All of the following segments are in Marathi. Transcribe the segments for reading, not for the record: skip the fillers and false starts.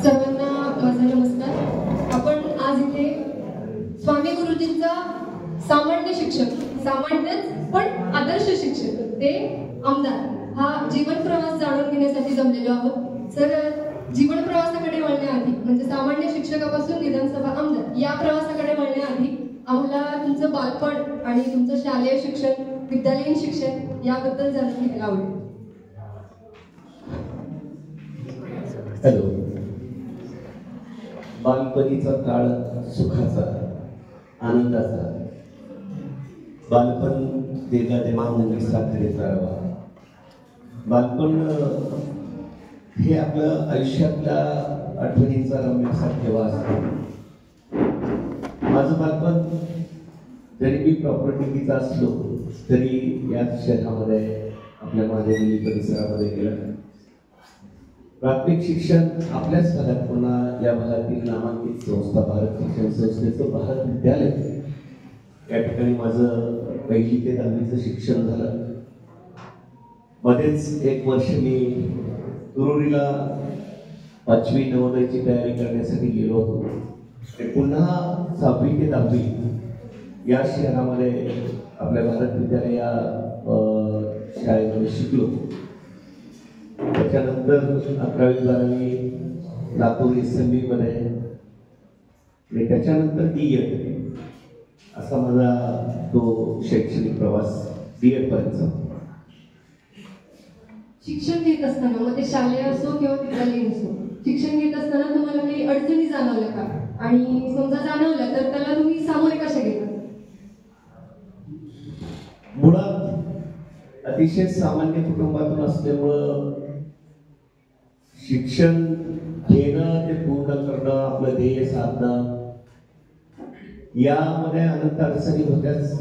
सर्वांना माझा नमस्कार. आपण आज इथे स्वामी गुरुजींचा सामान्य शिक्षक, सामान्यच पण आदर्श शिक्षक ते आमदार हा जीवन प्रवास जाणून घेण्यासाठी जमलेलो आहोत. सर, जीवन प्रवासाकडे वळण्याआधी म्हणजे सामान्य शिक्षकापासून विधानसभा आमदार या प्रवासाकडे वळण्याआधी आम्हाला तुमचं बालपण आणि तुमचं शालेय शिक्षण, विद्यालयीन शिक्षण याबद्दल जाणून घ्यायला आवडेल. हॅलो. बालपणीचा काळ सुखाचा, आनंदाचा, बालपण देवादेवांनी साखरेचा करावा. बालपण हे आपल्या आयुष्यातल्या आठवणींचा रम्याचा ठेवा असतो. माझं बालपण जरी मी प्रॉपर्टीचा असलो तरी याच शहरामध्ये आपल्या महादेवली परिसरामध्ये गेलं. प्राथमिक शिक्षण आपल्याच भागात, पुन्हा या भागातील नामांकित संस्था भारत शिक्षण संस्थेचं भारत विद्यालय या ठिकाणी माझं 1ली ते 10वीचं शिक्षण झालं. मध्येच 1 वर्ष मी तुरुरीला 5वी नवोदयची तयारी करण्यासाठी गेलो होतो. ते पुन्हा 6वी ते 10वी या शहरामध्ये आपल्या भारत विद्यालय या शाळेमध्ये शिकलो. त्याच्यानंतर 11वी 12वी लातूर SMB मध्ये आणि त्याच्यानंतर D.Ed असा माझा तो शैक्षणिक प्रवास D.Ed पर्यंत. शिक्षण घेत असताना मग ते शालेय असो किंवा विद्यालयीन असो, शिक्षण घेत असताना तुम्हाला काही अडचणी जाणवल्या का? आणि समजा जाणवल्या तर त्याला तुम्ही सामोरे कशा गेलात? मुळात अतिशय सामान्य कुटुंबातून असल्यामुळं शिक्षण घेणं, ते पूर्ण करणं, आपलं ध्येय साधणं यामध्ये अनंत अडचणी होत्याच.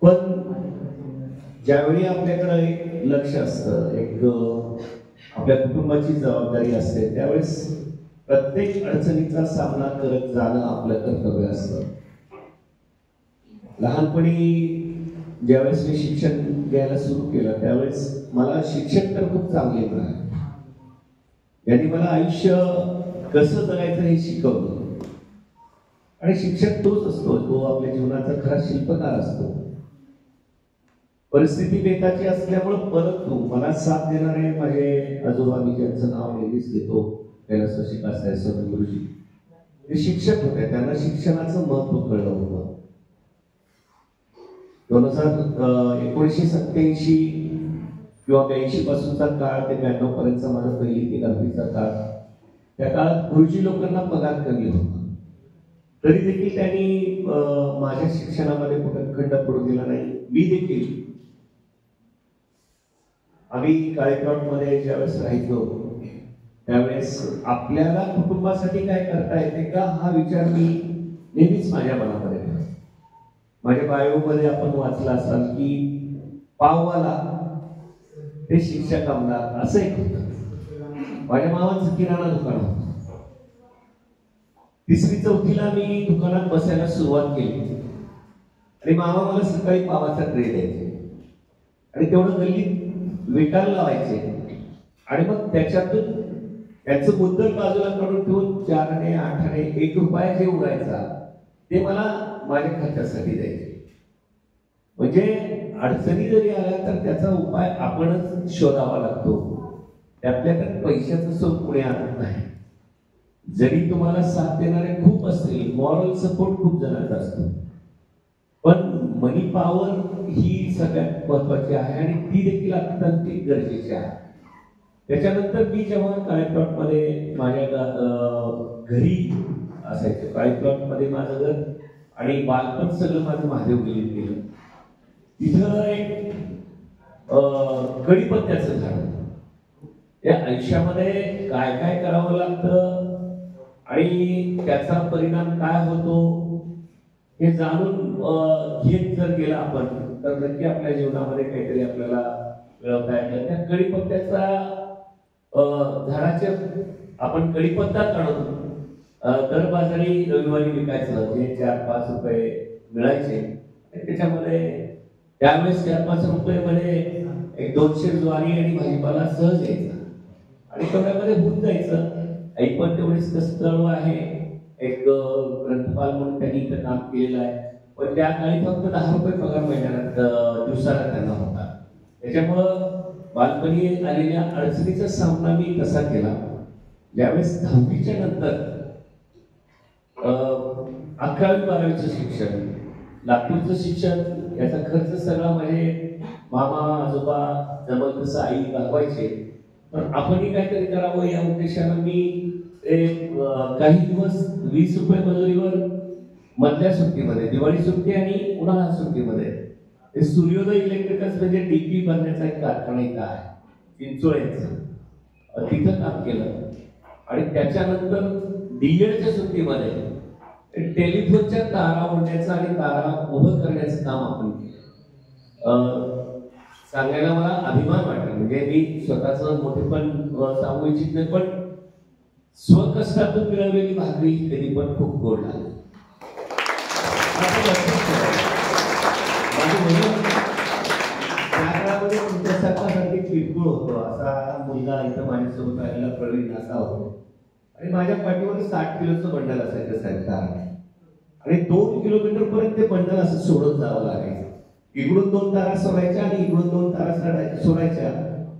पण ज्यावेळी आपल्याकडे एक लक्ष असतं, एक आपल्या कुटुंबाची जबाबदारी असते, त्यावेळेस प्रत्येक अडचणीचा सामना करत जाणं आपलं कर्तव्य असतं. लहानपणी ज्यावेळेस मी शिक्षण घ्यायला सुरू केलं त्यावेळेस मला शिक्षक तर खूप चांगले मिळाले. यांनी मला आयुष्य कसं जगायचं हे शिकवलं. आणि शिक्षक तोच असतो, तो आपल्या जीवनाचा खरा शिल्पकार असतो. परिस्थिती बेताची असल्यामुळं परंतु मला साथ देणारे माझे आजोबा, मी ज्यांचं नाव नेहमीच घेतो, कैलास शिकासाहेब स्वामी गुरुजी, ते शिक्षक होते. त्यांना शिक्षणाचं महत्त्व कळलं होतं. 1987 किंवा 82 पासूनचा काळ ते 92 पर्यंतचा माझा 1ली ते 10वीचा काळ, त्या काळात गुरुजी लोकांना पगार कमी होता. तरी देखील त्यांनी माझ्या शिक्षणामध्ये कुठं खंड पडू दिला नाही. मी देखील आम्ही काळेप्लॉटमध्ये ज्यावेळेस राहायचो त्यावेळेस आपल्याला कुटुंबासाठी काय करता येते का हा विचार मी नेहमीच माझ्या मनामध्ये ठेवला. माझ्या बायोमध्ये आपण वाचलं असाल की पाववाला ते शिक्षक आमदार असं एक होतं. माझ्या मामाचं किराणा दुकान होतं. 3री 4थीला मी दुकानात बसायला सुरुवात केली आणि मामा मला सकाळी पावाचा ट्रे द्यायचे आणि तेवढं गल्लीत विकायला लावायचे. आणि मग त्याच्यातून त्याचं मुद्दल बाजूला काढून ठेवून 4 आणे 8 आणे 1 रुपया जे उरायचा ते मला माझ्या खर्चासाठी द्यायचे. म्हणजे अडचणी जरी आल्या तर त्याचा उपाय आपणच शोधावा लागतो. आपल्याकडे पैशाचं सोप पुढे आणत नाही. जरी तुम्हाला साथ देणारे खूप असतील, मॉरल सपोर्ट खूप जणांचा असतो, पण मनी पॉवर ही सगळ्यात महत्वाची आहे आणि ती देखील अत्यंत गरजेची आहे. त्याच्यानंतर मी जेव्हा काळेप्लॉटमध्ये माझ्या घरी असायचं, काळेप्लॉटमध्ये माझं घर आणि बालपण सगळं माझं महादेवगिरीत गेलं. तिथं एक कढीपत्त्याचं झाड. या आयुष्यामध्ये काय काय करावं लागतं आणि त्याचा परिणाम काय होतो हे जाणून घेत जर गेला आपण तर नक्की आपल्या जीवनामध्ये काहीतरी आपल्याला मिळवता येतं. त्या कढीपत्त्याचा झाडाचे आपण कढीपत्ता काढून दर बाजारी रविवारी विकायचं, जे 4-5 रुपये मिळायचे. त्याच्यामध्ये त्यावेळेस 4-5 रुपये मध्ये एक 200 ज्वारी आणि भाजीपाला सहज यायचा. आणि तेवढ्यामध्ये होऊन जायचं. आई पण तेवढीच कष्टाळू आहे, एक ग्रंथपाल म्हणून त्यांनी इथं काम केलेलं आहे, पण त्या काळी फक्त 10 रुपये पगार महिन्यात दिवसाला त्यांना होता. त्याच्यामुळं बालपणी आलेल्या अडचणीचा सामना मी कसा केला. ज्यावेळेस 10वीच्या नंतर 11वी-12वीचं शिक्षण, लातूरचं शिक्षण, याचा खर्च सगळा माझे मामा आजोबा जमल तसं आई भागवायचे. पण आपणही काहीतरी करावं या उद्देशानं मी काही दिवस 20 रुपये मजुरीवर मधल्या सुट्टीमध्ये, दिवाळी सुट्टी आणि उन्हाळा सुट्टीमध्ये सूर्योदय इलेक्ट्रिकल्स म्हणजे डीपी बनण्याचा एक कारखाना इथं आहे चिंचोळ्याचं, तिथं काम केलं. आणि त्याच्यानंतर डीएडच्या सुट्टीमध्ये टेलिफोनच्या तारा ओढण्याचं आणि तारा उभं करण्याचं काम आपण केलं. सांगायला मला अभिमान वाटला. म्हणजे मी स्वतःच मोठेपण सांगू इच्छित नाही, पण स्वकष्टातून मिळवलेली भाकरी कधी पण खूप गोड लागली. त्या काळामध्ये तुमच्यासारखासाठी किरकोळ होतो असा मुलगा इथं माझ्यासोबत राहिलेला प्रवीण असा होतो. आणि माझ्या पाठीवर 60 किलोचं बंडल असायचं सरकार, आणि 2 किलोमीटर पर्यंत ते बंडल असं सोडत जावं लागायचं. इकडून 2 तारा सोडायच्या आणि इकडून 2 तारा सोडायच्या,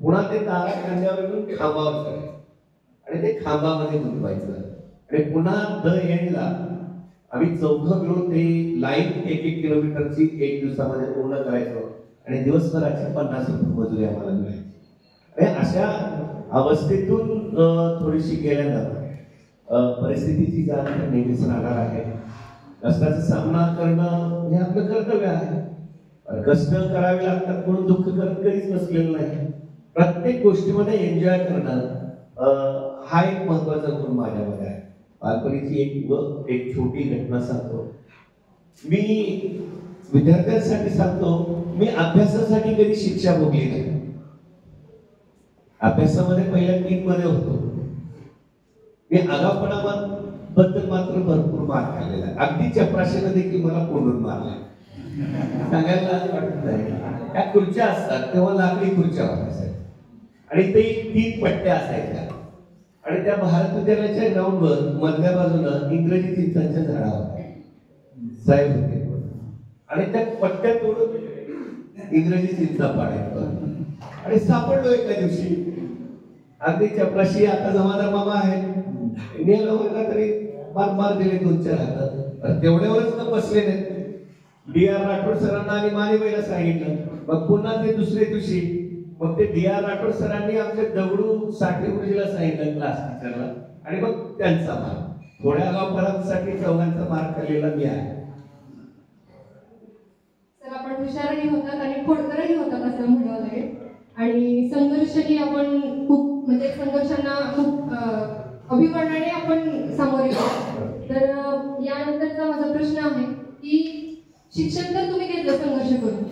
पुन्हा ते तारा खांद्यावर घेऊन खांबावर करायचं आणि ते खांबामध्ये गुंतवायचं. आणि पुन्हा द एंडला आम्ही चौघं मिळून ते लाईन 1-1 किलोमीटरची 1 दिवसामध्ये पूर्ण करायचो. आणि दिवसभराची 50 रुपये मजुरी आम्हाला मिळायची. आणि अशा अवस्थेतून थोडीशी गेल्यानं परिस्थितीची जाण नेहमीच राहणार आहे. कष्टाचा सामना करणं हे आपलं कर्तव्य आहे. कष्ट करावे लागतात म्हणून दुःख करत कधीच नसलेलं नाही. प्रत्येक गोष्टीमध्ये एन्जॉय करणं हा एक महत्वाचा गुण माझ्यामध्ये आहे. बालपणीची एक छोटी घटना सांगतो. मी विद्यार्थ्यांसाठी सांगतो, मी अभ्यासासाठी कधी शिक्षा भोगली नाही. अभ्यासामध्ये पहिल्या 3 मध्ये होतो. मी आगाऊपणाबद्दल मात्र भरपूर मार खाल्लेला आहे. अगदी चपराशीनं देखील मला कोंडून मारला. सांगायला वाटत नाही. त्या खुर्च्या असतात तेव्हा लाकडी खुर्च्या असायच्या आणि ते 3 पट्ट्या असायच्या. आणि त्या भारत विद्यालयाच्या ग्राउंडवर मधल्या बाजूला इंग्रजी चिंचांच्या झाडावर साहेब होते आणि त्या पट्ट्या तोडून इंग्रजी चिंचा पाडायचं. आणि सापडलो एका दिवशी, अगदी चपराशी आता जमादार मामा आहे, नेलं वर्गा तरी मार दिले 2-4 हातात. तेवढ्यावरच न बसले नाहीत. डी.आर. राठोड सरांना आणि मानेबाईला सांगितलं. मग पुन्हा ते दुसऱ्या दिवशी मग ते डी.आर. राठोड सरांनी आमच्या दगडू साठे गुरुजीला सांगितलं, क्लास टीचरला, आणि मग त्यांचा मार. थोड्या गावकरांसाठी चौघांचा मार खाल्लेला मी आहे. सर आपण हुशारही होतात आणि खोडकरही होतात असं म्हणावं लागेल. आणि संघर्षही आपण खूप, म्हणजे संघर्षांना खूप अभिमानाने आपण सामोरे जातो. तर यानंतरचा माझा प्रश्न आहे की शिक्षण तर तुम्ही घेतलं संघर्ष करून,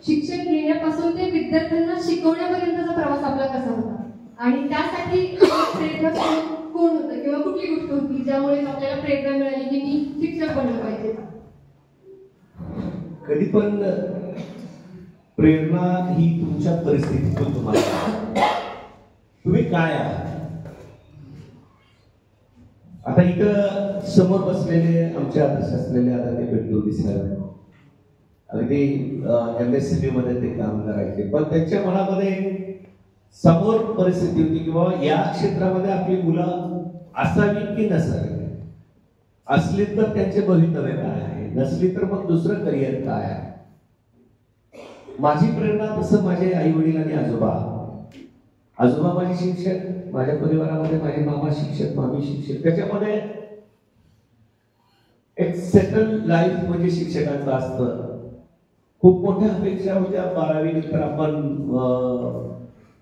शिक्षण घेण्यापासून ते विद्यार्थ्यांना शिकवण्यापर्यंतचा प्रवास आपला कसा होता आणि त्यासाठी प्रेरणा कोण होतं किंवा कुठली गोष्ट होती ज्यामुळे आपल्याला प्रेरणा मिळाली की मी शिक्षक बनलं पाहिजे? कधी पण प्रेरणा ही तुमच्या परिस्थितीतून तुम्हाला, तुम्ही काय आहात. आता इथं समोर बसलेले आमच्या अध्यक्ष असलेले आदरणीय बेटलोडी सर अगदी MSCB मध्ये ते काम करायचे, पण त्यांच्या मनामध्ये समोर परिस्थिती होती की बाबा या क्षेत्रामध्ये आपली मुलं असावी की नसावी, असली तर त्यांचे भवितव्य काय आहे, नसली तर मग दुसरं करिअर काय आहे. माझी प्रेरणा तसं माझे आई वडील आणि आजोबा माझे शिक्षक, माझ्या परिवारामध्ये माझे मामा शिक्षक, मामी शिक्षक. त्याच्यामध्ये एक सेटल लाईफ म्हणजे शिक्षकांचं असतं. खूप मोठ्या अपेक्षा होत्या. 12वी नंतर आपण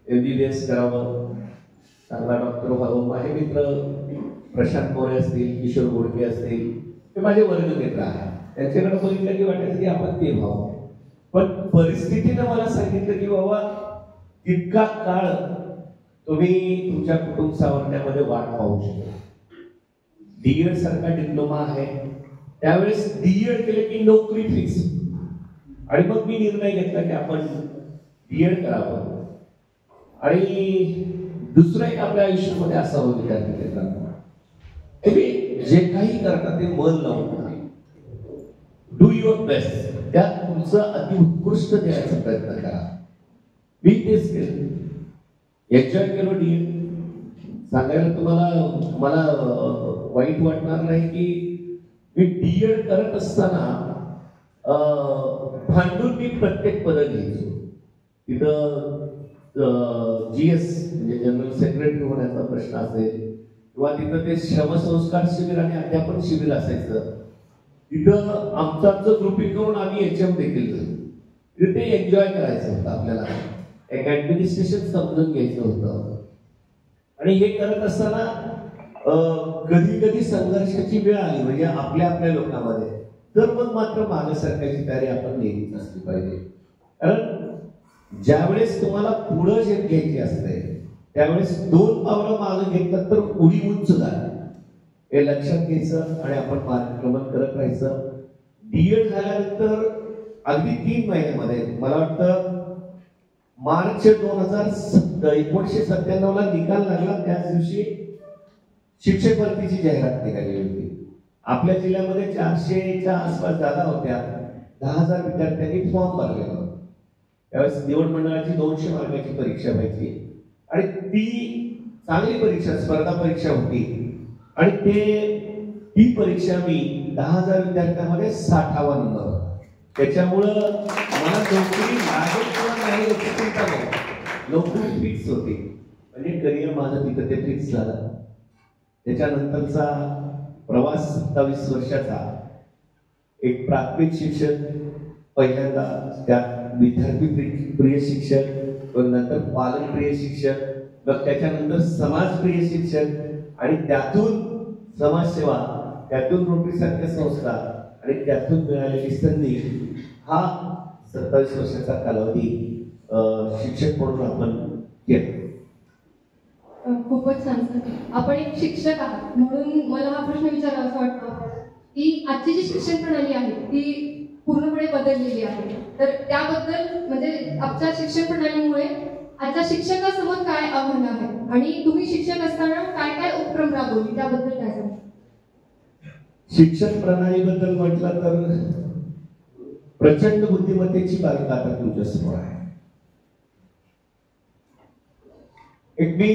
MBBS करावं, चांगला डॉक्टर व्हावं. माझे मित्र प्रशांत मोरे असतील, किशोर गोडके असतील, ते माझे वर्गमित्र आहेत. त्यांच्याकडे बघितलं की वाटायचं की आपण ते व्हावं. पण परिस्थितीनं मला सांगितलं की बाबा तितका काळ तुम्ही तुमच्या कुटुंब सावरण्यामध्ये वाट पाहू शकता. डीएड सारखा डिप्लोमा आहे, त्यावेळेस डीएड केले की नोकरी फिक्स. आणि मग मी निर्णय घेतला की आपण डीएड करावं. आणि दुसरं एक आपल्या आयुष्यामध्ये असावं विद्यार्थी मित्रांनो, जे काही करता ते मन लावून करा. Do your best. त्यात तुमचं अति उत्कृष्ट देण्याचा प्रयत्न करा. मी तेच केलं, एन्जॉय केलो डीएड. सांगायला तुम्हाला मला वाईट वाटणार नाही की मी डीएड करत असताना भांडून मी प्रत्येक पदक घ्यायचो. तिथं GS म्हणजे जनरल सेक्रेटरी होण्याचा प्रश्न असेल किंवा तिथं ते श्रमसंस्कार शिबिर आणि अध्यापन शिबिर असायचं. तिथं आमचा ग्रुपिंग करून आम्ही HM देखील झालो. ते एन्जॉय करायचं होतं आपल्याला, एक ऍडमिनिस्ट्रेशन समजून घ्यायचं होतं. आणि हे करत असताना कधी कधी संघर्षाची वेळ आली म्हणजे आपल्या लोकांमध्ये, तर मग मात्र मागे सरकारची तयारी आपण नेहमीच असली पाहिजे. कारण ज्यावेळेस तुम्हाला पुढं जे घ्यायची असते त्यावेळेस 2 पावलं मागे घेतलं तर उडी उंच झाली, हे लक्षात घ्यायचं आणि आपण मार्गक्रमण करत राहायचं. डीएड झाल्यानंतर अगदी 3 महिन्यामध्ये मला वाटतं मार्च 1997 ला निकाल लागला. त्याच दिवशी शिक्षक भरतीची जाहिरात निघाली होती. आपल्या जिल्ह्यामध्ये 400च्या आसपास जागा होत्या. 10,000 विद्यार्थ्यांनी फॉर्म भरलेला होता. त्यावेळेस निवड मंडळाची 200 मार्काची परीक्षा व्हायची आणि ती चांगली परीक्षा, स्पर्धा परीक्षा होती. आणि ती परीक्षा मी 10,000 विद्यार्थ्यांमध्ये 60वा नंबर होता. त्याच्यामुळं मला नोकरी लागेल किंवा नाही याची चिंता नाही, नोकरी फिक्स होती. म्हणजे करिअर माझं तिथं ते फिक्स झालं. त्याच्यानंतरचा प्रवास 27 वर्षाचा, एक प्राथमिक शिक्षक, पहिल्यांदा त्यात विद्यार्थी प्रिय शिक्षक, पण नंतर पालक प्रिय शिक्षक, मग त्याच्यानंतर समाजप्रिय शिक्षक आणि त्यातून समाजसेवा, त्यातून रोटरी सारख्या संस्था आणि त्यातून मिळालेली संधी, हा 27 वर्षाचा कालावधी शिक्षक म्हणून आपण केला. खूपच छान सर. आपण एक शिक्षक आहात म्हणून मला हा प्रश्न विचारावा वाटतो की आजची जी शिक्षण प्रणाली आहे ती पूर्णपणे बदललेली आहे, तर त्याबद्दल म्हणजे आजच्या शिक्षण प्रणालीमुळे आजच्या शिक्षकासमोर काय आव्हानं आहेत आणि तुम्ही शिक्षक असताना काय काय उपक्रम राबवले त्याबद्दल काय सांगा? शिक्षण प्रणालीबद्दल म्हटलं तर प्रचंड बुद्धिमत्तेची बालका आता तुमच्या समोर आहे. एक मी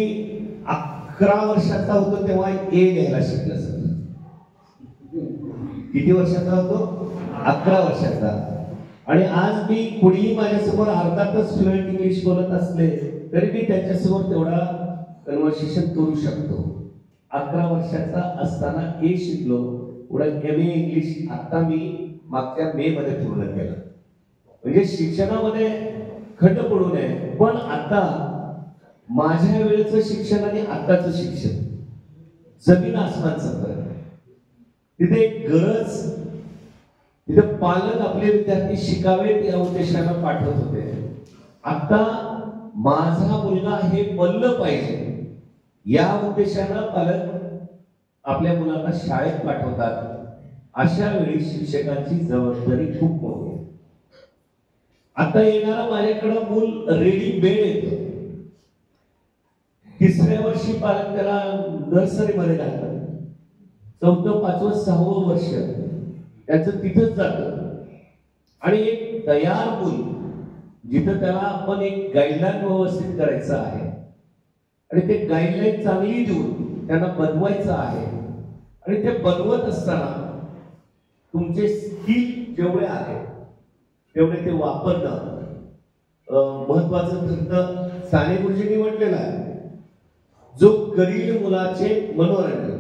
11 वर्षाचा होतो तेव्हा ए लिहायला शिकलं सर. किती वर्षाचा होतो? 11 वर्षाचा. आणि आज मी कुणीही माझ्यासमोर अर्धा तास फ्लुएंट इंग्लिश बोलत असले तरी मी त्याच्यासमोर तेवढा कन्व्हर्सेशन करू शकतो. 11 वर्षाचा असताना ए शिकलो. पुढे MA इंग्लिश आता मी मागच्या मे मध्ये पूर्ण केलं. म्हणजे शिक्षणामध्ये खंड पडू नये, पण आता माझ्या वेळेचं शिक्षण आणि आताचं शिक्षण जमीन आसमानचा फरक आहे. तिथे एक गरज, तिथे पालक आपले विद्यार्थी शिकावेत या उद्देशानं पाठवत होते. आता माझा मुलगा हे बनलं पाहिजे या उद्देशानं पालक आपल्या मुलांना शाळेत पाठवतात. अशा वेळी शिक्षकांची जबाबदारी खूप मोठी आहे. आता येणारा माझ्याकडं मूल रेडी बेड येतं. 3ऱ्या वर्षी पालक त्याला नर्सरीमध्ये घालतात. 4थं 5वं 6वं वर्ष त्याचं तिथंच जातं. आणि एक तयार मूल जिथं त्याला आपण एक गाईडलाईन व्यवस्थित करायचं आहे आणि ते गाईडलाईन चांगली देऊन त्यांना बनवायचं आहे. आणि ते बनवत असताना तुमचे स्किल जेवढे आहेत तेवढे ते वापरणं महत्वाचं ठरतं. साने गुरुजींनी म्हटलेलं आहे, जो करील मुलाचे मनोरंजन,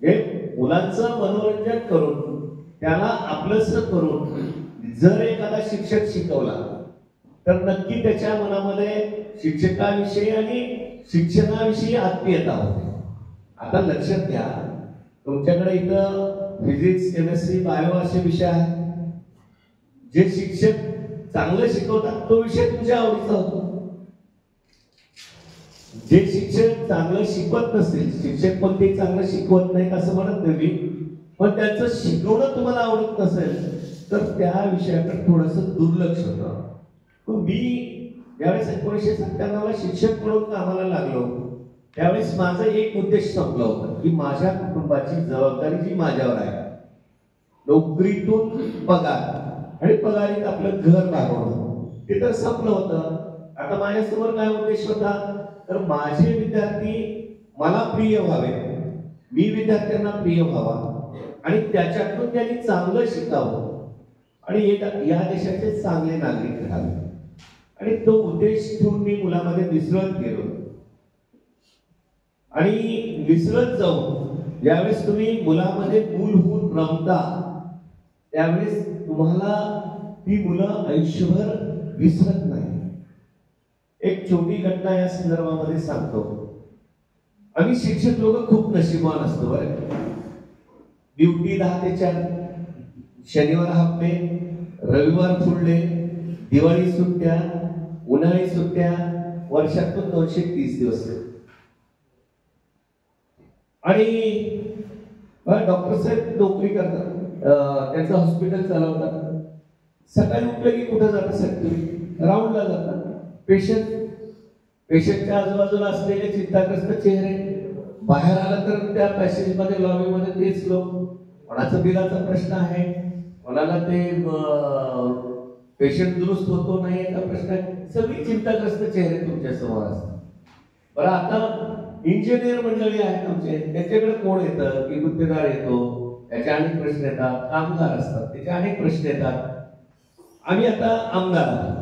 हे मुलांचं मनोरंजन करून त्याला आपलंसं करून जर एखादा शिक्षक शिकवला तर नक्की त्याच्या मनामध्ये शिक्षकाविषयी आणि शिक्षणाविषयी आत्मीयता होते. आता लक्षात घ्या, तुमच्याकडे इथं फिजिक्स, केमिस्ट्री, बायो असे विषय आहेत. जे शिक्षक चांगलं शिकवतात तो विषय तुमच्या आवडीचा होतो. जे शिक्षक चांगलं शिकवत नसतील, शिक्षक पण ते चांगलं शिकवत नाहीत असं म्हणत नाही, पण त्यांचं शिकवणं तुम्हाला आवडत नसेल तर त्या विषयाकडे थोडंसं दुर्लक्ष होतं. मी ज्यावेळेस 1997 ला शिक्षक म्हणून कामाला लागलो त्यावेळेस माझा एक उद्देश संपला होता की माझ्या कुटुंबाची जबाबदारी जी माझ्यावर आहे, नोकरीतून पगार आणि पगारीत आपलं घर भागवणं, ते तर संपलं होतं. आता माझ्यासमोर काय उद्देश होता, तर माझे विद्यार्थी मला प्रिय व्हावे, मी विद्यार्थ्यांना प्रिय व्हावा आणि त्याच्यातून त्यांनी चांगलं शिकावं आणि या देशाचे चांगले नागरिक राहावे. आणि तो उद्देश ठेवून मी मुलामध्ये मिसळत गेलो. आणि मिसळत जाऊन ज्यावेळेस तुम्ही मुलामध्ये मूल होऊन रमता, त्यावेळेस तुम्हाला ती मुलं आयुष्यभर विसरत नाही. एक छोटी घटना या संदर्भामध्ये सांगतो. आम्ही शिक्षक लोक खूप नशिबवान असतो बरं. ड्युटी 10 ते 4, शनिवार हाफ डे, रविवार फुल डे, दिवाळी सुट्ट्या, उन्हाळी सुट्ट्या, वर्षातून 230 दिवस. आणि डॉक्टर साहेब नोकरी करतात, त्यांचं हॉस्पिटल चालवतात. सकाळी उठलं की कुठं जातात साहेब तुम्ही? राऊंडला जातात. पेशंटच्या आजूबाजूला असलेले चिंताग्रस्त चेहरे, बाहेर आला तर त्या पॅसेजमध्ये लॉबीमध्ये तेच लोक. कोणाचा बिलाचा प्रश्न आहे, कोणाला ते पेशंट दुरुस्त होतो नाही याचा प्रश्न आहे. सगळी चिंताग्रस्त चेहरे तुमच्या समोर असतात. बरं, आता इंजिनियर मंडळी आहेत आमचे, त्यांच्याकडे कोण येतं की गुत्तेदार येतो, त्याचे अनेक प्रश्न येतात. कामगार असतात, त्याचे अनेक प्रश्न येतात. आम्ही आता आमदार,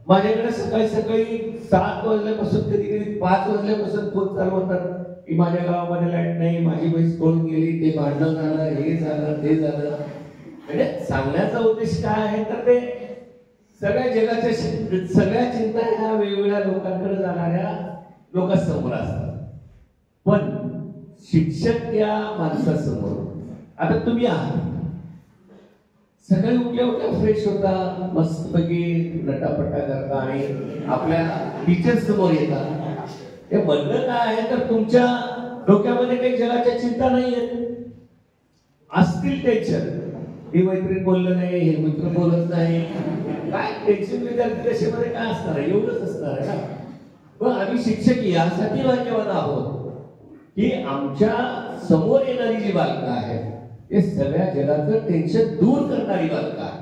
माझ्याकडे सकाळी 7 वाजल्यापासून कधी 5 वाजल्यापासून फोन चालू होतात की माझ्या गावामध्ये लाईट नाही, माझी म्हैस पळून गेली, ते भांडण झालं, हे झालं, ते झालं. म्हणजे सांगण्याचा उद्देश काय आहे, तर ते सगळ्या जगाच्या सगळ्या चिंता ह्या वेगवेगळ्या लोकांकडे जाणाऱ्या लोकांसमोर असतात. पण शिक्षक या माणसासमोर, आता तुम्ही आहात, सकाळी उठल्या फ्रेश होता, मस्तपैकी नटापटा करता आणि आपल्या टीचर समोर येतात. हे म्हणणं काय आहे, तर तुमच्या डोक्यामध्ये काही जगाच्या चिंता नाही आहेत. असतील टेन्शन, ही मैत्रीण बोललं नाही, हे मित्र बोलत नाही, काय टेन्शन विद्यार्थी दशेमध्ये काय असणार आहे, एवढंच असणार आहे ना. पण आम्ही शिक्षक यासाठी भाग्यवान आहोत की आमच्या समोर येणारी जी बालकं आहे ते सगळ्या जगाचं टेन्शन दूर करणारी बालकं आहे.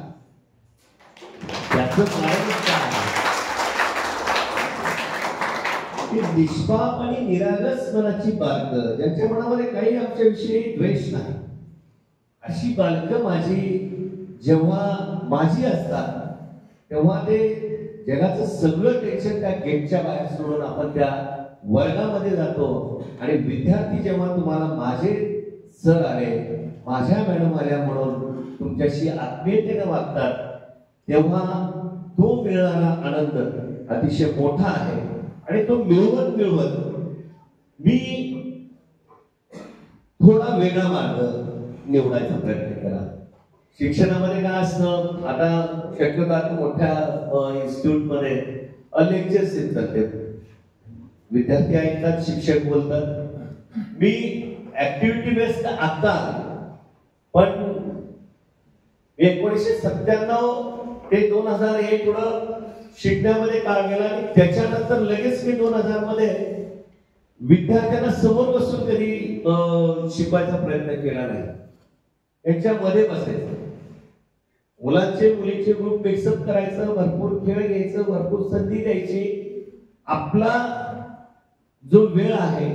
त्याचं कारण काय, निष्पाप आणि निरागस मनाची बालकं, ज्यांच्या मनामध्ये काही आमच्याविषयी द्वेष नाही, अशी बालकं जेव्हा माझी असतात, तेव्हा ते जगाचं सगळं टेन्शन त्या गेटच्या बाहेर सोडून आपण त्या वर्गामध्ये जातो. आणि विद्यार्थी जेव्हा तुम्हाला माझे सर आले, माझ्या मॅडम आल्या म्हणून तुमच्याशी आत्मीयतेने वागतात, तेव्हा तो मिळणारा आनंद अतिशय मोठा आहे. आणि तो मिळवत मी थोडा वेगळा मार्ग निवडायचा प्रयत्न केला. शिक्षणामध्ये काय असतं, आता शक्यतो मोठ्या इन्स्टिट्यूट मध्ये लेक्चर्स येतात, विद्यार्थी ऐकतात, शिक्षक बोलतात. मी ऍक्टिव्हिटी बेस्ड आता, पण 1997 ते 2001 पुढं शिकण्यामध्ये काळ गेला आणि त्याच्यानंतर लगेच मी 2000 मध्ये विद्यार्थ्यांना समोर बसून कधी शिकवायचा प्रयत्न केला नाही. यांच्यामध्ये बसायचं, मुलांचे मुलींचे ग्रुप मिक्सअप करायचं, भरपूर खेळ घ्यायचं, भरपूर संधी द्यायची. आपला जो वेळ आहे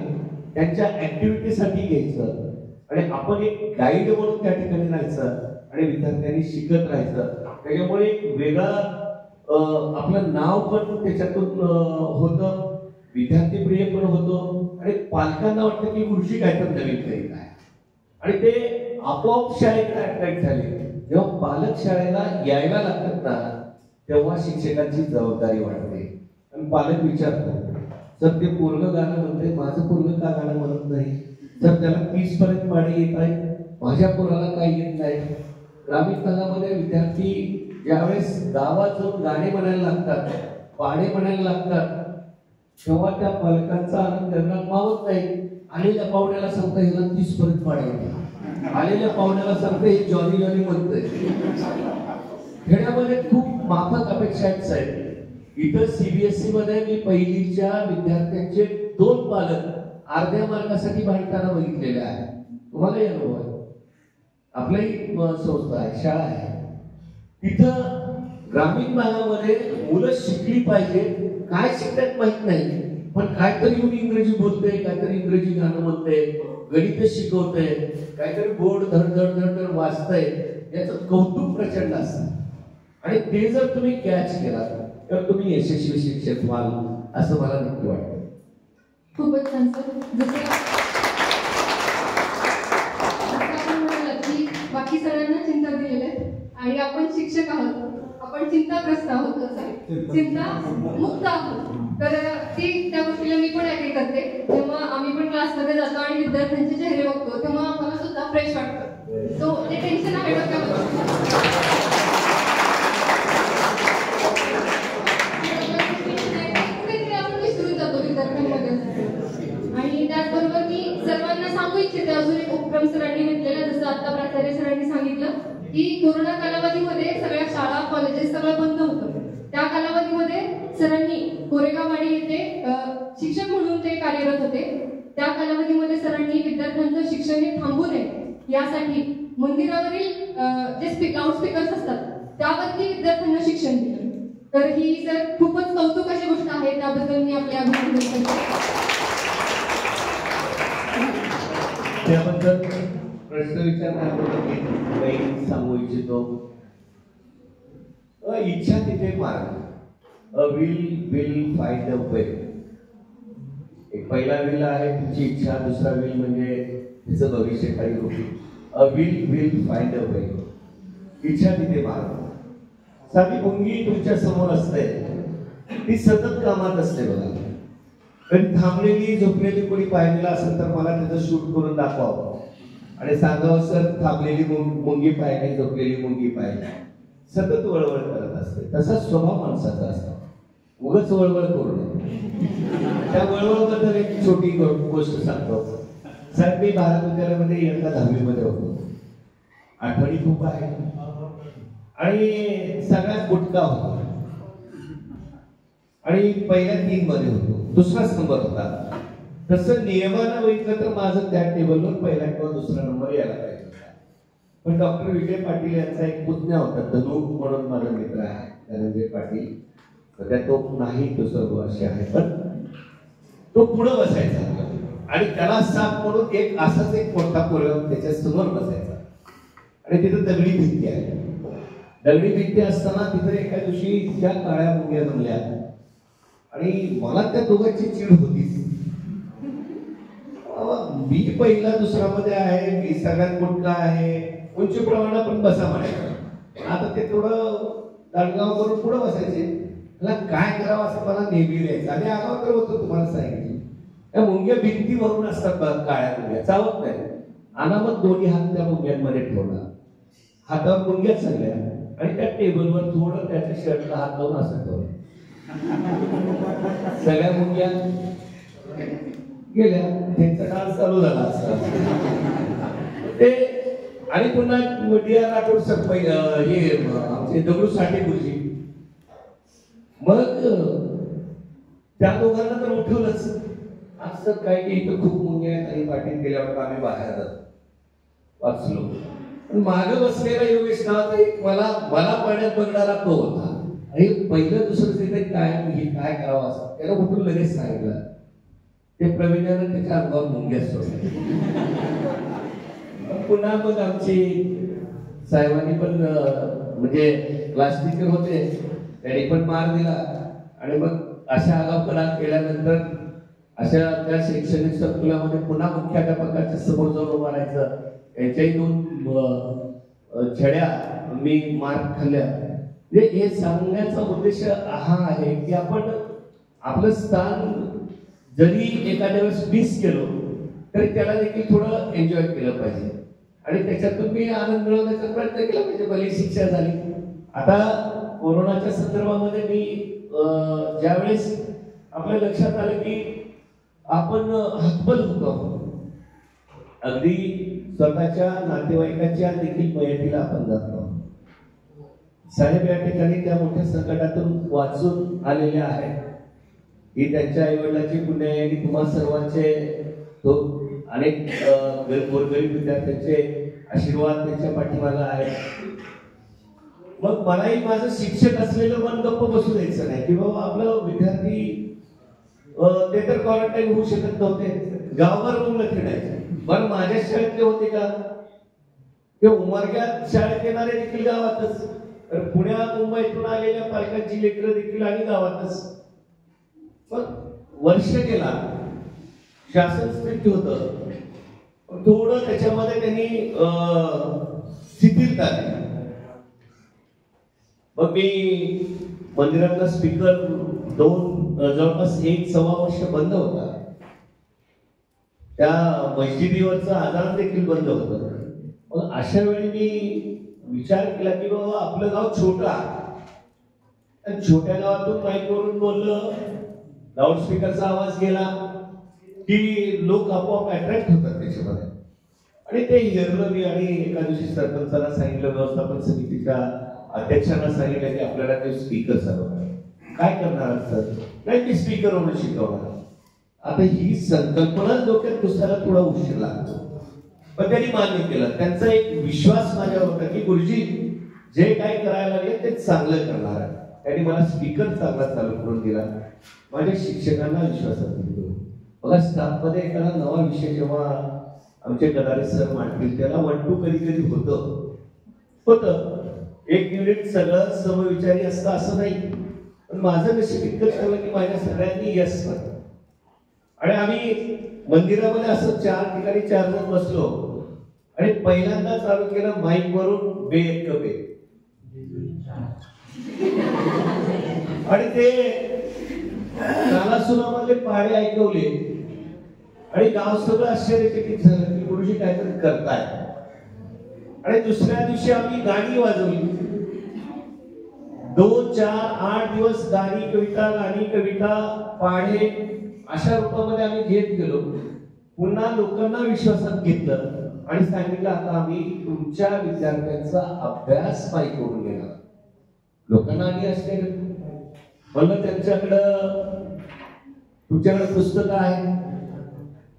त्यांच्या ऍक्टिव्हिटीसाठी घ्यायचं आणि आपण एक गाईड म्हणून त्या ठिकाणी राहायचं आणि विद्यार्थ्यांनी शिकत राहायचं. त्याच्यामुळे एक वेगळा आपलं नाव पण त्याच्यातून होतं, विद्यार्थी प्रिय पण होतो आणि पालकांना वाटतं की गुरुजी काय तर नवीन करीत आहे आणि ते आपोआप शाळेकडे अट्रॅक्ट झाले. जेव्हा पालक शाळेला यायला लागतात ना, तेव्हा शिक्षकांची जबाबदारी वाढते. आणि पालक विचारतो, सर ते पोरगं गाणं म्हणते, माझं पोरगं का गाणं म्हणत नाही, सर त्याला 30 पर्यंत पाणी येत आहे, माझ्या पोराला काही येत नाही. ग्रामीण भागामध्ये विद्यार्थी ज्यावेळेस गावात जाऊन गाणे म्हणायला लागतात, पाढे म्हणायला लागतात, तेव्हा त्या पालकांचा आनंद त्यांना मावत नाही. आलेल्या पाहुण्याला सांगता ह्याला 30 पर्यंत पाणी येते, आलेल्या पाहुण्याला सांगता हे जॉनी जॉनी म्हणतंय. खेड्यामध्ये खूप माफक अपेक्षा आहेत साहेब. इथं CBSE मध्ये मी पहिलीच्या विद्यार्थ्यांचे 2 पालक अर्ध्या मार्गासाठी भांडताना बघितलेले आहे. तुम्हालाही अनुभव आहे. आपल्याही संस्था आहे, शाळा आहे, तिथं ग्रामीण भागामध्ये मुलं शिकली पाहिजे. काय शिकतात माहित नाही, पण काहीतरी येऊन इंग्रजी बोलते, काहीतरी इंग्रजी गाणं म्हणते, गणित शिकवते, काहीतरी बोर्ड धड धड धड धड वाचतंय, याचं कौतुक प्रचंड असतं. आणि ते जर तुम्ही कॅच केला तर तुम्ही यशस्वी शिक्षक व्हाल असं मला नक्की वाटतं. खूपच छान सर. जसं आपण म्हणालात की बाकी सगळ्यांना चिंता दिलेल्या आहेत आणि आपण शिक्षक आहोत, आपण चिंताग्रस्त आहोत, चिंता मुक्त आहोत. तर त्या गोष्टीला मी पण ऍग्री करते. जेव्हा आम्ही पण क्लासमध्ये जातो आणि विद्यार्थ्यांचे चेहरे बघतो तेव्हा आम्हाला सुद्धा फ्रेश वाटतं. सो ते टेन्शन आहे डोक्यामध्ये. आणि त्याचबरोबर मी सर्वांना सांगू इच्छिते अजून एक उपक्रम सरांनी घेतलेला, जसं आता प्राचार्य सरांनी सांगितलं की कोरोना कालावधीमध्ये सगळ्या शाळा कॉलेजेस सगळं बंद होतं. त्या कालावधीमध्ये सरांनी कोरेगाववाडी येथे शिक्षक म्हणून ते कार्यरत होते. त्या कालावधीमध्ये सरांनी विद्यार्थ्यांचं शिक्षण हे थांबू नये यासाठी मंदिरावरील जे लाऊडस्पीकर्स असतात त्यावरती विद्यार्थ्यांना शिक्षण दिलं. तर ही सर खूपच कौतुक अशी गोष्ट आहे, त्याबद्दल मी आपले अभिनंदन करते. त्याबद्दल प्रश्न विचारण्यापूर्वी काही सांगू इच्छितो. इच्छा तिथे मार्ग. अ विल फाइंड अ वे. एक पहिला विल आहे तुमची इच्छा, दुसरा विल म्हणजे तिचं भविष्य काही होती. अ विल फाइंड अ वे. इच्छा तिथे मार्ग. साधी मुंगी तुमच्या समोर असते, ती सतत कामात असते बघा. कधी थांबलेली झोपलेली कोणी पाहिलेला असेल तर मला त्याचं शूट करून दाखवावं आणि सांगावं सर थांबलेली मुंगी पाहिली, झोपलेली मुंगी पाहिली. सतत वळवळ करत असते. तसा स्वभाव माणसाचा असतो. उगाच वळवळ करू नये. त्या वळवळबद्दल एक छोटी गोष्ट सांगतो. सर मी भारत विद्यालयामध्ये इयत्ता 10वी मध्ये होतो. आठवणी खूप आहे आणि सगळ्यात गुटका होता आणि पहिल्या 3 मध्ये होतो. दुसराच नंबर होता. तसं नियमानं बघितलं तर माझं त्या टेबलवर पहिला किंवा दुसरा नंबर यायला पाहिजे होता. पण डॉक्टर विजय पाटील यांचा एक पुतण्या होता, धनु म्हणून माझा मित्र आहे, धनंजय पाटील. सध्या तो नाही, तो स्वर्गवासी आहे, पण तो पुढं बसायचा आणि त्याला साप म्हणून एक असाच एक मोठा पोरगा त्याच्या समोर बसायचा आणि तिथं दगडी भिंती आहे. दगडी भिंती असताना तिथे एका दिवशी त्या काळ्या मुंग्या जमल्या आणि मला त्या दोघांची चीड होतीच. मी पहिला दुसरा मध्ये आहे, मी सगळ्यात मोठा आहे, उंचीप्रमाणे पण बसा म्हणायचं. आता ते थोडं दांडगाव करून पुढे बसायचे. मला काय करावं असं मला नेहमी द्यायचं आणि आगाव तर होतं. तुम्हाला सांगितलं त्या मुंग्या भिंती भरून असतात काळ्या मुंग्या, चावत नाही. अनामत दोन्ही हात त्या मुंग्यांमध्ये ठेवला, हातावर मुंग्या सगळ्या आणि त्या टेबलवर थोडं त्याच्या शर्टला हात लावून असं ठेवलं. सगळ्या मुंग्या गेल्या. त्यांचा डान्स चालू झाला असता ते. आणि पुन्हा डी.आर. राठोड सर हे आमचे दगडू साठे गुरुजी, मग त्या दोघांना तर उठवलंच. असं काय की इथं खूप मुंग्या आहेत आणि पाठीत गेल्यावर आम्ही बाहेर वाचलो. मागे बसलेला योगेश नावाचा एक मला पाण्यात बघणारा तो होता आणि पहिलं दुसरं तिथे काय काय करावं असं त्याला उठून लगेच सांगितलं. ते प्रवीणानं त्याच्या अंगावर मुंग्या सोडल्या. पुन्हा मग आमची साहेबांनी पण म्हणजे क्लास टीचर होते, त्यांनी पण मार दिला आणि मग अशा आगाऊपणा केल्यानंतर अशा त्या शैक्षणिक संकुलामध्ये पुन्हा मुख्याध्यापकाच्या समोर जाऊन उभं राहायचं. याच्याही 2 छड्या मी मार खाल्ल्या. हे सांगण्याचा उद्देश हा आहे की आपण आपलं स्थान जरी एखाद्या वेळेस मिस केलो तरी त्याला देखील थोडं एन्जॉय केलं पाहिजे आणि त्याच्यातून मी आनंद मिळवण्याचा प्रयत्न केला पाहिजे. भली शिक्षा झाली. आता कोरोनाच्या संदर्भामध्ये मी ज्यावेळेस आपल्या लक्षात आलं की आपण हतबल होतो, अगदी स्वतःच्या नातेवाईकाच्या देखील मयतीला आपण जातो. साहेब या ठिकाणी त्या मोठ्या संकटातून वाचून आलेले आहेत ही त्यांच्या आईवडिलाची पुण्य आहे आणि तुम्हा सर्वांचे तो अनेक गोरगरीब विद्यार्थ्यांचे आशीर्वाद त्यांच्या पाठीमागे आहे. मग मलाही माझं शिक्षक असलेलं मन गप्प बसू द्यायचं नाही की बाबा आपलं विद्यार्थी ते तर क्वारंटाईन होऊ शकत नव्हते, गावभर मुलं फिरायचे. पण माझ्या शाळेतले होते का ते उमरग्यात शाळेत येणारे देखील गावातच, तर पुण्या मुंबईतून आलेल्या पालकांची लेकरं देखील आणि गावातच. पण वर्ष गेला, शासन स्ट्रिक्ट होतं, थोडं त्याच्यामध्ये त्यांनी शिथिलता दिली. मग मी मंदिरातला स्पीकर जवळपास 1-1.25 वर्ष बंद होता. त्या मस्जिदीवरचं आजान देखील बंद होतं. मग अशा वेळी मी विचार केला की बाबा आपलं गाव छोटं आहे, छोट्या गावातून माईकवरून बोललं, लाऊडस्पीकरचा आवाज गेला की लोक आपोआप अट्रॅक्ट होतात त्याच्यामध्ये. आणि ते हिरलं मी आणि एका दिवशी सरपंचाला सांगितलं, व्यवस्थापन समितीच्या अध्यक्षांना सांगितलं की आपल्याला ते स्पीकर चालवणार. काय करणार सर? नाही, ते स्पीकर म्हणून शिकवणार. आता ही संकल्पना डोक्यात घुसायला थोडा उशीर लागतो, पण त्यांनी मान्य केलं. त्यांचा एक विश्वास माझ्यावर होता की गुरुजी जे काय करायला लागले ते चांगलं करणार. त्यांनी मला स्पीकर चांगला चालू करून दिला. माझ्या शिक्षकांना विश्वासात घेतलो. बघा, स्टाफमध्ये एखादा नवा विषय जेव्हा आमचे गदारे सर मांडतील त्याला 1-2 कधी होतं. एक युनिट सगळं समविचारी असतं असं नाही, पण माझं नशीब इतकं चांगलं की माझ्या सगळ्यांनी यस म्हणलं. आणि आम्ही मंदिरामध्ये असं 4 ठिकाणी 4 जण बसलो आणि पहिल्यांदा चालू केलं माईक वरून बे कबे, आणि ते नालासुरामधले पाडे ऐकवले आणि गाव सगळं आश्चर्यचकित झालं की गुरुजी काहीतरी करताय. आणि दुसऱ्या दिवशी आम्ही गाणी वाजवली. 2, 4, 8 दिवस गाणी कविता पाढे अशा रूपामध्ये आम्ही घेत गेलो. पुन्हा लोकांना विश्वासात घेतलं आणि सांगितलं आता आम्ही तुमच्या विद्यार्थ्यांचा अभ्यास पायी करून घेणार. लोकांना आधी असते म्हणलं तुमच्याकडे पुस्तकं आहे,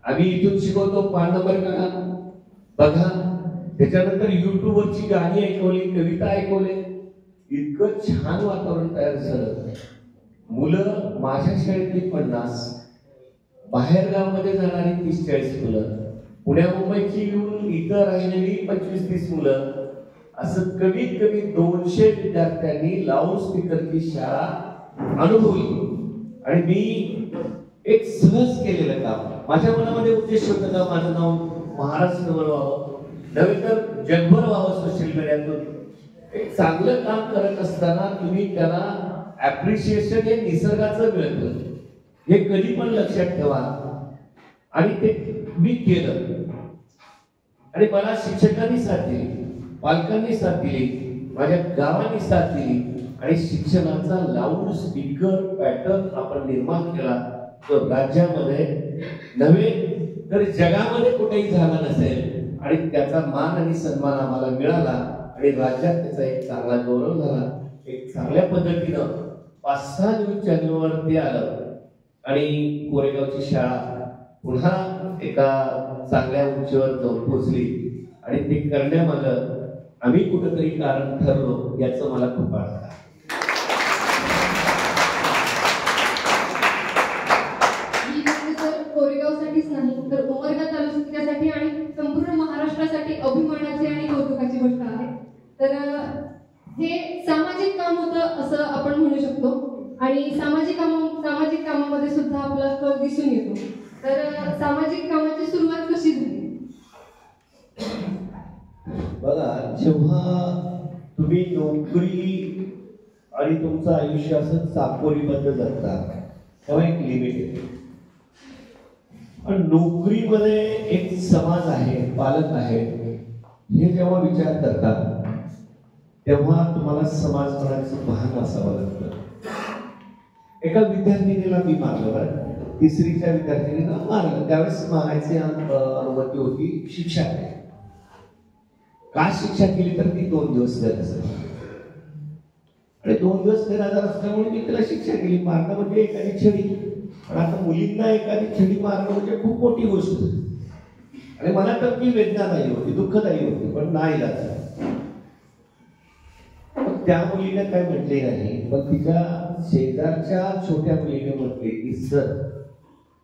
आम्ही इथून शिकवतो, 5 नंबर बघा. त्याच्यानंतर युट्यूबवरची गाणी ऐकवली, कविता ऐकवले. इतकं छान वातावरण तयार झालं. मुलं माझ्या शाळेतली 50, बाहेर गावामध्ये जाणारी 30-40 मुलं, पुण्या मुंबईची येऊन इथं राहिलेली 25-30 मुलं, असं कमीत कमी 200 विद्यार्थ्यांनी लाऊड स्पीकरची शाळा अनुभवली. आणि मी एक सहज केलेलं काम. माझ्या मनामध्ये उद्देश होता का माझं नाव महाराष्ट्रभर व्हावं, नव्हे तर जगभर व्हावं. सोशल मीडियातून एक चांगलं काम करत असताना तुम्ही त्याला ऍप्रिशिएशन हे निसर्गाचं मिळतं, हे कधी पण लक्षात ठेवा. आणि ते मी केलं आणि मला शिक्षकांनी साथ दिली, पालकांनी साथ दिली, माझ्या गावांनी साथ दिली आणि शिक्षणाचा लाऊड स्पीकर पॅटर्न आपण निर्माण केला. तो राज्यामध्ये नव्हे तर जगामध्ये कुठेही झाला नसेल आणि त्याचा मान आणि सन्मान आम्हाला मिळाला आणि राज्यात त्याचा एक चांगला गौरव झाला. एक चांगल्या पद्धतीनं 5-6 न्यूज चॅनलवर ते आलं आणि कोरेगावची शाळा पुन्हा एका चांगल्या उंचीवर जाऊन पोहोचली. आणि ते करण्यामागं आम्ही कुठंतरी कारण ठरलो याचं मला खूप आनंद आहे. कोरेगावसाठीच नाही तर उमरगा तालुक्यासाठी आणि संपूर्ण महाराष्ट्रासाठी अभिमानाची आणि कौतुकाची गोष्ट आहे. तर हे सामाजिक काम होतं असं आपण म्हणू शकतो आणि सामाजिक कामामध्ये सुद्धा आपला कल दिसून येतो. तर सामाजिक कामाची सुरुवात कशी झाली? बघा, जेव्हा तुम्ही नोकरी आणि तुमचं आयुष्य असं चाकोरीबद्ध जगता तेव्हा एक लिमिट आहे. पण नोकरीमध्ये एक समाज आहे, पालक आहे, हे जेव्हा विचार करतात तेव्हा तुम्हाला समाजकारणाचं भान असावं लागतं. एका विद्यार्थिनीला मी मारलं बरं, 3रीच्या विद्यार्थिनीला मारलं. त्यावेळेस मारायची अनुमती होती शिक्षा. का शिक्षा केली तर ती 2 दिवस गैरहजर आणि 2 दिवस गैरहजर असल्यामुळे मी तिला शिक्षा केली. मारणं म्हणजे एखादी छडी. पण आता मुलींना एखादी छडी मारणं म्हणजे खूप मोठी गोष्ट होती आणि मला तर ती वेदनादायी होती, दुःखदायी होती, पण नाही लागत. त्या मुलीने काय म्हटले नाही, पण तिच्या शेजारच्या छोट्या मुलीने म्हटले की सर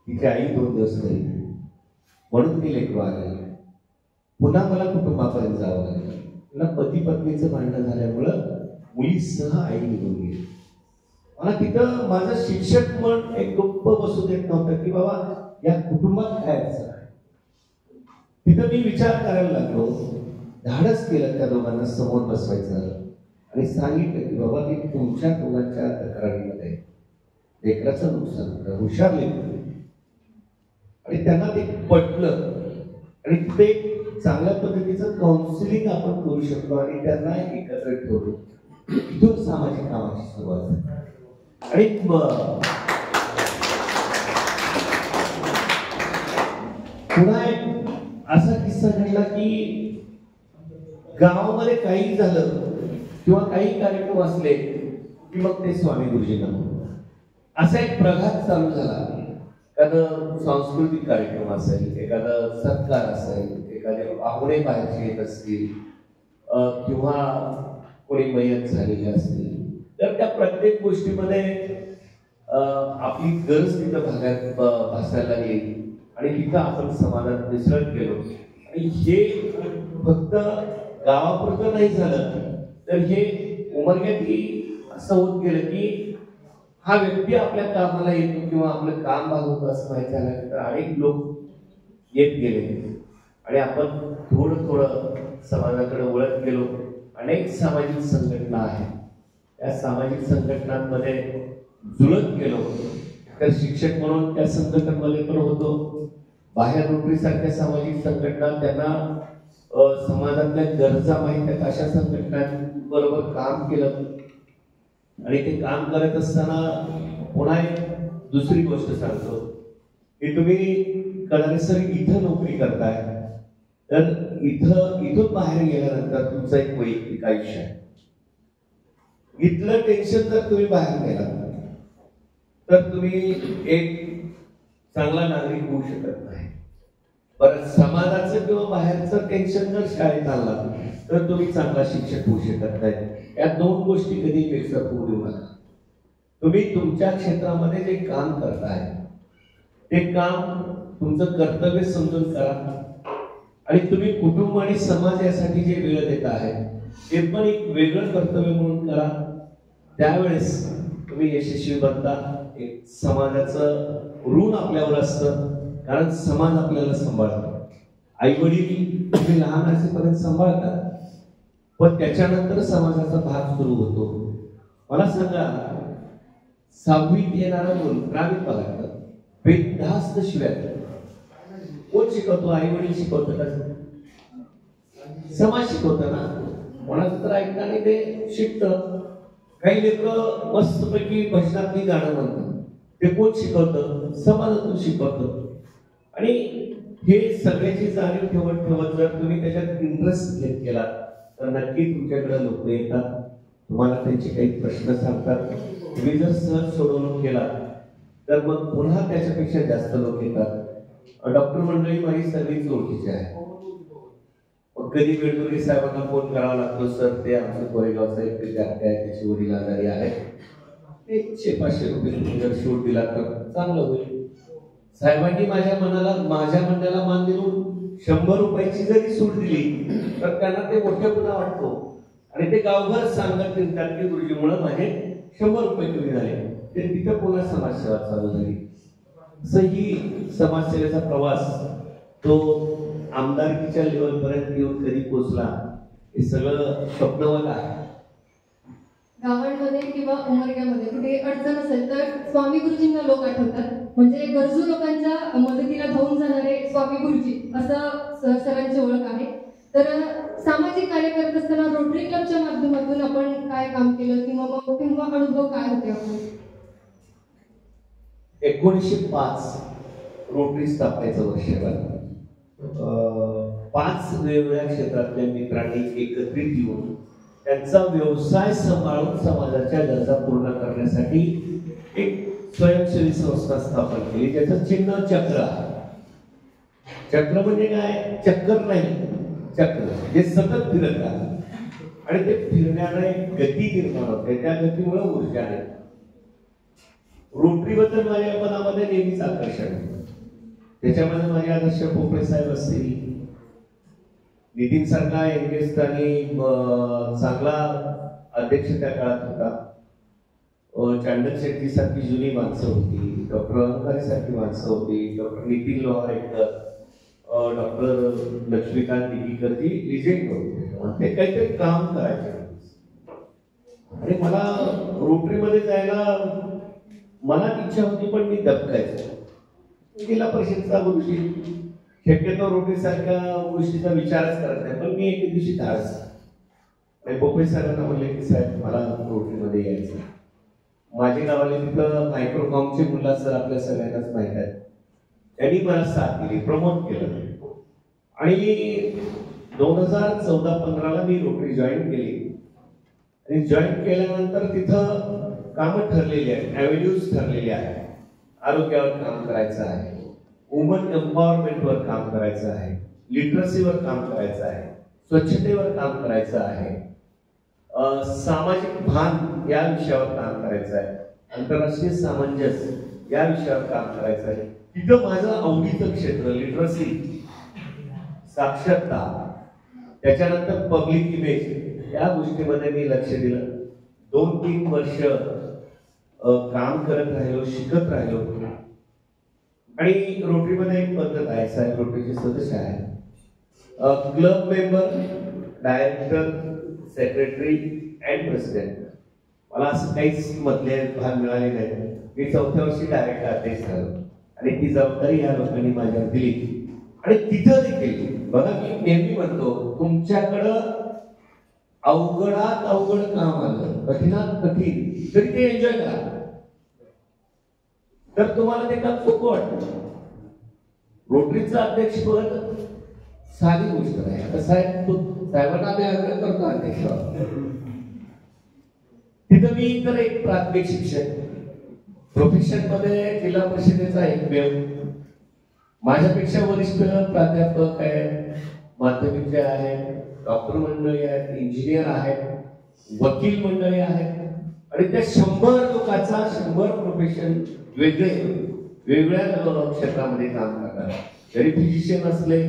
तिची आई 2 दिवस घरी म्हणून ती लेकरू आले, पुन्हा मला कुटुंबापर्यंत जावं लागलं. मला पती पत्नीचं भांडण झाल्यामुळं मुलीसह आई निघून गेली. मला तिथं माझं शिक्षक मन एक गप्प बसू देत नव्हतं की बाबा या कुटुंबात काय असं. तिथं मी विचार करायला लागलो, धाडस केलं त्या दोघांना समोर बसवायचं आणि सांगितलं की बाबा की तुमच्या दोघांच्या तक्रारीमध्ये लेकराचं नुकसान होतं, हुशार लेकरं, आणि त्यांना ते पटलं आणि ते चांगल्या पद्धतीचं काउन्सिलिंग आपण करू शकलो आणि त्यांना एकत्र ठेवलो. इथून सामाजिक कामाची सुरुवात झाली. आणि पुन्हा एक असा किस्सा घडला की गावामध्ये काही झालं किंवा काही कार्यक्रम असले की मग ते स्वामी गुरुजींना असा एक प्रघात चालू झाला. एखादं सांस्कृतिक कार्यक्रम असेल, एखादा सत्कार असेल, एखादे पाहुणे बाहेरचे येत असतील किंवा कोणी मयत झालेले असतील, तर त्या प्रत्येक गोष्टीमध्ये आपली गरज तिथं भासायला लागली आणि तिथं आपण समाजात मिसळत गेलो. आणि हे फक्त गावापुरतं नाही झालं, तर हे उमरग्यातही असं होत गेलं की हा व्यक्ती आपल्या कामाला येतो किंवा आपलं काम भागवतो असं माहिती झाल्यानंतर अनेक लोक येत गेले आणि आपण थोडं थोडं समाजाकडे वळत गेलो. अनेक सामाजिक संघटना आहेत, त्या सामाजिक संघटनांमध्ये जुळत गेलो. तर शिक्षक म्हणून त्या संघटनांमध्ये पण होतो. बाहेर नोकरीसारख्या सामाजिक संघटना, त्यांना समाजातल्या गरजा माहित आहेत अशा संघटनांबरोबर काम केलं. आणि ते काम करत असताना पुन्हा एक दुसरी गोष्ट सांगतो की तुम्ही कळाले सर इथं नोकरी करताय, तर इथून बाहेर गेल्यानंतर तुमचं एक वैयक्तिक आयुष्य आहे. इथलं टेन्शन जर तुम्ही बाहेर गेला तर तुम्ही एक चांगला नागरिक होऊ शकत नाही. परत समाजाचं किंवा बाहेरचं टेन्शन जर शाळेत आलं तर तुम्ही चांगला शिक्षक होऊ शकत नाही. या 2 गोष्टी कधी मिक्सअप होऊ देऊ नका. तुम्ही तुमच्या क्षेत्रामध्ये जे काम करताय ते काम तुमचं कर्तव्य समजून करा आणि तुम्ही कुटुंब आणि समाज यासाठी जे वेळ देत आहे ते पण एक वेगळं कर्तव्य म्हणून करा. त्यावेळेस तुम्ही यशस्वी बनता. एक समाजाचं ऋण आपल्यावर असतं, कारण समाज आपल्याला सांभाळतो. आई वडील तुम्ही लहान असेपर्यंत सांभाळतात, पण त्याच्यानंतर समाजाचा भाग सुरू होतो. मला सांगा, 6वीत येणारा मुल ग्रामीण भागात बेधास्त शिवाय कोण शिकवतो? आई वडील शिकवतो का? समाज शिकवतो ना. कोणाचं तर ऐकता आणि ते शिकतं. काही लेकरं मस्तपैकी भजनातली गाणं म्हणतात, ते कोण शिकवतं? समाजातून शिकवतं. आणि हे सगळ्याची जाणीव ठेवत ठेवत जर तुम्ही त्याच्यात इंटरेस्ट घेत गेला तर नक्की तुमच्याकडे लोक येतात, तुम्हाला त्यांचे काही प्रश्न सांगतात. तुम्ही जर सहज सोडवणूक केला तर मग पुन्हा त्याच्यापेक्षा जास्त लोक येतात. डॉक्टर मंडळी माझी सगळीच ओळखीची आहे. कधी वेळोवेळी साहेबांना फोन करावा लागतो, सर ते आमचं कोरेगावचा एक विद्यार्थी आहे, त्याची वडील आजारी आहे, 100-500 रुपये तुम्ही जर सूट दिला तर चांगलं होईल. साहेबांनी माझ्या म्हणण्याला मान देऊन 100 रुपयाची जरी सूट दिली तर त्यांना ते मोठेपणा वाटतो आणि ते गावभर सांगत फिरतात की गुरुजीमुळे माझे 100 रुपये कमी झाले. ते तिथं पुन्हा समाजसेवा चालू झाली. असं ही समाजसेवेचा प्रवास तो आमदारकीच्या लेवलपर्यंत येऊन कधी पोहोचला हे सगळं स्वप्नवत आहे. गावांमध्ये किंवा उमरग्यामध्ये कुठे अडचण असेल तर स्वामी गुरुजींना लोक आठवतात. म्हणजे गरजू लोकांच्या मदतीला धावून जाणारे स्वामी गुरुजी असं सरांची ओळख आहे. तर सामाजिक कार्य करत असताना रोटरी क्लबच्या माध्यमातून आपण काय काम केलं किंवा मग तेव्हा अनुभव काय होते आपण? 1905 रोटरी स्थापनेचं वर्ष आहे. 5 वेगवेगळ्या क्षेत्रातल्या मित्रांनी एकत्रित येऊन त्यांचा व्यवसाय सांभाळून समाजाच्या गरजा पूर्ण करण्यासाठी एक स्वयंसेवी संस्था स्थापन केली, ज्याचं चिन्ह चक्र आहे. चक्र म्हणजे काय? चक्कर नाही, चक्र जे सतत फिरत आहे आणि ते फिरण्याने गती निर्माण होते, त्या गतीमुळे ऊर्जा आहे. रोटरी बद्दल माझ्या मनामध्ये नेहमीच आकर्षण आहे. त्याच्यामध्ये माझे आदर्श पोपळे साहेब असतील, नितीन सारखा यंगेस्ट आणि चांगला अध्यक्ष त्या काळात होता, चांडक शेट्टी सारखी जुनी माणसं होती, डॉक्टर अंकारे सारखी माणसं होती, डॉक्टर नितीन लोहारेकर, डॉक्टर लक्ष्मीकांत दिगीकर जी लिजेंड होते. ते काहीतरी काम करायचे आणि मला रोटरीमध्ये जायला मनात इच्छा होती, पण मी दबकायचो. जिल्हा परिषदचा गोष्टी शक्यतो रोटरी सारख्या गोष्टीचा विचारच करत नाही, पण मी एके दिवशी धाडस पोपळे साहेबांना म्हणले की साहेब मला रोटरीमध्ये यायचं. माझे गावाले तिथं मायक्रोकॉमचे मुल्ला सर आपल्या सगळ्यांनाच माहीत आहेत, त्यांनी मला साथ दिली, प्रमोट केलं आणि 2014-15 मी रोटरी जॉईन केली. आणि जॉईन केल्यानंतर तिथं कामं ठरलेली आहेत, ॲव्हेन्यूज ठरलेले आहेत. आरोग्यावर काम करायचं आहे, वुमन एम्पॉवरमेंटवर काम करायचं आहे, लिटरसीवर काम करायचं आहे, स्वच्छतेवर काम करायचं आहे, सामाजिक भान या विषयावर काम करायचं आहे, आंतरराष्ट्रीय सामंजस्य या विषयावर काम करायचं आहे. तिथं माझं आवडीचं क्षेत्र लिटरसी, साक्षरता, त्याच्यानंतर पब्लिक इमेज या गोष्टीमध्ये मी लक्ष दिलं. 2-3 वर्ष काम करत राहिलो, शिकत राहिलो. आणि रोटरीमध्ये एक पद्धत आहे, साहेब रोटरीचे सदस्य आहे, club member, director, secretary and president. मला असं काहीच मधले भाग मिळाले नाही. मी 4थ्या वर्षी डायरेक्ट अध्यक्ष झालो आणि ती जबाबदारी या लोकांनी माझ्यावर दिली. आणि तिथं देखील बघा, मी नेहमी म्हणतो तुमच्याकडं अवघडात अवघड काम आलं, कठीणात कठीण, तरी ते एन्जॉय करा, तर तुम्हाला ते काम सोपं वाटतं. रोटरीचं अध्यक्षपद साधी गोष्ट नाही. आता साहेबांना आम्ही आग्रह करतो अध्यक्ष. तिथं मी तर एक प्राथमिक शिक्षक, प्रोफेशन मध्ये जिल्हा परिषदेचा एकमेव, माझ्यापेक्षा वरिष्ठ प्राध्यापक आहेत, माध्यमिकचे आहेत, डॉक्टर मंडळी आहेत, इंजिनियर आहेत, वकील मंडळी आहेत. आणि त्या 100 लोकांचा 100 प्रोफेशन वेगवेगळ्या क्षेत्रामध्ये काम करतात. जरी फिजिशियन असले,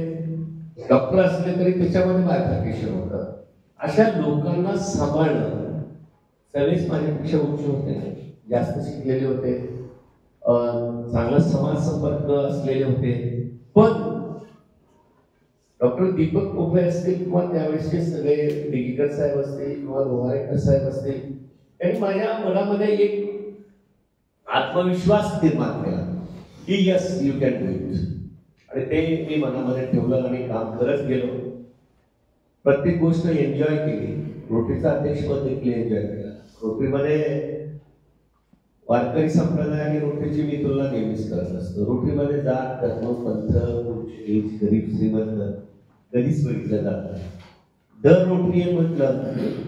डॉक्टर असले तरी त्याच्यामध्ये बायफर्केशन होतं. अशा लोकांना सांभाळणं, सगळेच माझ्यापेक्षा उच्च होते, जास्त शिकलेले होते, चांगला समाज संपर्क असलेले होते. पण डॉक्टर दीपक पोपळे असतील किंवा त्यावेळेसचे सगळे दिगीकर साहेब असतील किंवा लोहारेकर साहेब असतील, त्यांनी माझ्या मनामध्ये एक आत्मविश्वास निर्माण केला की yes you can do it. आणि ते मी मनामध्ये ठेवलं आणि काम करत गेलो. प्रत्येक गोष्ट एन्जॉय केली. रोटरीचा अध्यक्षपद देखील एन्जॉय केला. रोटरीमध्ये वारकरी संप्रदाय आणि रोटरीची मी तुलना नेहमीच करत असतो. रोटरीमध्ये जात, धर्म, पंथ, नीच, गरीब, श्रीमंत कधीच बघितलं जात नाही. दर रोटरी म्हटलं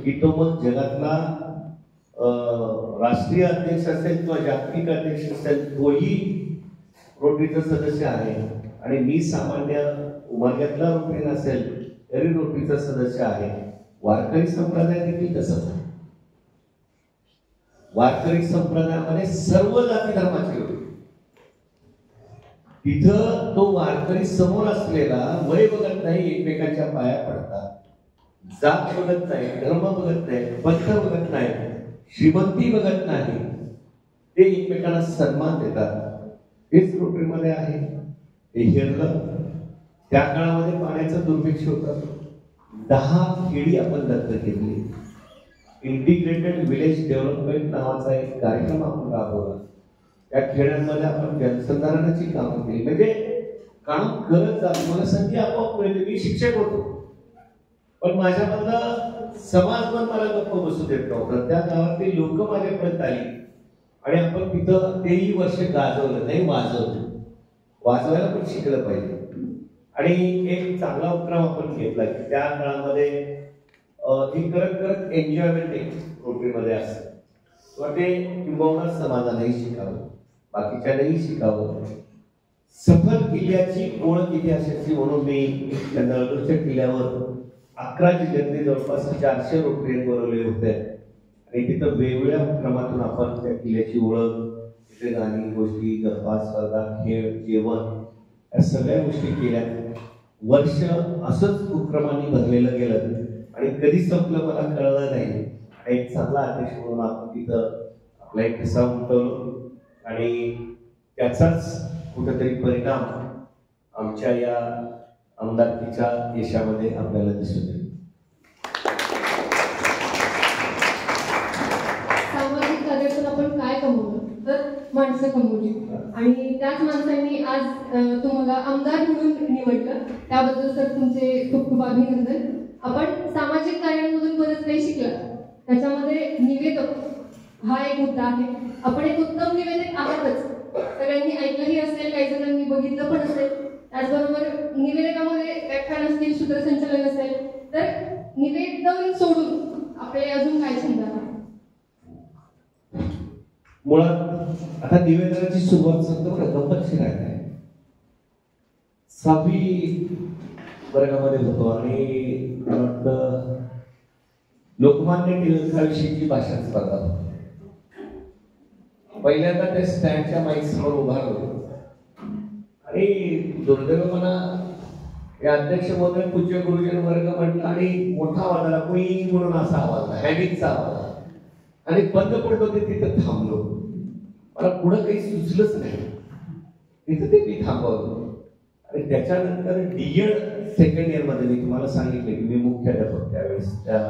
की तो मग जगातला राष्ट्रीय अध्यक्ष असेल किंवा जागतिक अध्यक्ष असेल, तोही रोटरीचा सदस्य आहे. आणि मी सामान्य उमाग्यातला रोटरी नसेल तरी रोटरीचा सदस्य आहे. वारकरी संप्रदाय देखील तसंच आहे. वारकरी संप्रदायामध्ये सर्व जाती धर्माचे लोक, तिथं तो वारकरी समोर असलेला वय बघत नाही, एकमेकांच्या पाया पडतात, जात बघत नाही, धर्म बघत नाही, पंथ बघत नाही, श्रीमंती बघत नाही, ते एकमेकांना सन्मान देतात. हेच रोटरीमध्ये आहे. हे हेरलं. त्या काळामध्ये पाण्याचं दुर्भिक्ष होतं. 10 खेडी आपण दत्तक घेतली. इंटिग्रेटेड विलेज डेव्हलपमेंट नावाचा एक कार्यक्रम आपण राबवला. त्या खेड्यांमध्ये आपण जलसंधारणाची कामं केली. म्हणजे काम करत जात मला संधी आपोआप मिळते. मी शिक्षक होतो, पण माझ्यामधला समाज पण मला गप्प बसू देत नव्हतं. त्या गावातली लोक माझ्यापर्यंत आली आणि आपण तिथं तेही वर्ष गाजवलं नाही, वाजवायला पण शिकलं पाहिजे. आणि एक चांगला उपक्रम आपण घेतला की त्या काळामध्ये हे करत करत एन्जॉयमेंट एक रोटरीमध्ये असतं, ते किंबहुना समाजालाही शिकावं. बाकीच्यांनाही शिकावं. सफर किल्ल्याची ओळख इतिहासाची म्हणून मी त्या नळदूरच्या किल्ल्यावर 11 जिल्ह्यातले जवळपास 400 रोटरी बोलवले होते आणि तिथं वेगवेगळ्या क्रमातून आपण त्या किल्ल्याची ओळख, तिथे गाणी, गोष्टी, गप्पा, स्पर्धा, खेळ, जेवण या सगळ्या गोष्टी केल्या. वर्ष असंच उपक्रमाने भरलेलं गेलं आणि कधी संपलं मला कळलं नाही. एक चांगला अध्यक्ष म्हणून आपण तिथं आपला एक ठसा उमटवलो आणि त्याचाच कुठेतरी परिणाम आमच्या या आमदारकीच्या यशामध्ये आपल्याला दिसून येईल. सामाजिक कार्यातून आपण काय कमवलं तर माणसं कमवली आणि त्याच माणसांनी आज तुम्हाला आमदार म्हणून निवडलं. त्याबद्दल सर तुमचे खूप खूप अभिनंदन. आपण सामाजिक कार्यांमधून बरंच काही शिकलं. त्याच्यामध्ये निवेदक हा एक मुद्दा आहे. आपण एक उत्तम निवेदक आहातच. सगळ्यांनी ऐकलंही असेल, काही जणांनी बघितलं पण असेल. त्याचबरोबर निवेदकामध्ये व्याख्यान असतील, सूत्रसंचालन असेल. तर निवेदन सोडून आपले अजून काय छंद आहे? मुळात आता निवेदनाची सुरुवात गंमतशीर आहे. 6वी वर्गामध्ये होतो आणि मला वाटतं लोकमान्य टिळकांविषयीची भाषण स्पर्धा होती. पहिल्यांदा त्या स्टँडच्या माईक समोर उभारलो आणि दुर्दैव मला या अध्यक्ष महोदय पूज्य गुरुजन वर्ग म्हटलं आणि मोठा आवाज आला, कुई म्हणून असा आवाज आला, हॅमिंगचा आवाज आला आणि बंद पडलो ते तिथं थांबलो. मला पुढं काही सुचलंच नाही. तिथं ते मी थांबवलो आणि त्याच्यानंतर डीएड सेकंड इयर मध्ये मी तुम्हाला सांगितले की मी मुख्याध्यापक त्यावेळेस त्या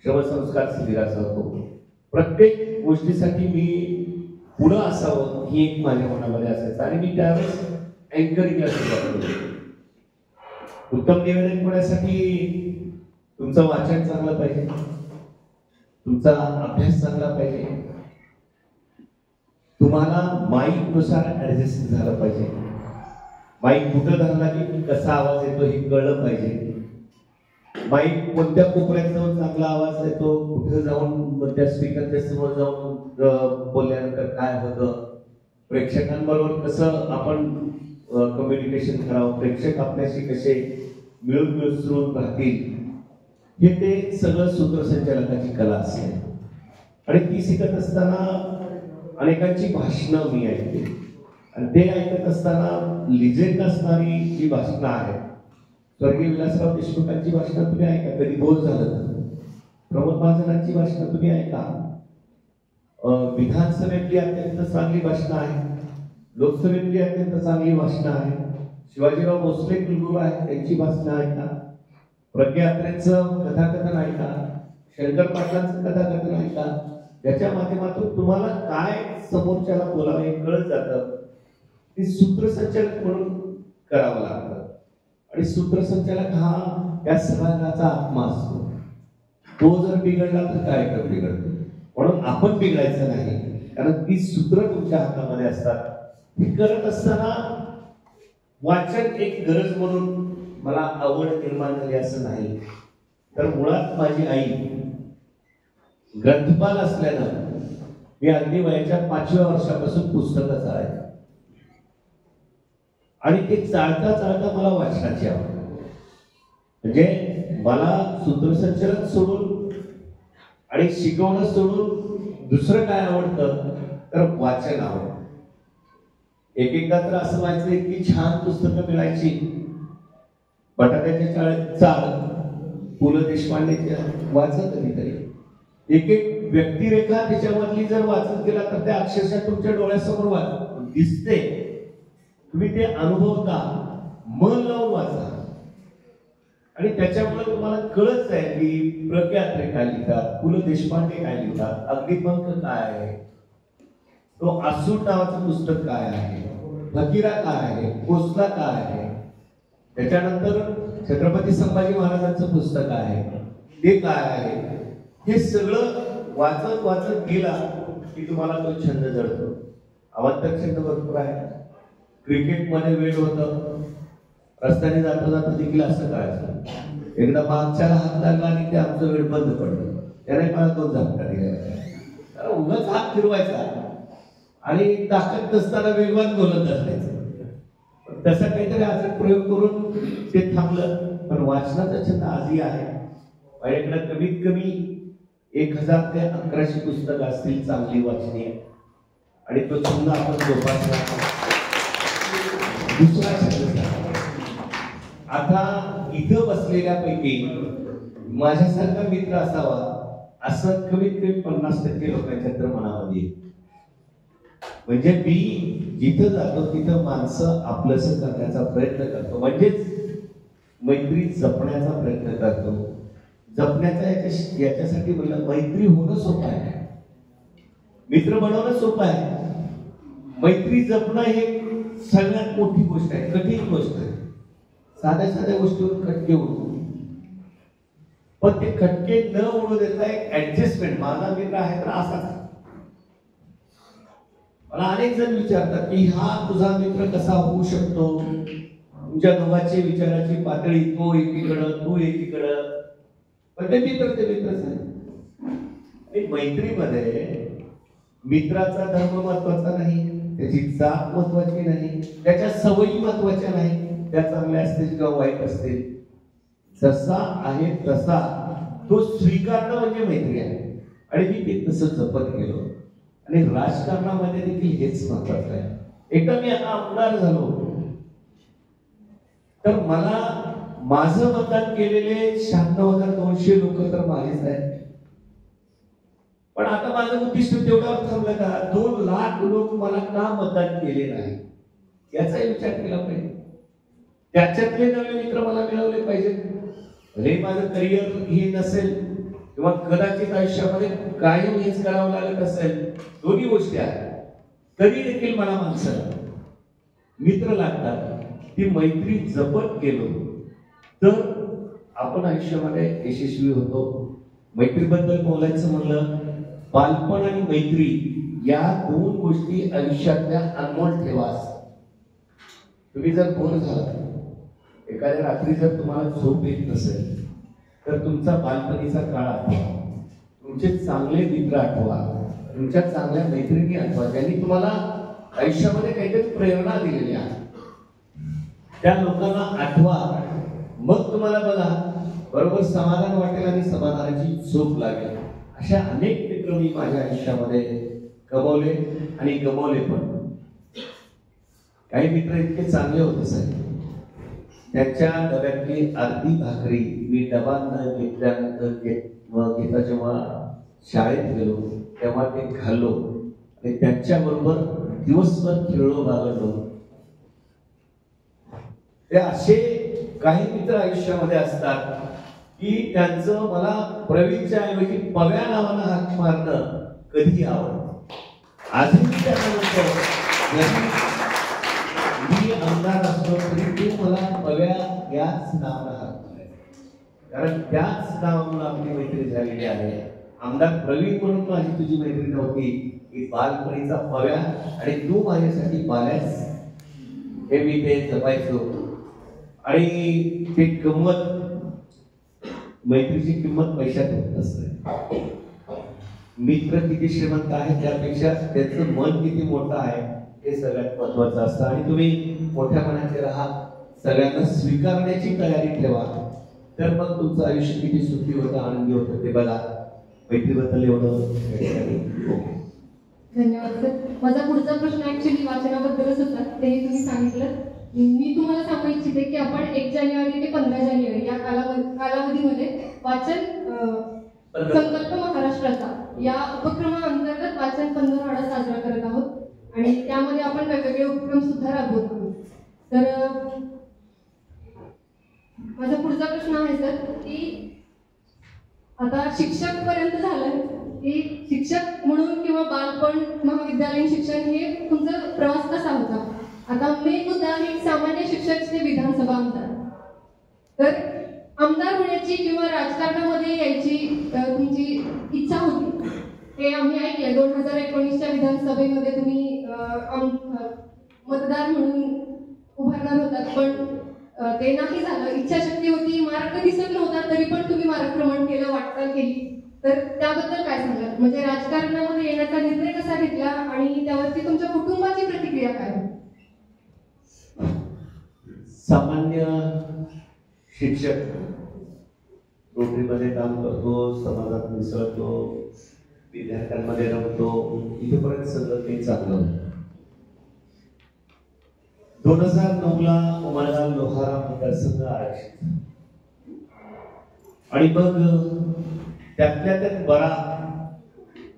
श्रमसंस्कार शिबिराचा होतो. प्रत्येक गोष्टीसाठी मी पुढं असावं ही एक माझ्या मनामध्ये असायचं आणि मी त्यावेळेस अँकरिंगला सुरुवात केली. उत्तम निवेदन होण्यासाठी तुमचं वाचन चांगलं पाहिजे, तुमचा अभ्यास चांगला पाहिजे, तुम्हाला माईक नुसार ऍडजस्ट झालं पाहिजे. माईक कुठं धरला की कसा आवाज येतो हे कळलं पाहिजे. माईक कोणत्या कोपऱ्यात जाऊन चांगला आवाज येतो, कुठे जाऊन त्या स्पीकरच्या समोर जाऊन बोलल्यानंतर काय होतं, प्रेक्षकांबरोबर कसं आपण कम्युनिकेशन करावं, प्रेक्षक आपल्याशी कसे मिळून मिसळून राहतील, हे ते सगळं सूत्रसंचालकाची कला असते. आणि ती शिकत असताना अनेकांची भाषणं मी ऐकते आणि ते ऐकत असताना लिजेंड असणारी जी भाषणं आहेत, स्वर्गीय विलासराव देशमुखांची भाषणं तुम्ही ऐका, कधी बोर झालं तर. प्रमोद महाजनांची भाषणं तुम्ही ऐका. विधानसभेतली अत्यंत चांगली भाषणं आहे, लोकसभेतली अत्यंत चांगली भाषणं आहे. शिवाजीराव भोसले कुलगुरू आहेत, त्यांची भाषणं ऐका. प्रज्ञा अत्रेंचं कथाकथन ऐका, शंकर पाटलांचं कथाकथन ऐका. त्याच्या माध्यमातून तुम्हाला काय समोरच्याला बोलावं हे कळत जातं. ते सूत्रसंचालक म्हणून करावं लागतं आणि सूत्रसंचालक हा या सभागृहाचा आत्मा असतो. तो जर बिघडला तर कार्यक्रम बिघडतो. म्हणून आपण बिघडायचं नाही, कारण ती सूत्र तुमच्या हातामध्ये असतात. हे करत असताना वाचन एक गरज म्हणून मला आवड निर्माण झाली असं नाही, तर मुळात माझी आई ग्रंथपाल असल्यानं मी अगदी वयाच्या 5व्या वर्षापासून पुस्तकं चाळायचो आणि ते चाळता चाळता मला वाचनाची आवड. म्हणजे मला सूत्रसंचालन सोडून आणि शिकवणं सोडून दुसरं काय आवडतं तर वाचन आवडतं. एकदा तर असं व्हायचं इतकी छान पुस्तकं मिळायची. बटाट्याच्या चाळीत चाळ, पु ल देशपांडेच्या वाचत कधीतरी एक एक व्यक्तिरेखा त्याच्यामधली जर वाचत गेला तर त्या अक्षरशः तुमच्या डोळ्यासमोर दिसते. तुम्ही ते अनुभवता, मन लावून वाचा आणि त्याच्यामुळे तुम्हाला कळत आहे की प्रज्ञा अत्रे काय लिहितात, पु ल देशपांडे काय लिहितात, अग्निपंख काय आहे, तो आसूड नावाचं पुस्तक काय आहे, फकीरा काय आहे, कोसला काय आहे, त्याच्यानंतर छत्रपती संभाजी महाराजांचं पुस्तक आहे ते काय आहे. हे सगळं वाचत वाचत गेला की तुम्हाला तो छंद जडतो. अवांतर छंद भरपूर आहे. क्रिकेटमध्ये वेळ होतं, रस्त्याने जाता जाता देखील असं करायचं. एकदा मागच्याला हात लागला आणि ते आमचं वेळ बंद पडलं. त्याने मला 2 झपटा दिल्या. उगाच हात फिरवायचा आणि ताकद नसताना वेगवान बोलत असायचं. तसा काहीतरी असं प्रयोग करून ते थांबलं. पण वाचनाचा छंद आजही आहे. माझ्याकडे कमीत कमी 1000 ते 1100 पुस्तकं असतील चांगली वाचनीय, आणि तो छंद आपण जोपासला. दुसरा छंद आता इथं बसलेल्यापैकी माझ्यासारखा मित्र असावा असं कमीत कमी 50% लोकांच्या तर मनामध्ये. म्हणजे मी जिथं जातो तिथं माणसं आपलंसं करण्याचा प्रयत्न करतो, म्हणजेच मैत्री जपण्याचा प्रयत्न करतो. जपण्याचा याच्यासाठी म्हणलं मैत्री होणं सोपं आहे, मित्र बनवणं सोपं आहे. मैत्री जपणं हे सगळ्यात मोठी गोष्ट आहे, कठीण गोष्ट आहे. साध्या साध्या गोष्टीवर खटके उडू, पण ते खटके न उडू देता एक ऍडजस्टमेंट. माझा मित्र आहे तर असाच. मला अनेक जण विचारतात की हा तुझा मित्र कसा होऊ शकतो, तुमच्या दोघांची विचाराची पातळी तो एकीकडं तू एकीकडं, पण ते मित्रच आहे. मैत्रीमध्ये मित्राचा धर्म महत्वाचा नाही, त्याची जात महत्वाची नाही, त्याच्या सवयी महत्वाच्या नाही, त्या चांगल्या असतील किंवा वाईट असतील, जसा आहे तसा तो स्वीकारणं म्हणजे मैत्री आहे. आणि मी ते तसं जपत गेलो. आणि राजकारणामध्ये देखील हेच महत्वाचं आहे. एकदा मी आता आमदार झालो तर मला माझं मतदान केलेले 96,200 लोक तर माझेच आहेत. पण आता माझं उद्दिष्ट तेवढ्यावर थांबलं का 2 लाख लोक मला का मतदान केले नाही याचाही विचार केला पाहिजे. त्याच्यातले नवे मित्र मला मिळवले पाहिजेत. भले माझं करिअर हे नसेल किंवा कदाचित आयुष्यामध्ये कायम हेच करावं लागत असेल, दोन्ही गोष्टी आहेत, तरी देखील मला माणसं मित्र लागतात. ती मैत्री जपत गेलो तर आपण आयुष्यामध्ये यशस्वी होतो. मैत्रीबद्दल बोलायचं म्हणलं, बालपण आणि मैत्री या 2 गोष्टी आयुष्यातल्या अनमोल ठेवा. तुम्ही जर बोर झाला, एखाद्या रात्री जर तुम्हाला झोप येत नसेल तर तुमचा बालपणीचा काळ आठवा, तुमचे चांगले मित्र आठवा, तुमच्या चांगल्या मैत्रिणी आठवा, ज्यांनी तुम्हाला आयुष्यामध्ये काहीतरी प्रेरणा दिलेली आहे. त्या लोकांना आठवा. मग तुम्हाला बघा बरोबर समाधान वाटेल आणि समाधानाची झोप लागेल. अशा अनेक मित्र मी माझ्या आयुष्यामध्ये कमवले आणि गमावले. पण काही मित्र इतके चांगले होते साहेब, त्यांच्या डब्यातली अर्धी भाकरी मी डबा न घेतल्यानंतर घेता जेव्हा शाळेत गेलो तेव्हा ते खाल्लो आणि त्यांच्याबरोबर दिवसभर खेळलो बागडलो. ते असे काही मित्र आयुष्यामध्ये असतात की त्यांचं मला प्रवीणच्या ऐवजी पव्या नावानं हाक मारणं कधी आवडतं. आजही त्यानंतर मी आमदार असलो तरी ते मला पव्या याच नावानं हाक मारायचं, कारण त्याच नावानं आपली मैत्री झालेली आहे. आमदार प्रवीण म्हणून माझी तुझी मैत्री नव्हती, की बालपणीचा पव्या आणि तू माझ्यासाठी बाल्यास, हे मी ते जपायचो. आणि ते किंमत, मैत्रीची किंमत पैशात होत नसते. मित्र किती श्रीमंत आहे त्यापेक्षा त्याचं मन किती मोठं आहे हे सगळ्यात महत्वाचं असतं. आणि तुम्ही मोठ्या मनाचे राहा, सगळ्यांना स्वीकारण्याची तयारी ठेवा, तर मग तुमचं आयुष्य किती सुखी होतं, आनंदी होतं ते बघा. मैत्रीबद्दल एवढं. धन्यवाद सर. माझा पुढचा प्रश्न ऍक्च्युली वाचनाबद्दलच होता, तेही तुम्ही सांगितलं. मी तुम्हाला सांगू इच्छिते की आपण 1 जानेवारी ते 15 जानेवारी या कालावधीमध्ये वाचन संकल्प महाराष्ट्राचा या उपक्रमाअंतर्गत वाचन पंधरवडा साजरा करत आहोत. आणि त्यामध्ये आपण वेगवेगळे उपक्रम सुद्धा राबवत आहोत. तर माझा पुढचा प्रश्न आहे सर की आता शिक्षक पर्यंत झालं की शिक्षक म्हणून किंवा बालपण महाविद्यालयीन शिक्षण हे तुमचा प्रवास कसा होता. आता मेन मुद्दा आहे सामान्य शिक्षक ते विधानसभा आमदार. तर आमदार होण्याची किंवा राजकारणामध्ये यायची तुमची इच्छा होती हे आम्ही ऐकलंय. 2019च्या विधानसभेमध्ये तुम्ही मतदार म्हणून उभारणार होतात, पण ते नाही झालं. इच्छाशक्ती होती, मार्ग दिसत नव्हता तरी पण तुम्ही मार्गक्रमण केलं, वाटचाल केली, तर त्याबद्दल काय सांगाल? म्हणजे राजकारणामध्ये येण्याचा निर्णय कसा घेतला आणि त्यावरती तुमच्या कुटुंबाची प्रतिक्रिया काय? सामान्य शिक्षक, रोटरीमध्ये काम करतो, समाजात मिसळतो, विद्यार्थ्यांमध्ये रमतो, इथेपर्यंत सगळं काही चांगलं होतं. 2009ला उमरगाव लोहारा मतदारसंघ आरक्षित आणि मग त्यातल्या त्यात बरा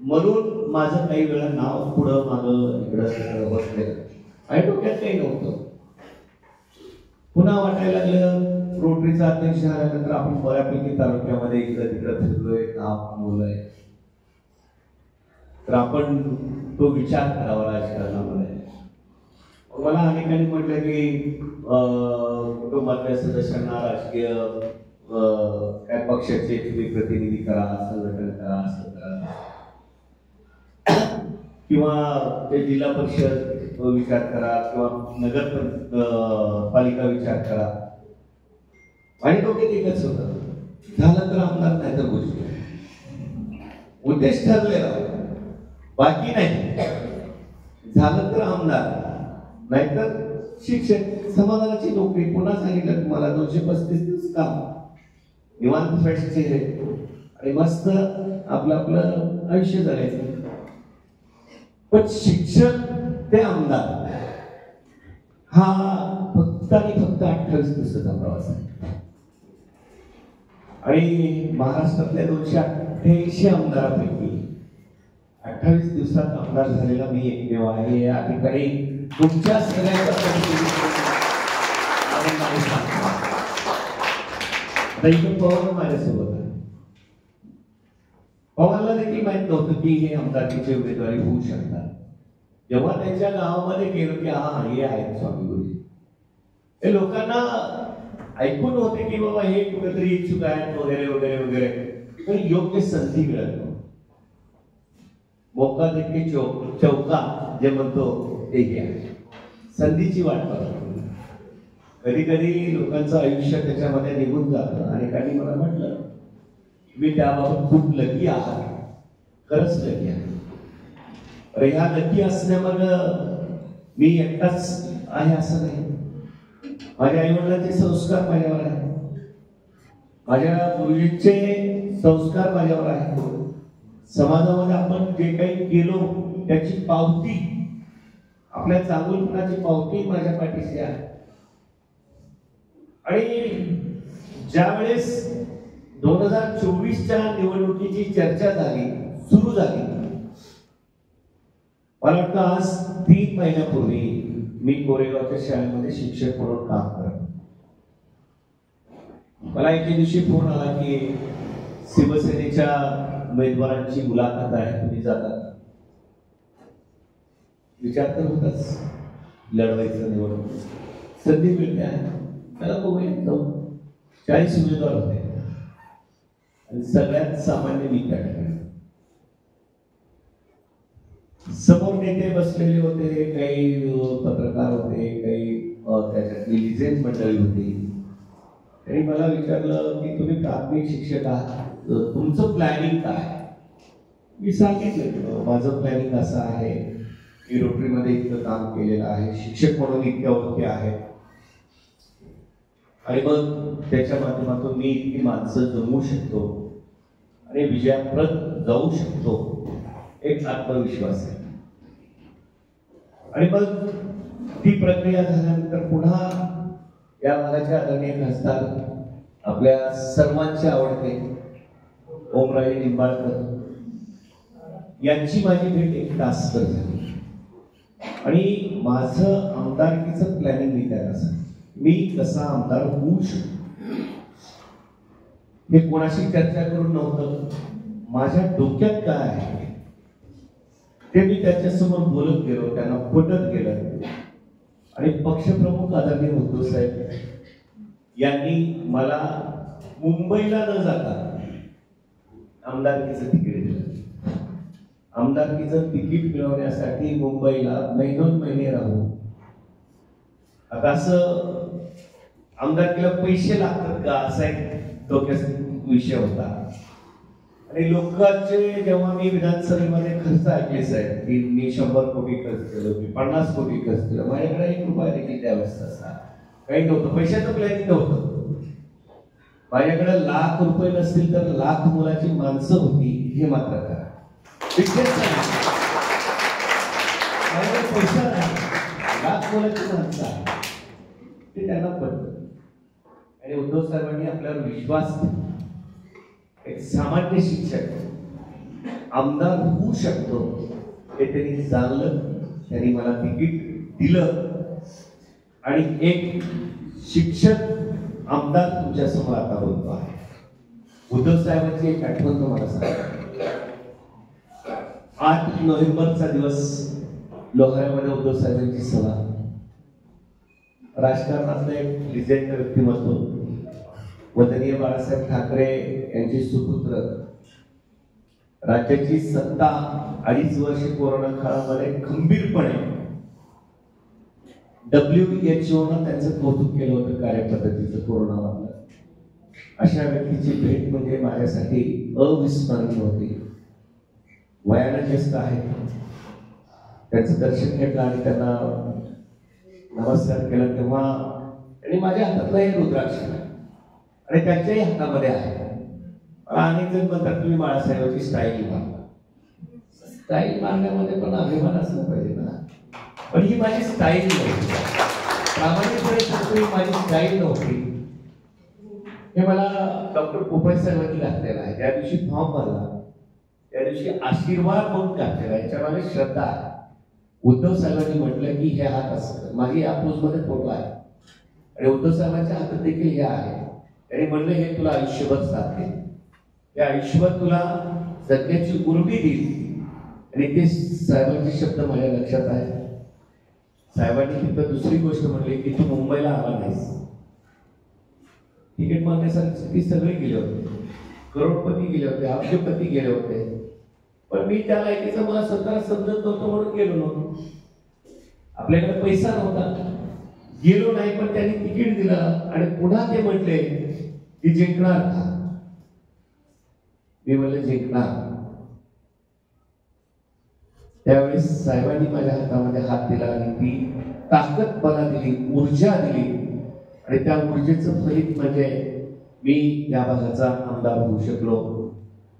म्हणून माझं काही वेळा नाव पुढं मागं इकडं बसलेलं आणि डोक्यात काही नव्हतं. पुन्हा वाटायला लागलं रोटरीचा अध्यक्ष झाल्यानंतर आपण बऱ्यापैकी तालुक्यामध्ये इकडं तिकडं फिरलोय, नाव कमवलंय, तर आपण तो विचार करावा राजकारणामध्ये. मला अनेकांनी म्हटलं की कुटुंबातल्या सदस्यांना राजकीय काय पक्षाचे तुम्ही प्रतिनिधी करा, संघटन करा, असं करा, किंवा ते जिल्हा परिषद विचार करा किंवा नगर पालिका विचार करा. आणि डोक्यात एकच होतं, झालं तर आमदार नाही तर गोष्टी. उद्देश ठरलेला, बाकी नाही. झालं तर आमदार नाहीतर शिक्षक, समाधानाची नोकरी. पुन्हा सांगितलं तुम्हाला 235 दिवस काम, निवांत फ्रेश चेहरे आणि मस्त आपलं आपलं आयुष्य जगायचं. पण शिक्षक ते आमदार हा फक्त आणि फक्त 28 दिवसाचा प्रवास आहे. आणि महाराष्ट्रातल्या 288 आमदारापैकी 28 दिवसात आमदार झालेला मी एकमेव आहे. या ठिकाणी तुमच्या सगळ्यांचा पवार माझ्यासोबत आहे. पवारला देखील माहित नव्हतं की हे आमदारकीची उमेदवारी होऊ शकतात. जेव्हा त्यांच्या गावामध्ये गेलो की हा हे आहेत स्वामी गुरुजी, हे लोकांना ऐकून होते की बाबा हे कुठेतरी इच्छुक आहेत वगैरे वगैरे वगैरे, पण योग्य संधी मिळत नव्हती. मोका देखील चौका जे म्हणतो ते आहे, संधीची वाट पाहतो. कधी कधी लोकांचं आयुष्य त्याच्यामध्ये निघून जातं. अनेकांनी मला म्हटलं मी त्याबाबत खूप लकी आहे, खरंच लकी आहे. अरे ह्या लकी असण्यामागे मी एकटाच आहे असं नाही. माझ्या आईवडिलांचे संस्कार माझ्यावर आहेत, माझ्या गुरुजींचे संस्कार माझ्यावर आहेत. समाजामध्ये आपण जे काही केलो त्याची पावती, आपल्या चांगुलपणाची पावती माझ्या पाठीशी आहे. आणि ज्यावेळेस 2024च्या निवडणुकीची चर्चा झाली, सुरू झाली, मला वाटतं आज 3 महिन्यापूर्वी मी कोरेगावच्या शाळेमध्ये शिक्षक म्हणून काम करत. मला एके दिवशी फोन आला की शिवसेनेच्या उमेदवारांची मुलाखत आहे, तुम्ही जाता. विचार तर होताच, लढवायचं निवडणूक, संधी मिळते आहे, त्याला बघूया. 40 उमेदवार होते आणि सगळ्यात सामान्य मी त्या ठिकाणी. समोर नेते बसलेले होते, काही पत्रकार होते, काही त्याच्यातली लिजेंड मंडळी होती. त्यांनी मला विचारलं की तुम्ही प्राथमिक शिक्षक आहात, तुमचं प्लॅनिंग काय? मी सांगितलं माझं प्लॅनिंग असं आहे, मी रोटरीमध्ये इतकं काम केलेलं आहे, शिक्षक म्हणून इतक्या ओळखी आहेत आणि मग त्याच्या माध्यमातून मी इतकी माणसं जमवू शकतो आणि विजयाप्रत जाऊ शकतो, एक आत्मविश्वास आहे. आणि मग ती प्रक्रिया झाल्यानंतर पुन्हा या भागाच्या आदरणीय खासदार आपल्या सर्वांचे आवडते ओमराजे निंबाळकर यांची माझी भेट 1 तासभर झाली. आणि माझं आमदारकीचं प्लॅनिंग मी त्याला सांगितलं, मी कसा आमदार होऊ शकतो. हे कोणाशी चर्चा करून नव्हतं, माझ्या डोक्यात काय आहे ते मी त्याच्यासमोर बोलत गेलो, त्यांना पटत गेलं. आणि पक्षप्रमुख आदरणीय उद्धव साहेब यांनी मला मुंबईला न जाता आमदारकीचं तिकीट दिलं. आमदारकीचं तिकीट मिळवण्यासाठी मुंबईला महिने राहू. आता असं आमदारकीला पैसे लागतात का असा एक डोक्यात विषय होता. आणि लोकांचे जेव्हा मी विधानसभेमध्ये खर्च ऐकले साहेब की मी 100 कोटी खर्च केलं, मी 50 कोटी खर्च केलं, माझ्याकडे 1 रुपया देखील त्यावेळेस असा काही नव्हतं, पैशाचं प्लॅनिंग नव्हतं. माझ्याकडे लाख रुपये नसतील तर लाख मुलाची माणसं होती हे मात्र करा. माझ्याकडे पैसा नाही, लाख मुलाची माणसं आहे ते त्यांना पडतं. आणि उद्धव साहेबांनी आपल्यावर विश्वास, एक सामान्य शिक्षक आमदार होऊ शकतो हे त्यांनी जाणलं, त्यांनी मला तिकीट दिलं आणि एक शिक्षक आमदार तुमच्या समोर आता बोलतो आहे. उद्धव साहेबांची एक आठवण तुम्हाला सांगतो. 8 नोव्हेंबरचा दिवस लोहाऱ्यामध्ये उद्धव साहेबांची सभा. राजकारणातलं एक लिजेंड व्यक्तिमत्व वदनीय बाळासाहेब ठाकरे यांचे सुपुत्र, राज्याची सत्ता 2.5 वर्ष कोरोना काळामध्ये खंबीरपणे WHO न त्यांचं कौतुक केलं होतं कार्यपद्धतीचं कोरोनामधलं. अशा व्यक्तीची भेट म्हणजे माझ्यासाठी अविस्मरणीय होती. वयानं ज्येष्ठ आहे, त्यांचं दर्शन घेतलं आणि त्यांना नमस्कार केला तेव्हा त्यांनी माझ्या हातातलं हे रुद्राक्ष आणि त्यांच्याही हातामध्ये आहे. मला अनेक जण म्हणतात तुम्ही बाळासाहेबांची स्टाईल मारता. स्टाईल मारण्यामध्ये पण अभिमान असला पाहिजे ना. पण ही माझी स्टाईल नव्हती, प्रामाणिकपणे सांगतो माझी स्टाईल नव्हती. हे मला डॉक्टर पोपट साहेबांनी घातलेलं आहे. ज्या दिवशी फॉर्म भरला त्या दिवशी आशीर्वाद म्हणून घातलेला आहे, याच्यामध्ये श्रद्धा आहे. उद्धव साहेबांनी म्हटलं की हे हात असं, माझी या पोजमध्ये फोटो आहे आणि उद्धव साहेबांच्या हातात देखील हे आहे. त्यांनी म्हणलं हे तुला आयुष्यभर साथ देईल, या आयुष्यभर तुला जगण्याची उर्मी देईल. आणि ते साहेबांचे शब्द माझ्या लक्षात आहे. साहेबांनी तिथं दुसरी गोष्ट म्हणली की तू मुंबईला आला नाहीस. तिकीट मागण्यासाठी सगळे गेले होते, करोडपती गेले होते, अब्जपती गेले होते, पण मी त्या लायकीचा मला स्वतःला समजत नव्हतं म्हणून गेलो नव्हतो. आपल्याकडे पैसा नव्हता, गेलो नाही. पण त्यांनी तिकीट दिलं आणि पुन्हा ते म्हटले की जिंकणार का. मी म्हणले जिंकणार. त्यावेळेस साहेबांनी माझ्या हातामध्ये हात दिला आणि ती ताकद मला दिली, ऊर्जा दिली. आणि त्या ऊर्जेचं फलित म्हणजे मी या भागाचा आमदार होऊ शकलो.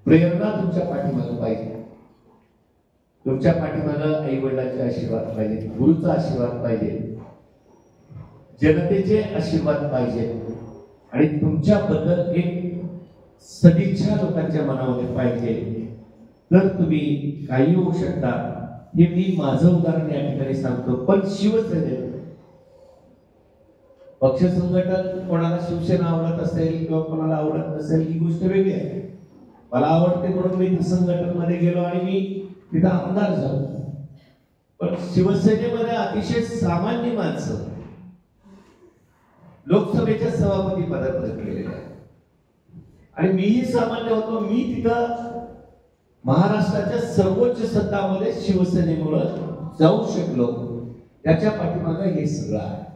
प्रेरणा तुमच्या पाठीमागे पाहिजे, तुमच्या पाठीमागे आई वडिलांचे आशीर्वाद पाहिजे, गुरुचा आशीर्वाद पाहिजे, जनतेचे आशीर्वाद पाहिजे आणि तुमच्याबद्दल एक सदिच्छा लोकांच्या मनामध्ये पाहिजे. तर तुम्ही काही होऊ शकता. हे मी माझं उदाहरण या ठिकाणी सांगतो. पण शिवसेनेत पक्ष संघटन, कोणाला शिवसेना आवडत असेल किंवा कोणाला आवडत नसेल ही गोष्ट वेगळी आहे. मला आवडते म्हणून मी संघटन मध्ये गेलो आणि मी तिथं आमदार झालो. पण शिवसेनेमध्ये अतिशय सामान्य माणसं लोकसभेच्या सभापती पदावर गेलेले आहेत आणि मीही सामान्य होतो. मी तिथं महाराष्ट्राच्या सर्वोच्च सत्तामध्ये शिवसेनेमुळे जाऊ शकलो. त्याच्या पाठीमागे हे सगळं आहे.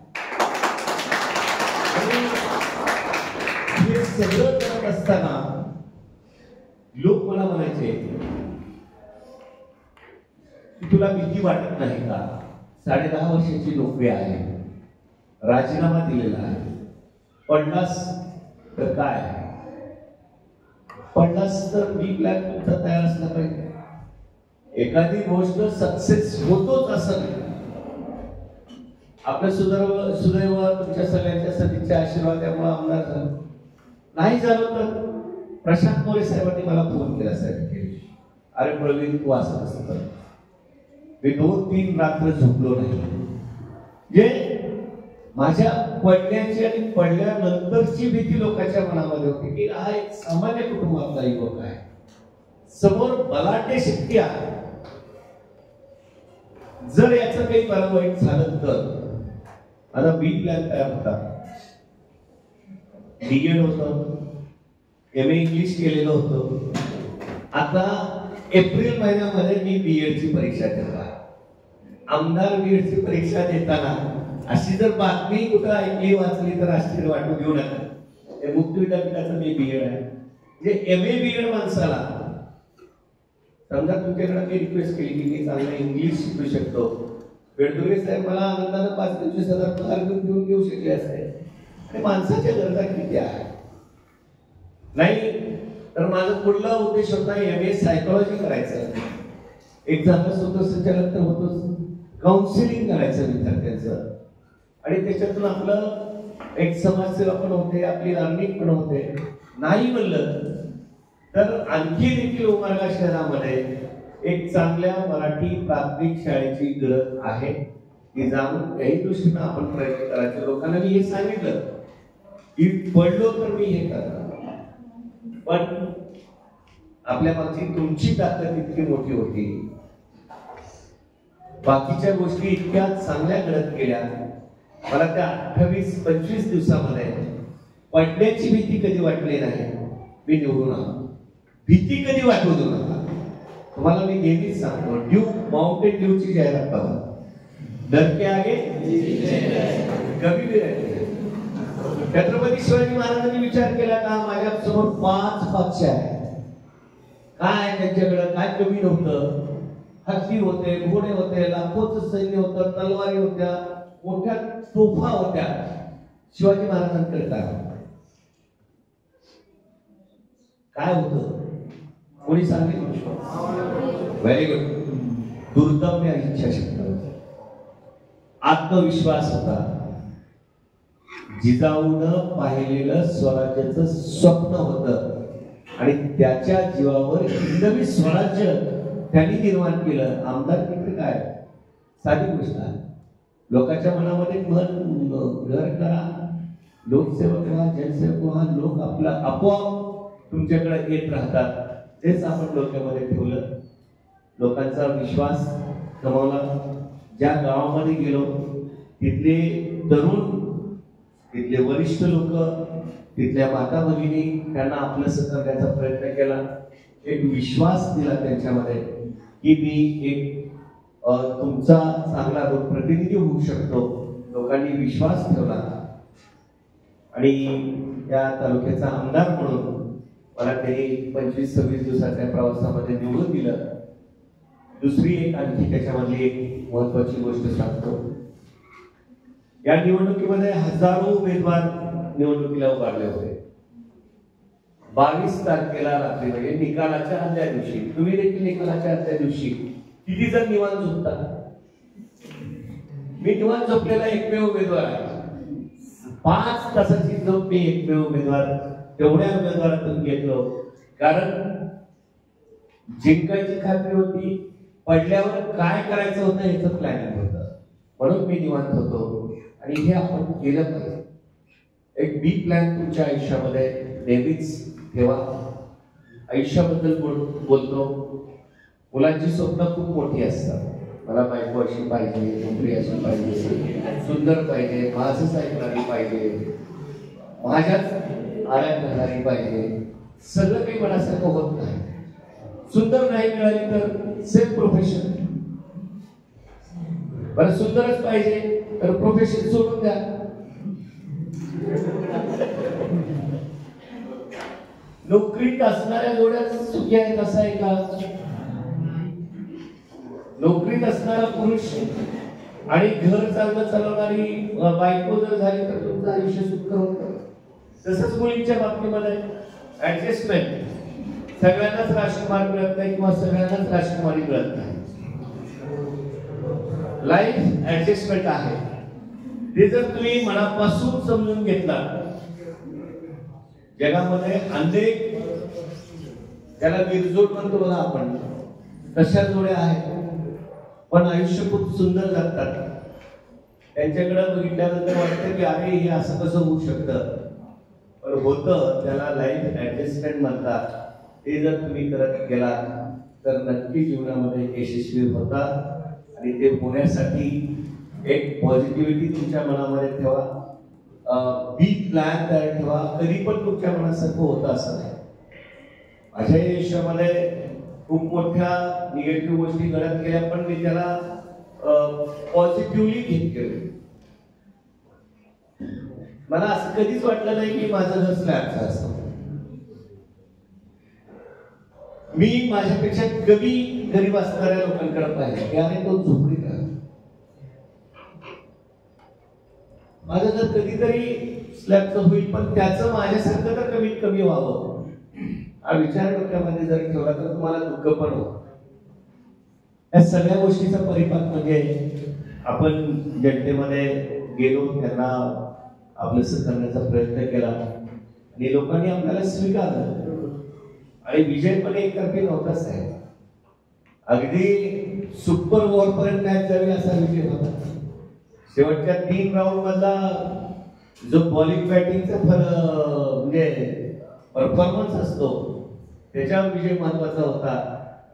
हे सगळं करत असताना लोक मला म्हणायचे की तुला भीती वाटत नाही का. 10.5 वर्षाची नोकरी आहे, राजीनामा दिलेला आहे, पडलास तर काय, पडलास तर बी प्लॅन तुमचा तयार असला पाहिजे. एखादी गोष्ट सक्सेस होतोच असं नाही. आपलं सुदैव तुमच्या सगळ्यांच्या सदिच्छा आशीर्वादामुळे आमदार झालो. नाही झालो तर प्रशांत मोरे साहेबांनी मला फोन केला. साहेब अरे प्रवीण तू असं कसं कर. मी 2-3 रात्र झोपलो नाही. जे माझ्या पडण्याची आणि पडल्यानंतरची भीती लोकांच्या मनामध्ये होती की हा एक सामान्य कुटुंबातला युवक आहे, समोर बलाढ्य शक्ती आहे, जर याचं काही बरं वाईट झालं तर. माझा बी प्लॅन तयार होता, डीएड होतं, MA इंग्लिश केलेलं होतं. आता एप्रिल महिन्यामध्ये मी बीएडची परीक्षा देणार. आमदार बीएडची परीक्षा देताना अशी जर बातमी कुठं ऐकली वाचली तर आश्चर्य वाटू घेऊ नका. हे मुक्त विद्यापीठाचं मी बीएड आहे. म्हणजे MA BEd माणसाला समजा तुमच्याकडे मी रिक्वेस्ट केली की मी चांगलं इंग्लिश शिकू शकतो, बेडदुरे साहेब मला आनंदानं 5-25 हजार घेऊन घेऊ शकले असते. आणि माणसाच्या गरजा किती आहे नाही. तर माझा पुढला उद्देश होता MA सायकोलॉजी करायचं. एक्झामला स्वतः संचालक तर होतोच, काउन्सिलिंग करायचं विद्यार्थ्यांचं आणि त्याच्यातून आपलं एक समाजसेवा पण होते, आपली लर्निंग पण होते. नाही म्हणलं तर आणखी देखील उमरगा शहरामध्ये एक चांगल्या मराठी प्राथमिक शाळेची गरज आहे. ती जाणून त्याही दृष्टीनं आपण प्रयत्न करायचे. लोकांना मी हे सांगितलं की पडलो तर मी हे करणार, पण आपल्या मागची तुमची ताकद इतकी मोठी होती, बाकीच्या गोष्टी इतक्या चांगल्या घडत गेल्या. मला त्या 28-25 दिवसामध्ये पडण्याची भीती कधी वाटली नाही. मी निवडून आलो. भीती कधी वाटू देऊ नका. तुम्हाला मी नेहमीच सांगतो, ड्यू माउंटेन ड्यूची जाहिरात बघा, डर के आगे कभी भी रहते. छत्रपती शिवाजी महाराजांनी विचार केला का माझ्या समोर 5 पक्ष आहे, काय त्यांच्याकडे काय कमी नव्हतं. हत्ती होते, घोडे होते, लाखोचं सैन्य होतं, तलवारी होत्या, मोठ्या तोफा होत्या. शिवाजी महाराजांकडे काय होतं कोणी सांगेल? Very good. दुर्दम्य इच्छाशक्ती होती, आत्मविश्वास होता, जिजाऊनं पाहिलेलं स्वराज्याचं स्वप्न होतं आणि त्याच्या जीवावर हिंदवी स्वराज्य त्यांनी निर्माण केलं. आमदार किती काय साधी गोष्ट आहे. लोकांच्या मनामध्ये मन घर करा, लोकसेवक व्हा, जनसेवक व्हा. लोक आपला आपोआप तुमच्याकडे येत राहतात. तेच आपण डोक्यामध्ये ठेवलं. लोकांचा विश्वास कमावला. ज्या गावामध्ये गेलो तिथले तरुण, तिथले वरिष्ठ लोक, तिथल्या माता भगिनी त्यांना आपलंसं करण्याचा प्रयत्न केला. एक विश्वास दिला त्यांच्यामध्ये की मी एक तुमचा चांगला प्रतिनिधी होऊ शकतो. लोकांनी विश्वास ठेवला आणि या तालुक्याचा आमदार म्हणून मला त्यांनी 25-26 दिवसाच्या प्रवासामध्ये निवडून दिलं. दुसरी एक आणखी त्याच्यामधली एक महत्वाची गोष्ट सांगतो. या निवडणुकीमध्ये हजारो उमेदवार निवडणुकीला उभारले होते. 22 तारखेला रात्री म्हणजे निकालाच्या आदल्या दिवशी, तुम्ही देखील निकालाच्या आदल्या दिवशी किती जण निवांत झोपता? मी निवांत झोपलेला एकमेव उमेदवार आहे. 5 तासाची झोप मी एकमेव उमेदवार तेवढ्या उमेदवारातून घेतलो. कारण जिंकायची खात्री होती, पडल्यावर काय करायचं होतं याचं प्लॅनिंग होतं, म्हणून मी निवांत होतो. आणि हे आपण केलं पाहिजे. एक बी प्लॅन तुमच्या आयुष्यामध्ये नेहमीच ठेवा. आयुष्याबद्दल बोलतो, मुलांची स्वप्न खूप मोठी असतात. मला बायको अशी पाहिजे, नोकरी अशी पाहिजे, सुंदर पाहिजे, माझंच ऐकणारी पाहिजे, माझ्याच आळ्या घालणारी पाहिजे. सगळं काही मनासारखं होत नाही. सुंदर नाही मिळाली तर सेल्फ प्रोफेशन. बरं सुंदरच पाहिजे तर प्रोफेशन सोडून द्या. नोकरीत असणाऱ्या जोड्या सुखी आहेत असं आहे का? नोकरीत असणारा पुरुष आणि घर चांगलं चालवणारी बायको जर झाली तर तुमचं आयुष्य सुखकर होतं. तसंच मुलींच्या बाबतीमध्ये ऍडजस्टमेंट. सगळ्यांनाच राजकुमार मिळत नाही किंवा सगळ्यांनाच राजकुमारी मिळत नाही. लाईफ ऍडजस्टमेंट आहे. ते जर तुम्ही मनापासून समजून घेतला, जगामध्ये अनेक त्याला विरजोड म्हणतो बघा आपण, तशा जोड्या आहेत पण आयुष्य खूप सुंदर जगतात. त्यांच्याकडे बघितल्यानंतर वाटतं की अरे हे असं कसं होऊ शकतं, पण होतं. त्याला लाईफ ऍडजस्टमेंट म्हणतात. ते जर तुम्ही करत गेला तर नक्की जीवनामध्ये यशस्वी होता. आणि ते होण्यासाठी एक पॉझिटिव्हिटी तुमच्या मनामध्ये ठेवा. बी प्लॅन तयार ठेवा. कधी पण तुमच्या मनासारखं होतं असं नाही. माझ्या आयुष्यामध्ये खूप मोठ्या निगेटिव्ह गोष्टी घडत गेल्या पण मी त्याला पॉझिटिव्हली घेत गेलो. मला असं कधीच वाटलं नाही की माझं घर स्लॅबचं असतं. मी माझ्यापेक्षा कमी गरीब असणाऱ्या लोकांकडे पाहिजे की अरे तो झोपडीत राहतो. माझं घर कधीतरी स्लॅबचं होईल, पण त्याचं माझ्यासारखं तर कमीत कमी व्हावं हा विचार डोक्यामध्ये जर ठेवला तर तुम्हाला दुःख पण होतं. या सगळ्या गोष्टीचा परिपाक म्हणजे आपण जनतेमध्ये गेलो, त्यांना आपलंसं करण्याचा प्रयत्न केला आणि लोकांनी आपल्याला स्वीकारलं आणि विजय पण एकतर्फी नव्हताच आहे. अगदी सुपर ओव्हर पर्यंत मॅच जावी असा विजय होता. शेवटच्या 3 राऊंड मधला जो बॉलिंग बॅटिंगचा म्हणजे परफॉर्मन्स असतो त्याच्यावर विजय महत्वाचा होता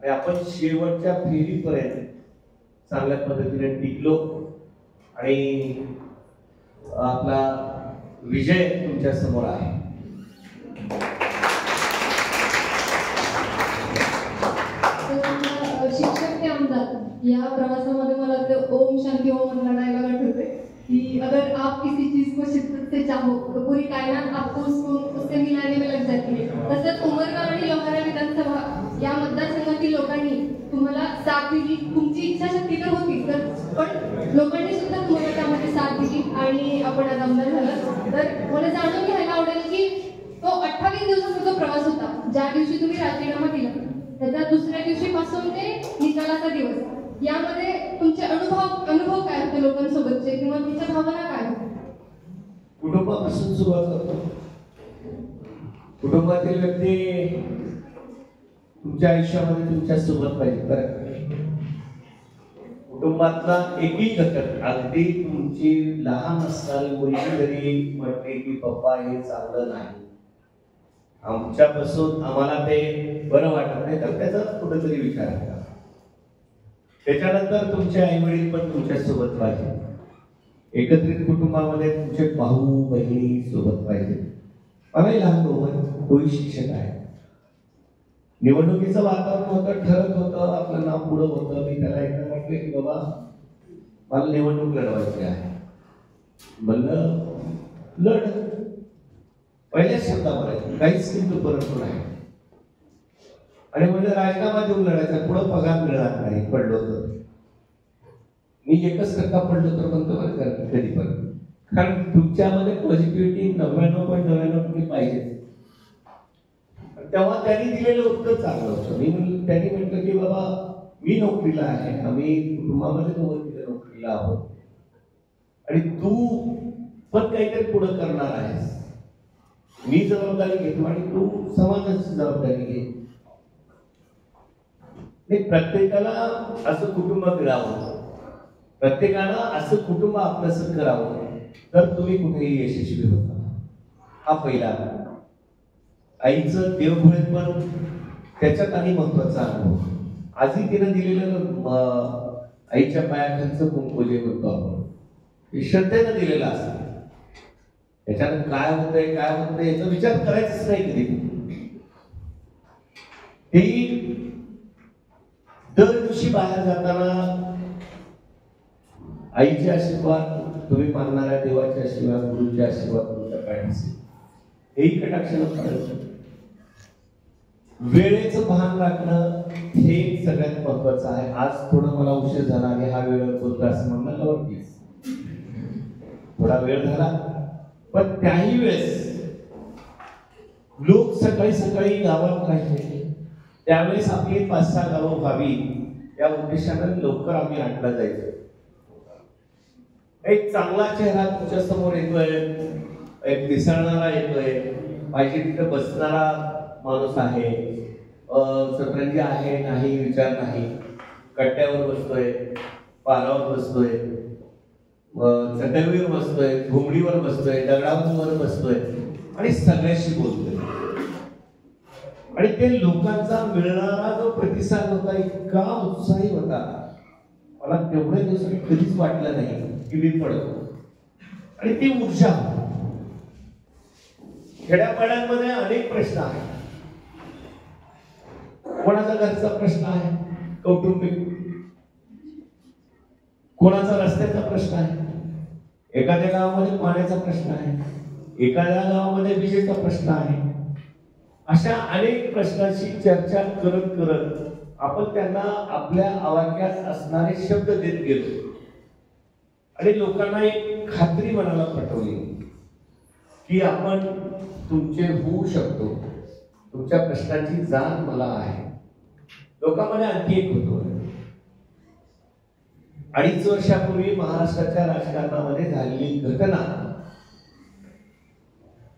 आणि आपण शेवटच्या फेरीपर्यंत चांगल्या पद्धतीने टिकलो आणि आपला विजय तुमच्या समोर आहे. शिक्षक ते आमदार या प्रवासामध्ये मला ते ओम शांती ओम मधला डायलॉग आठवते कि अगर आप किसी चीज को शिद्दत से चाहो तो पूरी कायनात आपको उससे मिलाने में लग जाती है. तसंच उमरगा आणि लोहारा विधानसभा या मतदारसंघातील लोकांनी तुम्हाला साथ दिली. तुमची इच्छाशक्ती तर होती तर पण लोकांनी सुद्धा तुम्हाला त्यामध्ये साथ दिली आणि आपण आज आमदार झालात. तर मला जाणून घ्यायला आवडेल की तो 28 दिवसाचा जो प्रवास होता, ज्या दिवशी तुम्ही राजीनामा दिला त्याच्या दुसऱ्या दिवशीपासून ते निकालाचा दिवस, यामध्ये तुमचे अनुभव काय होते लोकांसोबतचे किंवा तुमच्या भावना काय होत्या? कुटुंबापासून सुरुवात करतो. कुटुंबातील व्यक्ती तुमच्या आयुष्यामध्ये तुमच्या सोबत पाहिजे. बरं, कुटुंबातला एकही घटक अगदी तुमची लहान असताना मुलगी जरी म्हटली की पप्पा हे चांगलं नाही, आमच्यापासून आम्हाला ते बरं वाटत नाही, तर त्याचा कुठेतरी विचार करा. त्याच्यानंतर तुमचे आई वडील पण तुमच्या सोबत पाहिजे. एकत्रित कुटुंबामध्ये तुमचे भाऊ बहिणी सोबत पाहिजे. मलाही लहान भाऊ तोही शिक्षक आहे. निवडणुकीचं वातावरण होतं, ठरत होतं, आपलं नाव पुढं होतं. मी त्याला एकदा म्हटलं की बाबा मला निवडणूक लढवायची आहे. म्हणलं लढ. पहिल्याच शब्दावर काहीच किंतु परंतु नाही. आणि म्हणजे राजीनामा देऊन लढायचा, पुढं पगार मिळणार नाही पडलो तर. मी 1% पडलो तर म्हणतो बरं कधी पण, कारण तुमच्यामध्ये पॉझिटिव्हिटी 99.99% पाहिजे. तेव्हा त्यांनी दिलेलं उत्तर चांगलं होतं. त्यांनी म्हटलं की बाबा मी नोकरीला आहे, आम्ही कुटुंबामध्ये दोघं नोकरीला आहोत आणि तू पण काहीतरी पुढं करणार आहेस. मी जबाबदारी घेतो आणि तू समाजाची जबाबदारी घे. प्रत्येकाला असं कुटुंब मिळावं, प्रत्येकाला असं कुटुंब आपलंसं करावं, तर तुम्ही कुठेही यशस्वी होता. हा पहिला. आईचं देवघुळे पण त्याच्यात आणि महत्वाचा अनुभव. आजही तिनं दिलेलं आईच्या पायाखालचं कुंकू जे म्हणतो आपण, श्रद्धेनं दिलेलं असतं. त्याच्यानं काय होतंय काय होत नाही याचा विचार करायचाच नाही कधी. ती दर दिवशी बाहेर जाताना आईचे आशीर्वाद, तुम्ही मानणाऱ्या देवाचे आशीर्वाद, गुरुचे आशीर्वाद तुमच्या पाठीशी हेही कटाक्षानं करायचं. वेळेचं भान राखणं हे सगळ्यात महत्वाचं आहे. आज थोडं मला उशीर झाला आणि हा वेळ बोलतो असं म्हणणं नव्हतीच, थोडा वेळ झाला, पण त्याही वेळेस लोक सकाळी सकाळी गावात राहिले, त्यावेळेस आपली 5-6 गावं व्हावी या उद्देशानं लवकर आम्ही 8ला जायचो. एक चांगला चेहरा तुमच्या समोर येतोय, एक दिसणारा येतोय, पाहिजे तिथे बसणारा माणूस आहे, सतरंजी आहे नाही विचार नाही, कट्ट्यावर बसतोय, पारावर बसतोय, चटईवर बसतोय, घुमडीवर बसतोय, दगडावर बसतोय आणि सगळ्याशी बोलतोय. आणि ते लोकांचा मिळणारा जो प्रतिसाद होता इतका उत्साही होता, मला तेवढ्या दिवसांनी कधीच वाटलं नाही की मी पडतो. आणि ती ऊर्जा. खेड्यापाड्यांमध्ये अनेक प्रश्न आहेत. कोणाचा घरचा प्रश्न आहे, कौटुंबिक, कोणाचा रस्त्याचा प्रश्न आहे, एखाद्या गावामध्ये पाण्याचा प्रश्न आहे, एखाद्या गावामध्ये विजेचा प्रश्न आहे. अशा अनेक प्रश्नांची चर्चा करत करत आपण त्यांना आपल्या आवाक्यात असणारे शब्द देत गेलो आणि लोकांना एक खात्री मनाला पटवली की आपण तुमचे होऊ शकतो, तुमच्या प्रश्नांची जाण मला आहे. लोकांमध्ये आणखी एक होतो, 2.5 वर्षापूर्वी महाराष्ट्राच्या राजकारणामध्ये झालेली घटना,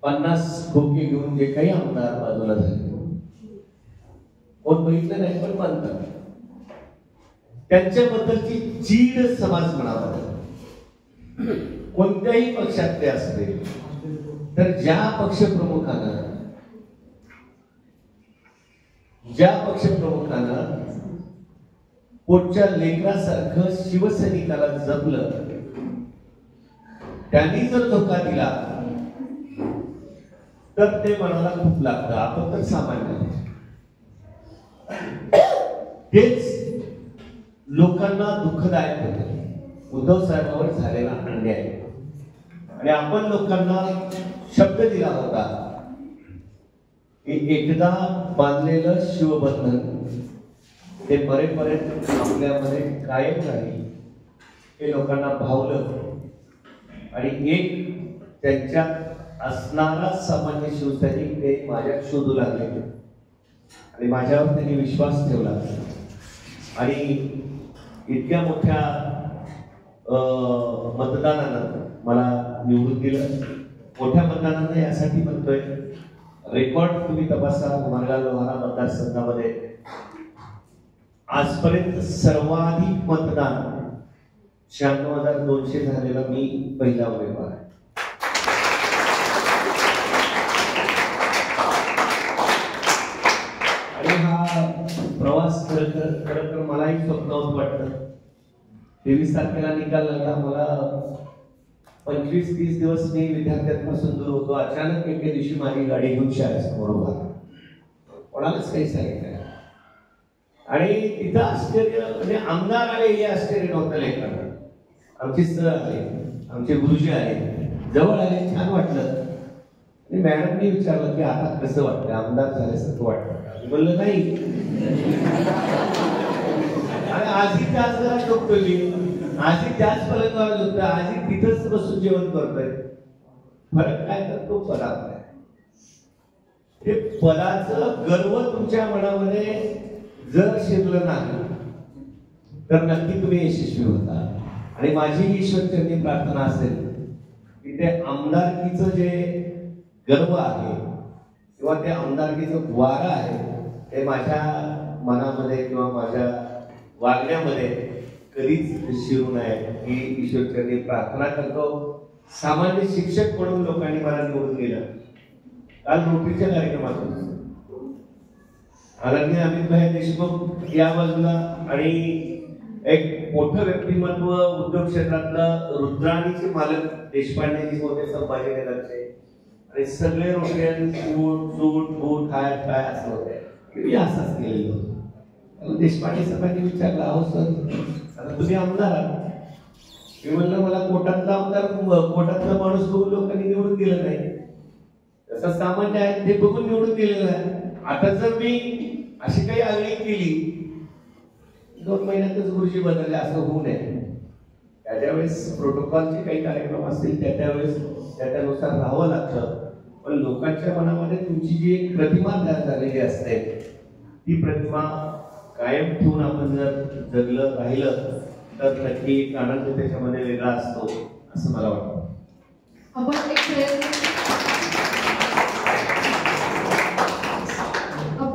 50 खोके घेऊन जे काही आमदार बाजूला झाले, कोण बघितलं नाही पण म्हणतात, त्यांच्याबद्दलची चीड समाज म्हणावा. कोणत्याही पक्षात ते असते, तर ज्या पक्षप्रमुखानं पोटच्या लेकरासारखं शिवसैनिकाला जपलं, त्यांनी जर धोका दिला तर ते मनाला खूप लागतं. आपण तर सामान्य, तेच लोकांना दुःखदायक होते. उद्धव साहेबांवर झालेला अन्याय, आणि आपण लोकांना शब्द दिला होता की एकदा बांधलेलं शिवबंधन ते मरेपर्यंत आपल्यामध्ये कायम राहील. हे लोकांना भावलं आणि एक त्यांच्यात असणारा सामान्य शिवसैनिक ते माझ्यात शोधू लागले आणि माझ्यावर त्यांनी विश्वास ठेवला आणि इतक्या मोठ्या मतदानानं मला निवडून दिलं. मोठ्या मतदानानं यासाठी म्हणतोय, रेकॉर्ड तुम्ही तपासा, उमरगा लोहारा मतदारसंघामध्ये आजपर्यंत सर्वाधिक मतदान 96,200 झालेला मी पहिला उमेदवार आहे. आणि हा प्रवास खरं मलाही स्वप्नावत वाटतं. 23 तारखेला निकाल लागला. मला 25-30 दिवस मी विद्यार्थ्यांपासून दूर होतो. अचानक एके दिवशी माझी गाडी घेऊन शाळेसमोर उभा, कोणालाच काही सांगितलं आणि तिथं आश्चर्य, म्हणजे आमदार आले हे आश्चर्य नव्हतं लेकरांना. आमचे सर आले, आमचे गुरुजी आले, जवळ आले, छान वाटलं. मॅडमनी विचारलं की आता कसं वाटतं, आमदार झाल्यासारखं वाटतं? बोललं नाही. आणि आजही त्याच जरा झोपतोय मी, आजही त्याच पलंगावर झोपतोय, आजही तिथंच बसून जेवण करतोय. फरक काय तर तो पदार्थ आहे. हे पदाचं गर्व तुमच्या मनामध्ये जर शिरलं नाही तर नक्की तुम्ही यशस्वी होता. आणि माझी ईश्वरचरणी प्रार्थना असेल की ते आमदारकीचं जे गर्व आहे किंवा ते आमदारकीचं वारं आहे ते माझ्या मनामध्ये किंवा माझ्या वागण्यामध्ये कधीच शिरू नये ही ईश्वरचरणी प्रार्थना करतो. सामान्य शिक्षक म्हणून लोकांनी मला निवडून दिलं. काल रोटरीच्या कार्यक्रमातून आदरणीय अमितभाई देशमुख या बाजूला आणि एक मोठं व्यक्तिमत्व उद्योग क्षेत्रातलं रुद्राणीचे मालक देशपांडेजी होते संभाजीनगरचे, आणि सगळे रोटरीयन सूट बूट काय काय असं होते. मी असंच केलेलं होतं. देशपांडे साहेबांनी विचारलं, अहो सर आता तुम्ही आमदार आहात. मी म्हणलं मला कोटातला आमदार, कोटातला माणूस बघून लोकांनी निवडून दिलं नाही, तसं सामान्य आहे ते बघून निवडून दिलेलं आहे. आता जर मी अशी काही आगळी केली 2 महिन्यातच गुरुजी बदलले असं होऊ नये. त्याच्या वेळेस प्रोटोकॉलचे काही कार्यक्रम असतील त्यावेळेस त्यानुसार राहावं लागतं. पण लोकांच्या मनामध्ये तुमची जी एक प्रतिमा तयार झालेली असते ती प्रतिमा कायम ठेवून आपण जर जगलं राहिलं तर नक्की एक आनंद त्याच्यामध्ये वेगळा असतो असं मला वाटतं. आपण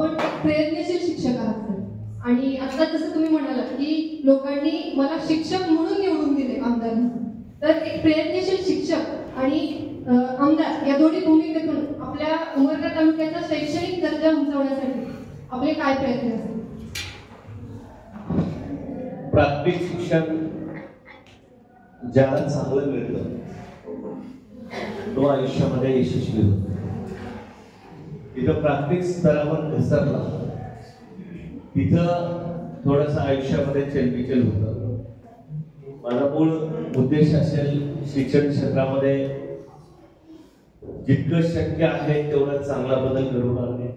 एक प्रेरणेशील शिक्षक आहात आणि आता जसं तुम्ही म्हणालात की लोकांनी मला शिक्षक म्हणून निवडून दिले आमदारांना, तर एक प्रयत्नशील शिक्षक आणि आमदार या दोन्ही भूमिकेतून आपल्या उमरगा तालुक्याचा शैक्षणिक दर्जा उंचावण्यासाठी आपले काय प्रयत्न असतील? प्राथमिक शिक्षण ज्याला चांगलं मिळतं तो आयुष्यामध्ये यशस्वी होतो. तिथं प्राथमिक स्तरावर घसरला तिथं थोडंसं आयुष्यामध्ये चलबिचल होतं. माझा मूळ उद्देश असेल शिक्षण क्षेत्रामध्ये जितकं शक्य आहे तेवढा चांगला बदल घडवून आणणे.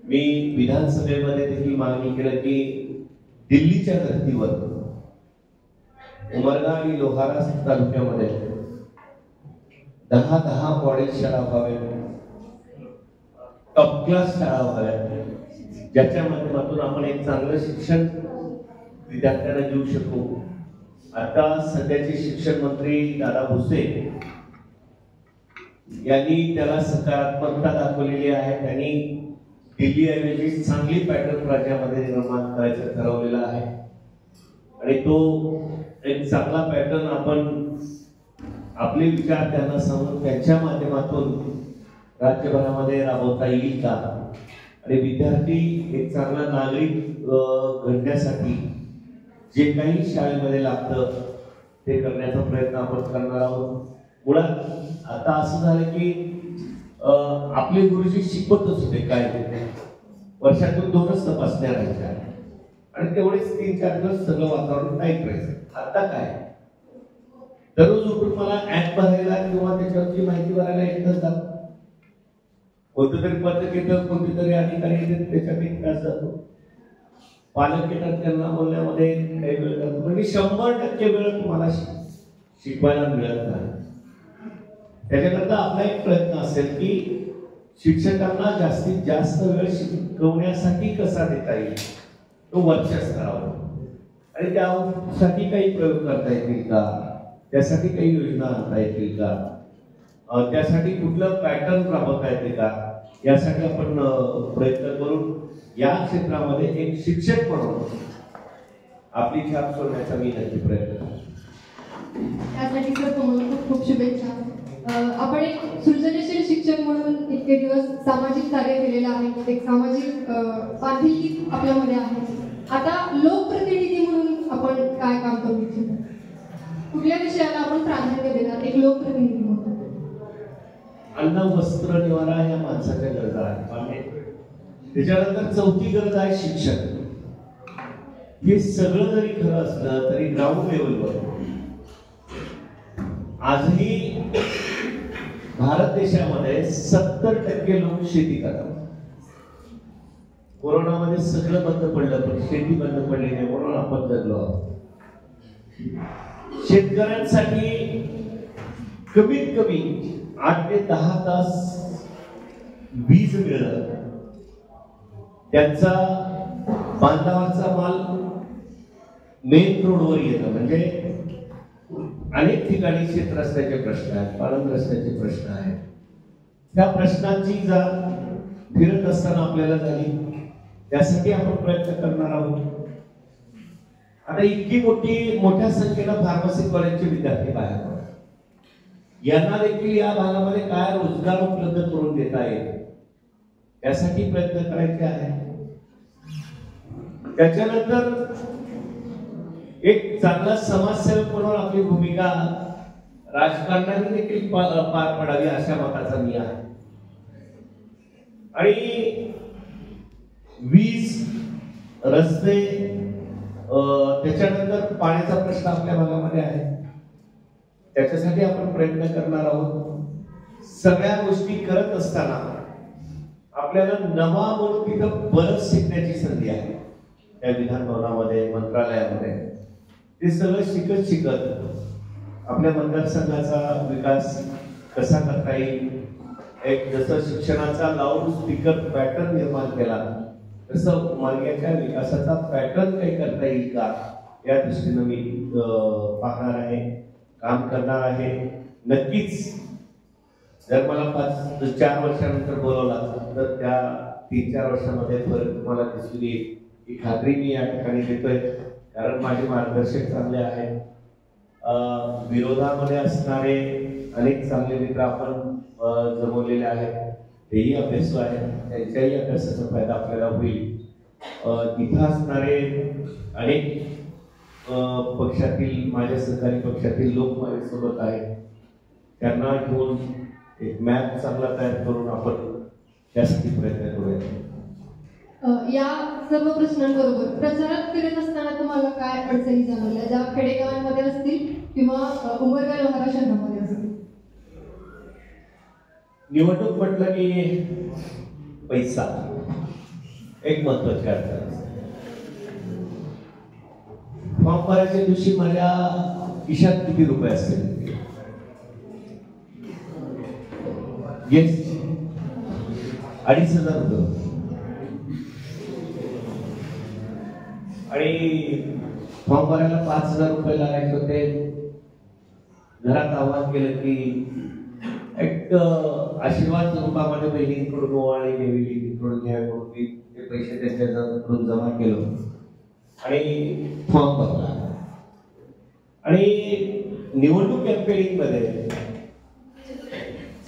मी विधानसभेमध्ये देखील मागणी केलं की दिल्लीच्या धर्तीवर उमरगा आणि लोहारा तालुक्यामध्ये 10 मॉडेल शाळा व्हाव्यात, टॉप क्लास शाळा व्हाव्यात, ज्याच्या माध्यमातून आपण एक चांगलं शिक्षण विद्यार्थ्यांना देऊ शकू. आता सध्याचे शिक्षण मंत्री दादा भुसे यांनी त्याला सकारात्मकता दाखवलेली आहे. त्यांनी दिल्लीऐवजी चांगली पॅटर्न राज्यामध्ये निर्माण करायचं ठरवलेलं आहे आणि तो एक चांगला पॅटर्न आपण आपले विचार त्यांना सांगून त्यांच्या माध्यमातून राज्यभरामध्ये राबवता येईल का आणि विद्यार्थी एक चांगला नागरिक घडण्यासाठी जे काही शाळेमध्ये लागतं ते करण्याचा प्रयत्न आपण करणार आहोत. मुळात आता असं झालं की आपले गुरुजी शिकवतच होते काय वर्षातून 2च तपासण्या राहायच्या आणि तेवढेच 3-4 दिवस सगळं वातावरण टाईट राहायचं. आता काय दररोज उठून मला ऍप भरायला किंवा त्याच्यावरची माहिती भरायला एकच जात, कोणतं तरी पत्रक येतं, कोणते तरी अधिकारी येतात, त्याच्यात एक तास जातो. पालक येतात, त्यांना बोलण्यामध्ये काही वेळ जातो, म्हणजे 100% वेळ तुम्हाला शिकवायला मिळत नाही. त्याच्याकरता आपला एक प्रयत्न असेल की शिक्षकांना जास्तीत जास्त वेळ शिकवण्यासाठी कसा देता येईल तो वरच्या स्तरावर आणि त्यासाठी काही प्रयोग करता येतील का, त्यासाठी काही योजना आणता येतील का, त्यासाठी कुठलं पॅटर्न राबवता येते का, यासाठी आपण प्रयत्न करून या क्षेत्रामध्ये एक शिक्षक म्हणून आपली छाप सोडण्याचा मी नक्की प्रयत्न करतो. त्यासाठी सर तुम्हाला खूप खूप शुभेच्छा. आपण एक सृजनशील शिक्षक म्हणून इतके दिवस सामाजिक कार्य केलेलं आहे, एक सामाजिक बांधिलकी आपल्यामध्ये आहे. आता लोकप्रतिनिधी म्हणून आपण काय काम करू इच्छितो, कुठल्या विषयाला आपण प्राधान्य देणार एक लोकप्रतिनिधी म्हणून? अन्न वस्त्र निवारा या माणसाच्या गरजा आहेत. त्याच्यानंतर चौथी गरज आहे शिक्षण. हे सगळं जरी खरं असलं तरी ग्राउंड लेवलवर आजही भारत देशामध्ये 70% लोक शेती करतात. कोरोनामध्ये सगळं बंद पडलं पण शेती बंद पडली नाही म्हणून आपण जगलो आहोत. शेतकऱ्यांसाठी कमीत कमी 8 ते 10 तास वीज मिळणं, त्यांचा बांधावरचा माल मेन रोडवर येणं, म्हणजे अनेक ठिकाणी शेत रस्त्याचे प्रश्न आहेत, पालन रस्त्याचे प्रश्न आहेत. त्या प्रश्नांची जाण फिरत असताना आपल्याला झाली, त्यासाठी आपण प्रयत्न करणार आहोत. आता इतकी मोठ्या संख्येनं फार्मसी कॉलेजचे विद्यार्थी बाहेर पडतात, यांना देखील या भागामध्ये काय रोजगार उपलब्ध करून देता येईल यासाठी प्रयत्न करायचे आहे. त्याच्यानंतर एक चांगला समाजसेवक म्हणून आपली भूमिका राजकारणाने देखील पार पडावी अशा मताचा मी आहे. आणि वीज, रस्ते, त्याच्यानंतर पाण्याचा प्रश्न आपल्या भागामध्ये आहे, त्याच्यासाठी आपण प्रयत्न करणार आहोत. सगळ्या गोष्टी करत असताना आपल्याला नवा म्हणून तिथं बरंच शिकण्याची संधी आहे. त्या विधान भवनामध्ये, मंत्रालयामध्ये ते सगळं शिकत आपल्या मतदारसंघाचा विकास कसा करता येईल, एक जसं शिक्षणाचा लाऊड स्पीकर पॅटर्न निर्माण केला तसं मार्गाच्या विकासाचा पॅटर्न काही करता येईल का या दृष्टीनं मी पाहणार आहे, काम करणार आहे. नक्कीच जर मला 4 वर्षानंतर बोलवला तर त्या 3-4 वर्षामध्ये फरक तुम्हाला दिसून येईल ही खात्री मी या ठिकाणी देतोय, कारण माझे मार्गदर्शक चांगले आहेत. विरोधामध्ये असणारे अनेक चांगले मित्र आपण जमवलेले आहेत, तेही अभ्यासू आहेत, त्यांच्याही अभ्यासाचा फायदा आपल्याला होईल. तिथं असणारे अनेक पक्षातील, माझ्या सहकारी पक्षातील लोक माझ्यासोबत आहेत, त्यांना घेऊन एक मॅप चांगला तयार करून आपण त्यासाठी प्रयत्न करूया. या सर्व प्रश्नांबरोबर प्रचारात फिरत असताना तुम्हाला काय अडचणी जाणवल्या, ज्या खेडेगावांमध्ये असतील किंवा उमरगा लोहारा शहरामध्ये असतील? निवडणूक म्हटलं की पैसा एक महत्वाची अडचण असते. फॉर्म भरायच्या दिवशी माझ्या खिशात किती रुपये असतील? येस, 2,500 रुपये. आणि फॉर्म भरायला 5,000 रुपये लागायचे होते. घरात आवाहन केलं की एक आशीर्वाद रूपामध्ये बहिणींकडून ओवाळणी घ्यावी, लेकीकडून घ्यावी म्हणून मी ते पैसे त्यांच्याकडून जमा केलं आणि फॉर्म भरला. आणि निवडणूक कॅम्पेनिंग मध्ये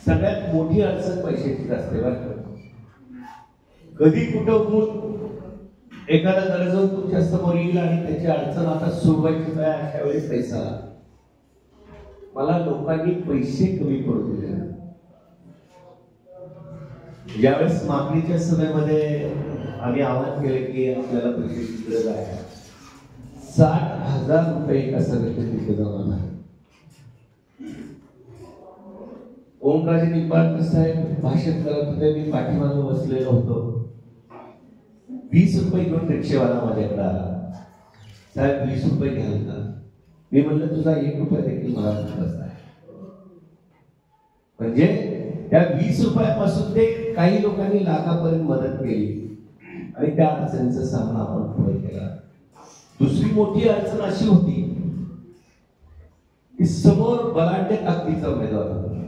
सगळ्यात मोठी अडचण पैशाचीच असते बरं का. कधी कुठं एखादा गरज तुमच्या समोर येईल आणि त्याची अडचण आता सोडवायची काय, अशा वेळी पैसा. मला लोकांनी पैसे कमी करू दिले. ज्यावेळेस मागणीच्या सभेमध्ये आम्ही आवाहन केले की आपल्याला पैशाची गरज आहे, 60,000 रुपये एका सभेचे तिथे जमा झाले. ओमराजे निंबाळकर साहेब भाषण करत होते, मी पाठीमागे बसलेलो होतो. 20 रुपये घेऊन रिक्षेवाला माझ्याकडे आला. साहेब 20 रुपये घ्याल का? मी म्हणलं तुझा 1 रुपया देखील मला महत्वाचा आहे. म्हणजे त्या 20 रुपयापासून ते काही लोकांनी लाखापर्यंत मदत केली आणि त्या अडचणीचा सामना आपण पुढे केला. दुसरी मोठी अडचण अशी होती की समोर बलाढ्य ताकदीचा उमेदवार होता,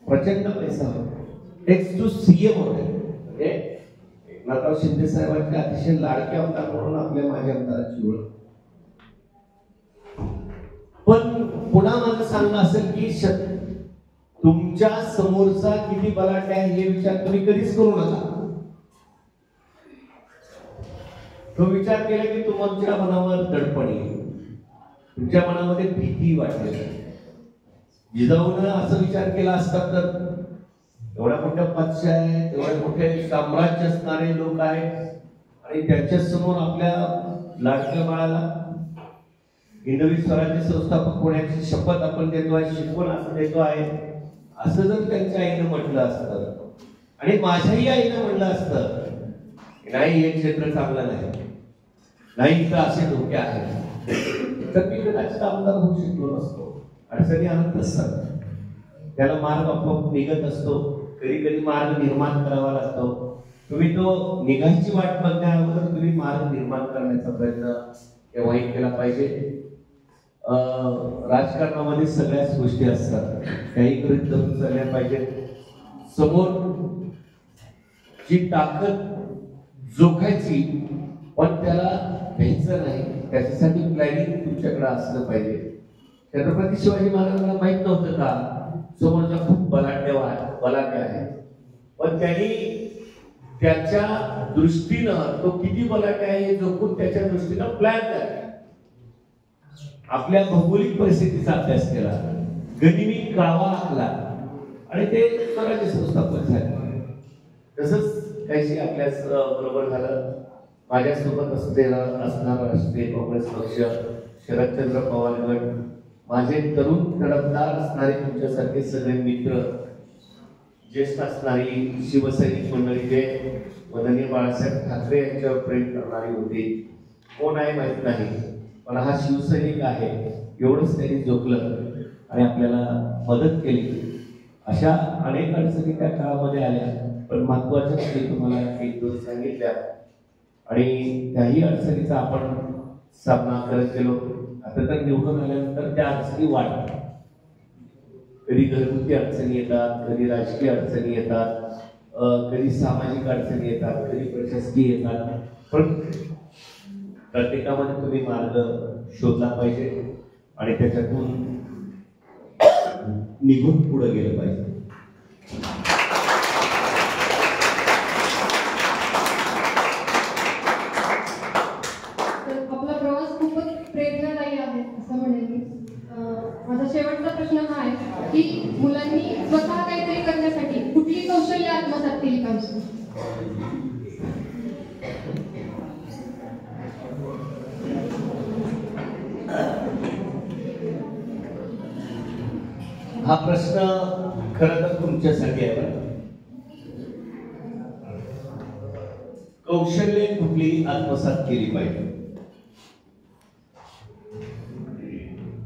प्रचंड पैसा होता, टेक्स्ट टू सीएम होते. एकनाथराव शिंदे साहेबांचे अतिशय लाडके आमदार म्हणून आपल्या माझ्या आमदाराची ओळख. पण पुन्हा माझं सांगणं असेल की तुमच्या समोरचा किती बलाढ्य आहे हे विचार तुम्ही कधीच करू नका. तो विचार केला की तुमच्या मनावर दडपण येईल, तुमच्या मनामध्ये भीती वाटेल. जिजाऊनं असं विचार केला असता तर एवढ्या मोठ्या पक्ष आहे, एवढे मोठे साम्राज्य असणारे लोक आहेत आणि त्यांच्या समोर आपल्या लाडक्या बाळाला हिंदवी स्वराज्य संस्थापक होण्याची शपथ आपण देतोय, शिकवण असं देतो आहे, असं जर त्यांच्या आईनं म्हटलं असतं आणि माझ्याही आईनं म्हटलं असतं नाही हे क्षेत्र चांगलं नाही, इथं असे धोके आहेत, तर मी कदाचित आमदार होऊ शकलो नसतो. अडचणी आणत असतात, त्याला मार्ग आपोआप निघत असतो, कधी कधी मार्ग निर्माण करावा लागतो. तुम्ही तो निघायची वाट बघण्याअगोदर तुम्ही मार्ग निर्माण करण्याचा प्रयत्न केव्हाही केला पाहिजे. राजकारणामध्ये सगळ्याच गोष्टी असतात, काही करीत धरून चालल्या पाहिजेत. समोर जी ताकद जोखायची पण त्याला घ्यायचं नाही, त्याच्यासाठी प्लॅनिंग तुमच्याकडे असलं पाहिजे. छत्रपती शिवाजी महाराजांना माहित नव्हतं का समोरचा खूप बलाढ्य आहे, पण त्यांनी त्याच्या दृष्टीनं तो किती बलाढ्य आहे हे जोखून त्याच्या दृष्टीनं प्लॅन केला. आपल्या भौगोलिक परिस्थितीचा अभ्यास केला, गनिमी काळवा आखला आणि ते स्वराज्य संस्थापक झाले. तसंच काहीशी आपल्या बरोबर झालं. माझ्यासोबत असणारा राष्ट्रीय काँग्रेस पक्ष, शरदचंद्र पवार गट, माझे तरुण तडफदार असणारे तुमच्यासारखे सगळे मित्र, ज्येष्ठ असणारी शिवसैनिक मंडळी जे माननीय बाळासाहेब ठाकरे यांच्यावर प्रेम करणारी होती. कोण आहे माहित नाही, पण हा शिवसैनिक आहे एवढंच त्यांनी जोखलं आणि आपल्याला मदत केली. अशा अनेक अडचणी त्या काळामध्ये आल्या, पण महत्वाच्या गोष्टी तुम्हाला 1-2 सांगितल्या आणि त्याही अडचणीचा आपण सामना करत गेलो. आता तर निवडून आल्यानंतर त्या अडचणी वाढतात. कधी घरगुती अडचणी येतात, कधी राजकीय अडचणी येतात, कधी सामाजिक अडचणी येतात, कधी प्रशासकीय येतात, पण प्रत्येकामध्ये तुम्ही मार्ग शोधला पाहिजे आणि त्याच्यातून निघून पुढे गेलं पाहिजे. आपला प्रवास खूपच प्रेरणादायी आहे असं म्हणेल मी. माझा शेवटचा प्रश्न हा आहे की मुलांनी स्वतः काहीतरी करण्यासाठी कुठली कौशल्य आत्मसात केली पाहिजे? हा प्रश्न खरं तर तुमच्यासाठी आहे. कौशल्य कुठली आत्मसात केली पाहिजे.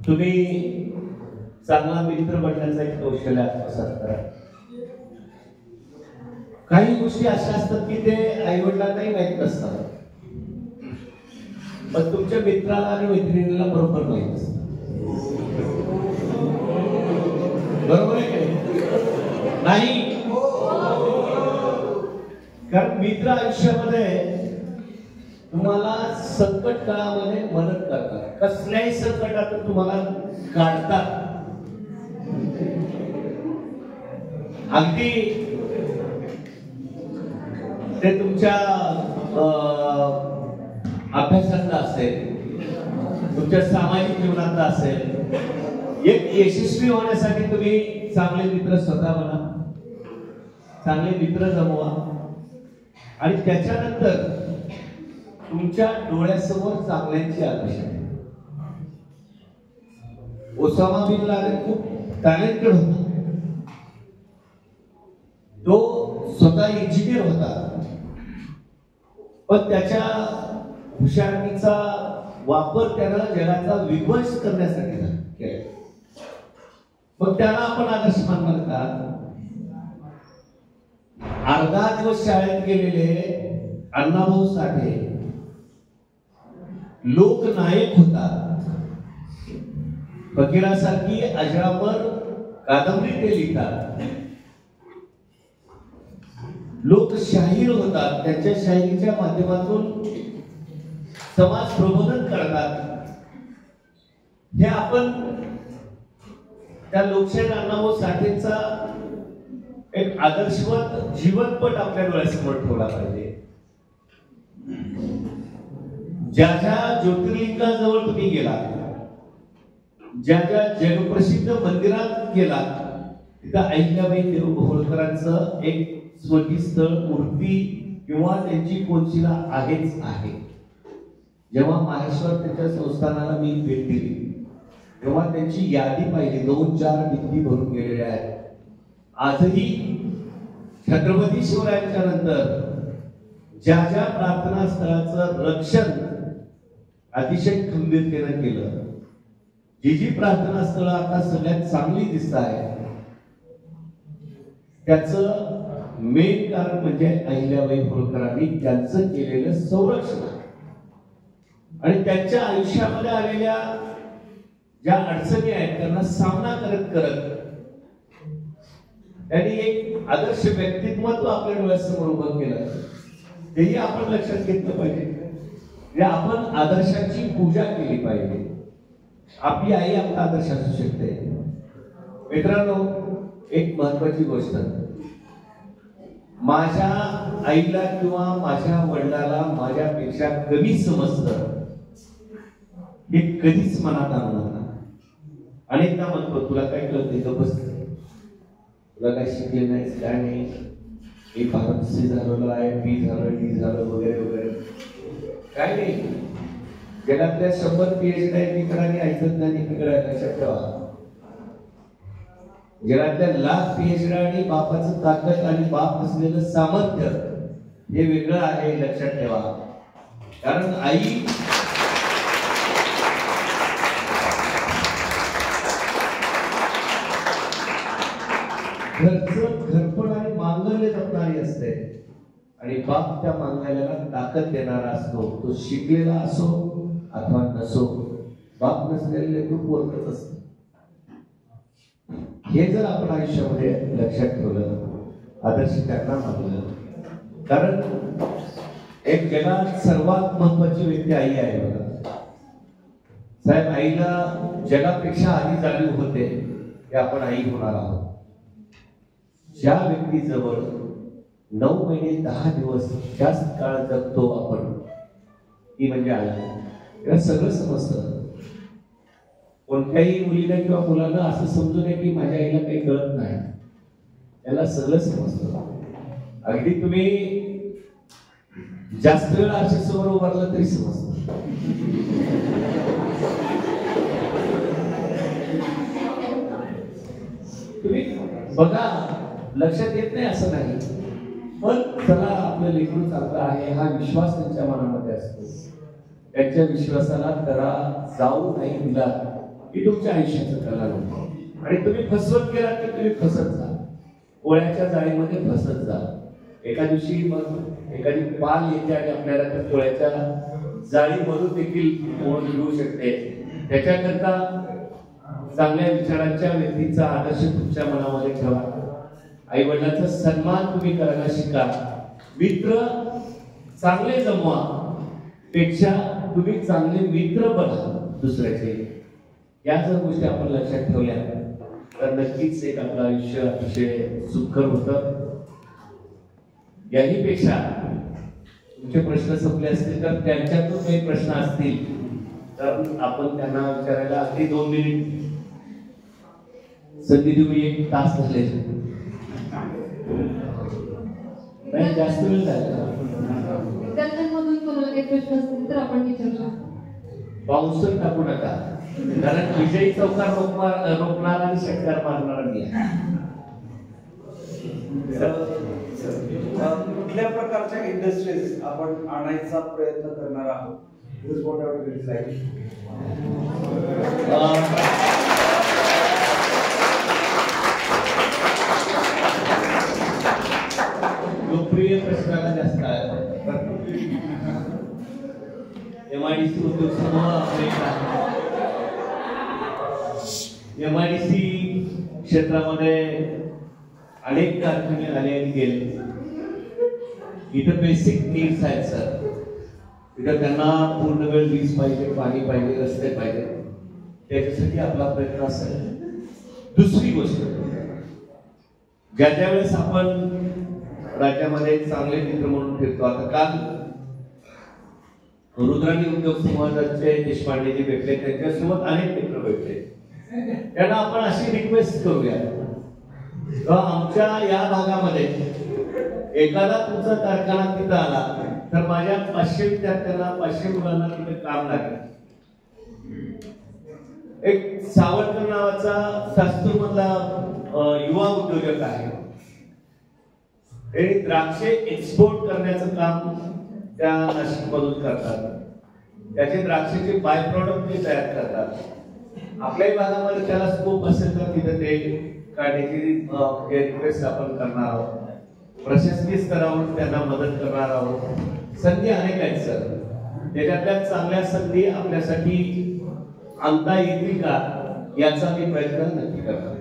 तुम्ही चांगला मित्र बनण्याचा एक कौशल्य आत्मसात करा. काही गोष्टी अशा असतात की ते आई वडिलांनाही माहित नसतात, पण तुमच्या मित्राला आणि मैत्रिणीला बरोबर माहित असतात. बरोबर आहे का नाही? कारण मित्र आयुष्यामध्ये तुम्हाला संकट काळामध्ये मदत करतात, कसल्याही संकटातून तुम्हाला काढतात. अगदी ते तुमच्या अभ्यासातलं असेल, तुमच्या सामाजिक जीवनातलं असेल. एक यशस्वी होण्यासाठी तुम्ही चांगले मित्र स्वतः बना, चांगले मित्र जमवा आणि त्याच्यानंतर तुमच्या डोळ्यासमोर चांगल्यांची आदर्श आहे. ओसामा बिन लादेन खूप टॅलेंटेड होता. तो स्वतः इंजिनियर होता, पण त्याच्या हुशारीचा वापर त्यानं जगाचा विध्वंस करण्यासाठी केला. मग त्याला आपण आदर्श मानणार का? अर्धा दिवस शाळेत गेलेले अण्णाभाऊ साठे लोकनायक होता. फकीरासारखी अजरामर कादंबरी ते लिहितात. लोक शाहीर होतात, त्यांच्या शाहिरीच्या माध्यमातून समाज प्रबोधन करतात. हे आपण त्या लोकशाहीर अण्णाभाऊ साठेंचा एक आदर्शवत जीवनपट आपल्या डोळ्यासमोर ठेवला पाहिजे. ज्या ज्या ज्योतिर्लिंगाजवळ तुम्ही गेला, ज्या ज्या जगप्रसिद्ध मंदिरात गेला, तिथं अहिल्याबाई होळकरांचं एक स्मृतीस्थळ, मूर्ती किंवा त्यांची कोनशिला आहेच आहे. जेव्हा माहेश्वर त्यांच्या संस्थानाला मी भेट दिली तेव्हा त्यांची यादी पाहिली, 2-4 भिंती भरून गेलेल्या आहेत. आजही छत्रपती शिवरायांच्या नंतर ज्या ज्या प्रार्थना स्थळाचं रक्षण अतिशय खंबीरतेनं केलं, जी जी प्रार्थना स्थळं आता सगळ्यात चांगली दिसत आहे, त्याचं मेन कारण म्हणजे अहिल्याबाई होळकरांनी त्यांचं केलेलं संरक्षण. आणि त्यांच्या आयुष्यामध्ये आलेल्या ज्या अडचणी आहेत त्यांना सामना करत करत त्यांनी एक आदर्श व्यक्तिमत्व आपल्या डोळ्यासमोर उभं केलं. तेही आपण लक्षात घेतलं पाहिजे. आपण आदर्शाची पूजा केली पाहिजे. आपली आई आपला आदर्श असू शकते. मित्रांनो, एक महत्वाची गोष्ट, माझ्या आईला किंवा माझ्या वडिलाला माझ्यापेक्षा कमी समजतं हे कधीच मनात आणलं नाही. अनेकदा म्हणतो, तुला काय कळत का, बस तुला काय शिकले नाहीस, काय नाही, मी फार्मसी झालेलो आहे, बी झालं, डी झालं वगैरे वगैरे. काय नाही, जगातल्या 100 PhD एकीकडे आणि ऐकत नाही एकीकडे. लक्षात ठेवा, जगातल्या 1,00,000 PhD आणि बापाचं ताकद आणि बाप असलेलं सामर्थ्य हे वेगळं आहे. लक्षात ठेवा, कारण आई घरचं घरपण आणि मांगल्य जपणारी असते आणि बाप त्या मांगल्याला ताकद देणारा असतो. तो शिकलेला असो अथवा नसो, बाप नसलेले खूप बोलतच असते. हे जर आपण आयुष्यामध्ये लक्षात ठेवलं, आदर्श त्यांना मानलं, कारण एक जगात सर्वात महत्वाची व्यक्ती आई आहे बघा साहेब. आईला जगापेक्षा आधी जाणीव होते की आपण आई होणार आहोत. ज्या व्यक्तीजवळ 9 महिने 10 दिवस जास्त काळ जगतो आपण, ती म्हणजे आई. त्याला सगळं समजतं. कोणत्याही मुलीला किंवा मुलाला असं समजू नये की माझ्या आईला काही कळत नाही. त्याला सगळं समजतं. अगदी तुम्ही जास्त वेळ आरशे समोर उभारलं तरी समजतं. तुम्ही बघा, लक्षात येत नाही असं नाही. पण चला आपलं लेकरू चांगलं आहे हा विश्वास त्यांच्या मनामध्ये असतो. त्यांच्या विश्वासाला तडा जाऊ नाही दिला की तुमच्या आयुष्याचं कला नको. आणि तुम्ही फसवत गेलात की तुम्ही फसत जा, कोळ्याच्या जाळीमध्ये फसत जा. एका दिवशी मग एखादी पाल येते आणि आपल्याला त्या कोळ्याच्या जाळीमधून देखील ओढ मिळू शकते. त्याच्याकरता चांगल्या विचारांच्या व्यक्तीचा आदर्श तुमच्या मनामध्ये ठेवा. आई वडिलांचा सन्मान तुम्ही करायला शिका. मित्र चांगले जमवा पेक्षा तुम्ही चांगले मित्र बना दुसऱ्याचे. या जर गोष्टी आपण लक्षात ठेवल्या तर नक्कीच एक आपलं आयुष्य अतिशय सुखकर होतं. याही पेक्षा तुमचे प्रश्न संपले असतील तर त्यांच्यातून काही प्रश्न असतील तर आपण त्यांना विचारायला अगदी 2 मिनिट संधी देऊ. 1 तास झाले नाही, जास्त वेळ झाला. विद्यार्थ्यांमधून कोणाला काही प्रश्न असतील तर आपण विचारू शकतो. बाउन्सर टाकू नका, कारण विजयी चौकार रोखणार आणि षटकार मारणार नाही. कुठल्या प्रकारच्या इंडस्ट्रीज आपण आणायचा प्रयत्न करणार आहोत? लोकप्रिय प्रश्नाला जास्त आहे. MIDC उद्योग समूह MIDC क्षेत्रामध्ये अनेक कारखाने आले आणि गेले. इथं बेसिक नीड्स आहेत सर. इथं त्यांना पूर्ण वेळ वीज पाहिजे, पाणी पाहिजे, रस्ते पाहिजे. त्याच्यासाठी आपला प्रयत्न असेल. दुसरी गोष्ट, ज्या वेळेस आपण राज्यामध्ये चांगले मित्र म्हणून फिरतो. आता काल रुद्राणी उद्योग समूहाचे देशपांडेजी भेटले, त्यांच्यासोबत अनेक मित्र भेटले. त्यांना आपण अशी रिक्वेस्ट करूया, आमच्या या भागामध्ये एखादा तुमचा कारखाना तिथं आला तर माझ्या 500 विद्यार्थ्यांना 500 मुलांना तिथे काम लागेल. एक सावरकर नावाचा सास्तूर मधला युवा उद्योजक आहे. ते द्राक्षे एक्सपोर्ट करण्याचं काम त्या नाशिक मधून करतात. त्याचे द्राक्षाचे बाय प्रॉडक्ट ते तयार करतात. आपल्याही भागामध्ये त्याला स्कोप असेल तर तिथे ते काढण्याची रिक्वेस्ट आपण करणार आहोत. प्रशासकीय स्तरावर त्यांना मदत करणार आहोत. संधी अनेक आहेत सर. त्याच्यातल्या चांगल्या संधी आपल्यासाठी आणता येतील का याचा मी प्रयत्न नक्की करणार.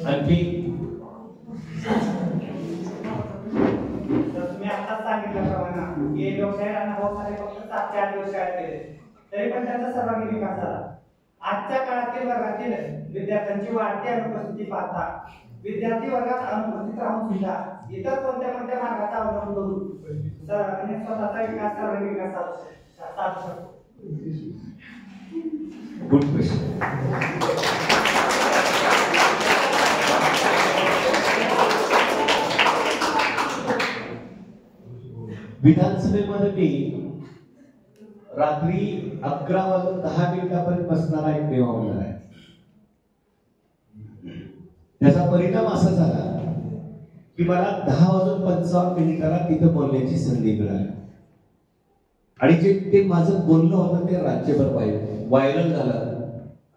आणखी तुम्ही आता सांगितल्याप्रमाणे हे व्यवसायाला भावसारे फक्त 7 ते 8 वर्ष केले तरी पण त्याचा सर्वांगीण विकास झाला. आजच्या काळातील वर्गातील विद्यार्थ्यांची वाढती अनुपस्थिती पाहता विद्यार्थी वर्गात अनुपस्थित राहून सुद्धा इतर कोणत्या मार्गाचा अवलंब करून स्वतःचा विकास सर्वांगीण विकास साधू शकतो? Good question. विधानसभेमध्ये मी रात्री 11:10 बसणारा एक देव आमदार आहे. त्याचा परिणाम असा झाला की मला 10:55 तिथं बोलण्याची संधी मिळाली. आणि जे ते माझं बोलणं होतं ते राज्यभर व्हायरल झालं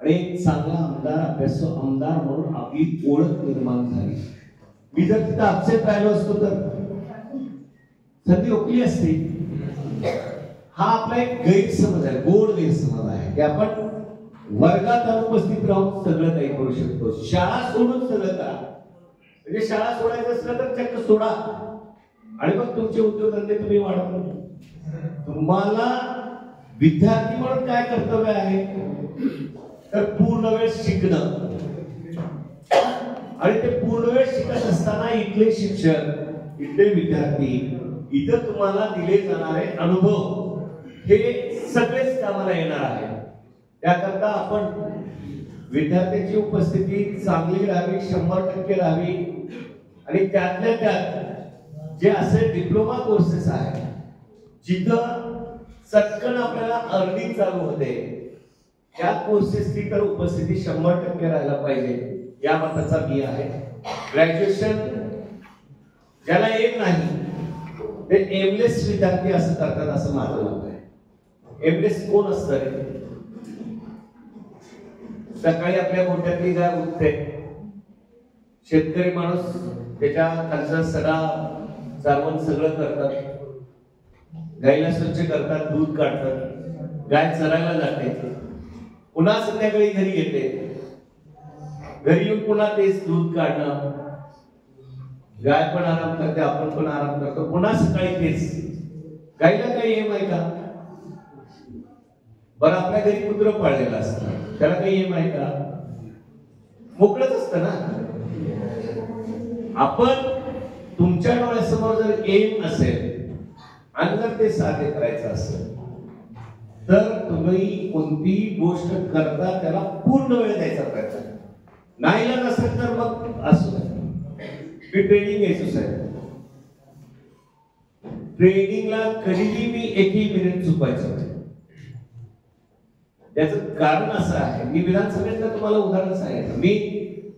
आणि एक चांगला आमदार अभ्यासू आमदार म्हणून आपली ओळख निर्माण झाली. मी जर तिथं अपसेट राहिलो असतो तर संधी ओकली असती. हा आपला एक गैरसमज आहे, गोड गैरसमज आहे की आपण वर्गात अनुपस्थित राहून सगळं काही करू शकतो. शाळा सोडून सगळं करा. म्हणजे शाळा सोडायचं असलं तर चक्क सोडा आणि मग तुमचे उद्योगधंदे तुम्ही वाढवा. तुम्हाला विद्यार्थी म्हणून काय कर्तव्य आहे तर पूर्ण वेळ शिकणं. आणि ते पूर्ण वेळ शिकत असताना इथले शिक्षक, इथले विद्यार्थी, इथं तुम्हाला दिले जाणारे अनुभव हे सगळेच कामाला येणार आहे. त्याकरता आपण विद्यार्थ्यांची उपस्थिती चांगली राहावी, 100% राहावी. आणि त्यातल्या त्यात जे असे डिप्लोमा कोर्सेस आहेत जिथं चटकन आपल्याला अर्निंग चालू होते त्या कोर्सेसची तर उपस्थिती 100% राहायला पाहिजे या मताचा मी आहे. ग्रॅज्युएशन ज्याला एम नाही ते एमलेस विद्यार्थी असं करतात असं माझं मत आहे. एमलेस कोण असतं रे? सकाळी आपल्या गोठ्यातली गाय उठते, शेतकरी माणूस त्याच्या खालचा सडा चारवण सगळं करतात, गायला स्वच्छ करतात, दूध काढतात, गाय चरायला जाते, पुन्हा संध्याकाळी घरी येते, घरी येऊन पुन्हा तेच दूध काढणं, गाय पण आराम करते, आपण पण आराम करतो, पुन्हा सकाळी तेच. गायला काही एम आहे का? बरं आपल्या घरी कुत्र पाळलेलं असतं, त्याला काही एम आहे का? मोकळच असतं ना. आपण तुमच्या डोळ्यासमोर जर एम असेल आणि जर ते साध्य करायचं असेल तर तुम्ही कोणतीही गोष्ट करता त्याला पूर्ण वेळ द्यायचा प्रयत्न. नाहीला नसेल तर मग असू द्या. मी ट्रेनिंग घ्यायचो साहेब, ट्रेनिंगला कधीही मी एकही मिनिट चुकायचो नाही. त्याचं कारण असं आहे, मी विधानसभेतलं तुम्हाला उदाहरण सांगितलं, मी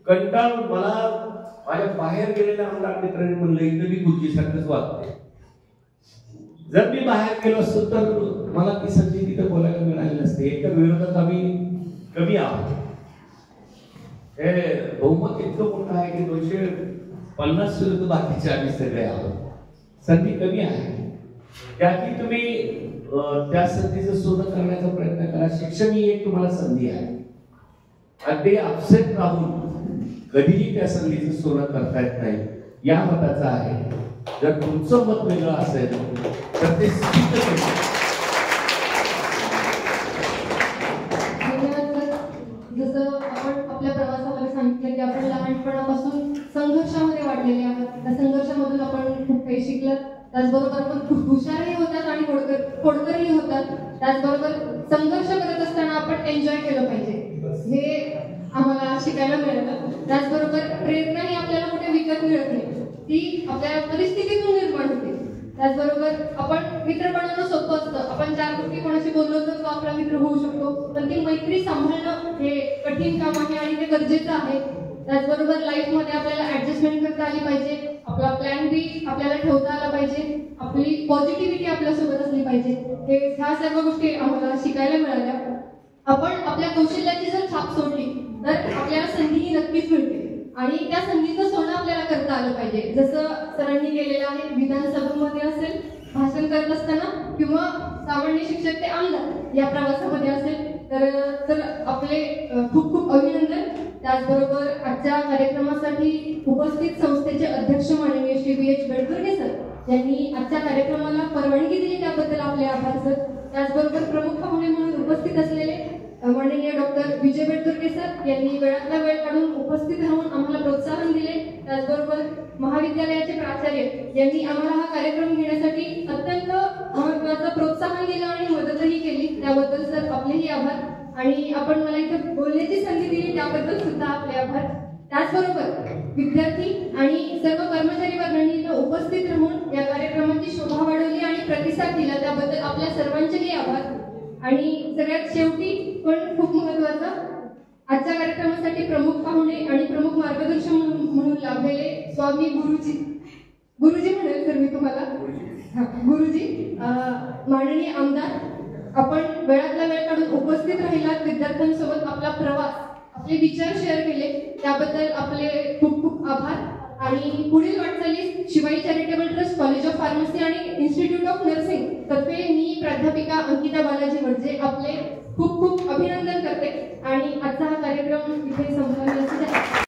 कंटाळून मला माझ्या बाहेर गेलेल्या आमदार मित्रांनी म्हणलं इथं मी खुर्चीसारखंच वागते. जर मी बाहेर गेलो असतो तर मला ती संधी तिथे बोलायला मिळाली नसते. एकतर विरोधक आम्ही कमी आहोत, हे बहुमत इतकं मोठं आहे की 250 विरुद्ध बाकीचे आम्ही सगळे आहोत. संधी कमी आहे, त्याची तुम्ही त्या संधीचं सोनं करण्याचा प्रयत्न करा. शिक्षण ही एक तुम्हाला संधी आहे आणि ते अपसेट राहून कधीही त्या संधीचं सोनं करता येत नाही, या मताचा आहे. जर तुमचं मत वेगळं असेल तर ते सिद्ध करा. जसं आपण आपल्या प्रवासामध्ये सांगितलं की आपण लहानपणापासून संघर्षामध्ये वाढलेले आहोत, त्या संघर्षामधून आपण खूप काही शिकलं. त्याचबरोबर आपण खूप हुशारही होतात आणि खोडकरही होतात. त्याचबरोबर संघर्ष करत असताना आपण एन्जॉय केलं पाहिजे, हे आम्हाला शिकायला मिळालं. त्याचबरोबर प्रेरणा ही आपल्याला कुठे विकत मिळत नाही, ती आपल्या परिस्थितीतून निर्माण होते. त्याचबरोबर आपण मित्र बनवणं सोपं असतं, आपण 4 गोष्टी कोणाशी बोललो तर तो आपला मित्र होऊ शकतो, पण ती मैत्री सांभाळणं हे कठीण काम आहे आणि ते गरजेचं आहे. त्याचबरोबर लाईफमध्ये आपल्याला ऍडजस्टमेंट करता आली पाहिजे, आपला प्लॅन बी आपल्याला ठेवता आला पाहिजे, आपली पॉझिटिव्हिटी आपल्यासोबत असली पाहिजे. ह्या सर्व गोष्टी आम्हाला शिकायला मिळाल्या. आपण आपल्या कौशल्याची जर छाप सोडली तर आपल्याला संधी नक्कीच मिळते आणि त्या संधीचं सोनं आपल्याला करता आलं पाहिजे. जसं सरांनी केलेलं आहे, विधानसभेमध्ये असेल, भाषण करत असताना किंवा सामान्य शिक्षक ते आमदार या प्रवासामध्ये असेल तर आपले खूप खूप अभिनंदन. त्याचबरोबर आजच्या कार्यक्रमासाठी उपस्थित संस्थेचे अध्यक्ष माननीय श्री BH बेडतुर्गे सर यांनी आजच्या कार्यक्रमाला परवानगी दिली त्याबद्दल आपले आभार सर. त्याचबरोबर प्रमुख पाहुणे म्हणून उपस्थित असलेले माननीय डॉक्टर विजय बेडतुर्गे सर यांनी वेळातला वेळ काढून उपस्थित राहून आम्हाला प्रोत्साहन दिले. त्याचबरोबर महाविद्यालयाचे प्राचार्य यांनी आम्हाला हा कार्यक्रम घेण्यासाठी अत्यंत महत्त्वाचं प्रोत्साहन दिलं आणि मदतही केली, त्याबद्दल सर आपलेही आभार. आणि आपण मला इथे बोलण्याची संधी दिली त्याबद्दल सुद्धा आपले आभार. त्याचबरोबर विद्यार्थी आणि सर्व कर्मचारी वर्गांनी इथं उपस्थित राहून या कार्यक्रमाची शोभा वाढवली आणि प्रतिसाद दिला त्याबद्दल आपल्या सर्वांचेही आभार. आणि सगळ्यात शेवटी पण खूप महत्त्वाचं, आजच्या कार्यक्रमासाठी प्रमुख पाहुणे आणि प्रमुख मार्गदर्शक म्हणून लाभलेले स्वामी गुरुजी म्हणेल तर मी तुम्हाला गुरुजी, माननीय आमदार, आपण वेळातला वेळ काढून उपस्थित राहिलात, विद्यार्थ्यांसोबत आपला प्रवास, आपले विचार शेअर केले त्याबद्दल आपले खूप खूप आभार. आणि पुढील वाटचालीस Shivai charitable trust, college of pharmacy आणि इन्स्टिट्यूट ऑफ नर्सिंग तर्फे मी प्राध्यापिका अंकिता बालाजी वडजे आपले खूप खूप अभिनंदन करते आणि आजचा हा कार्यक्रम इथे संपला.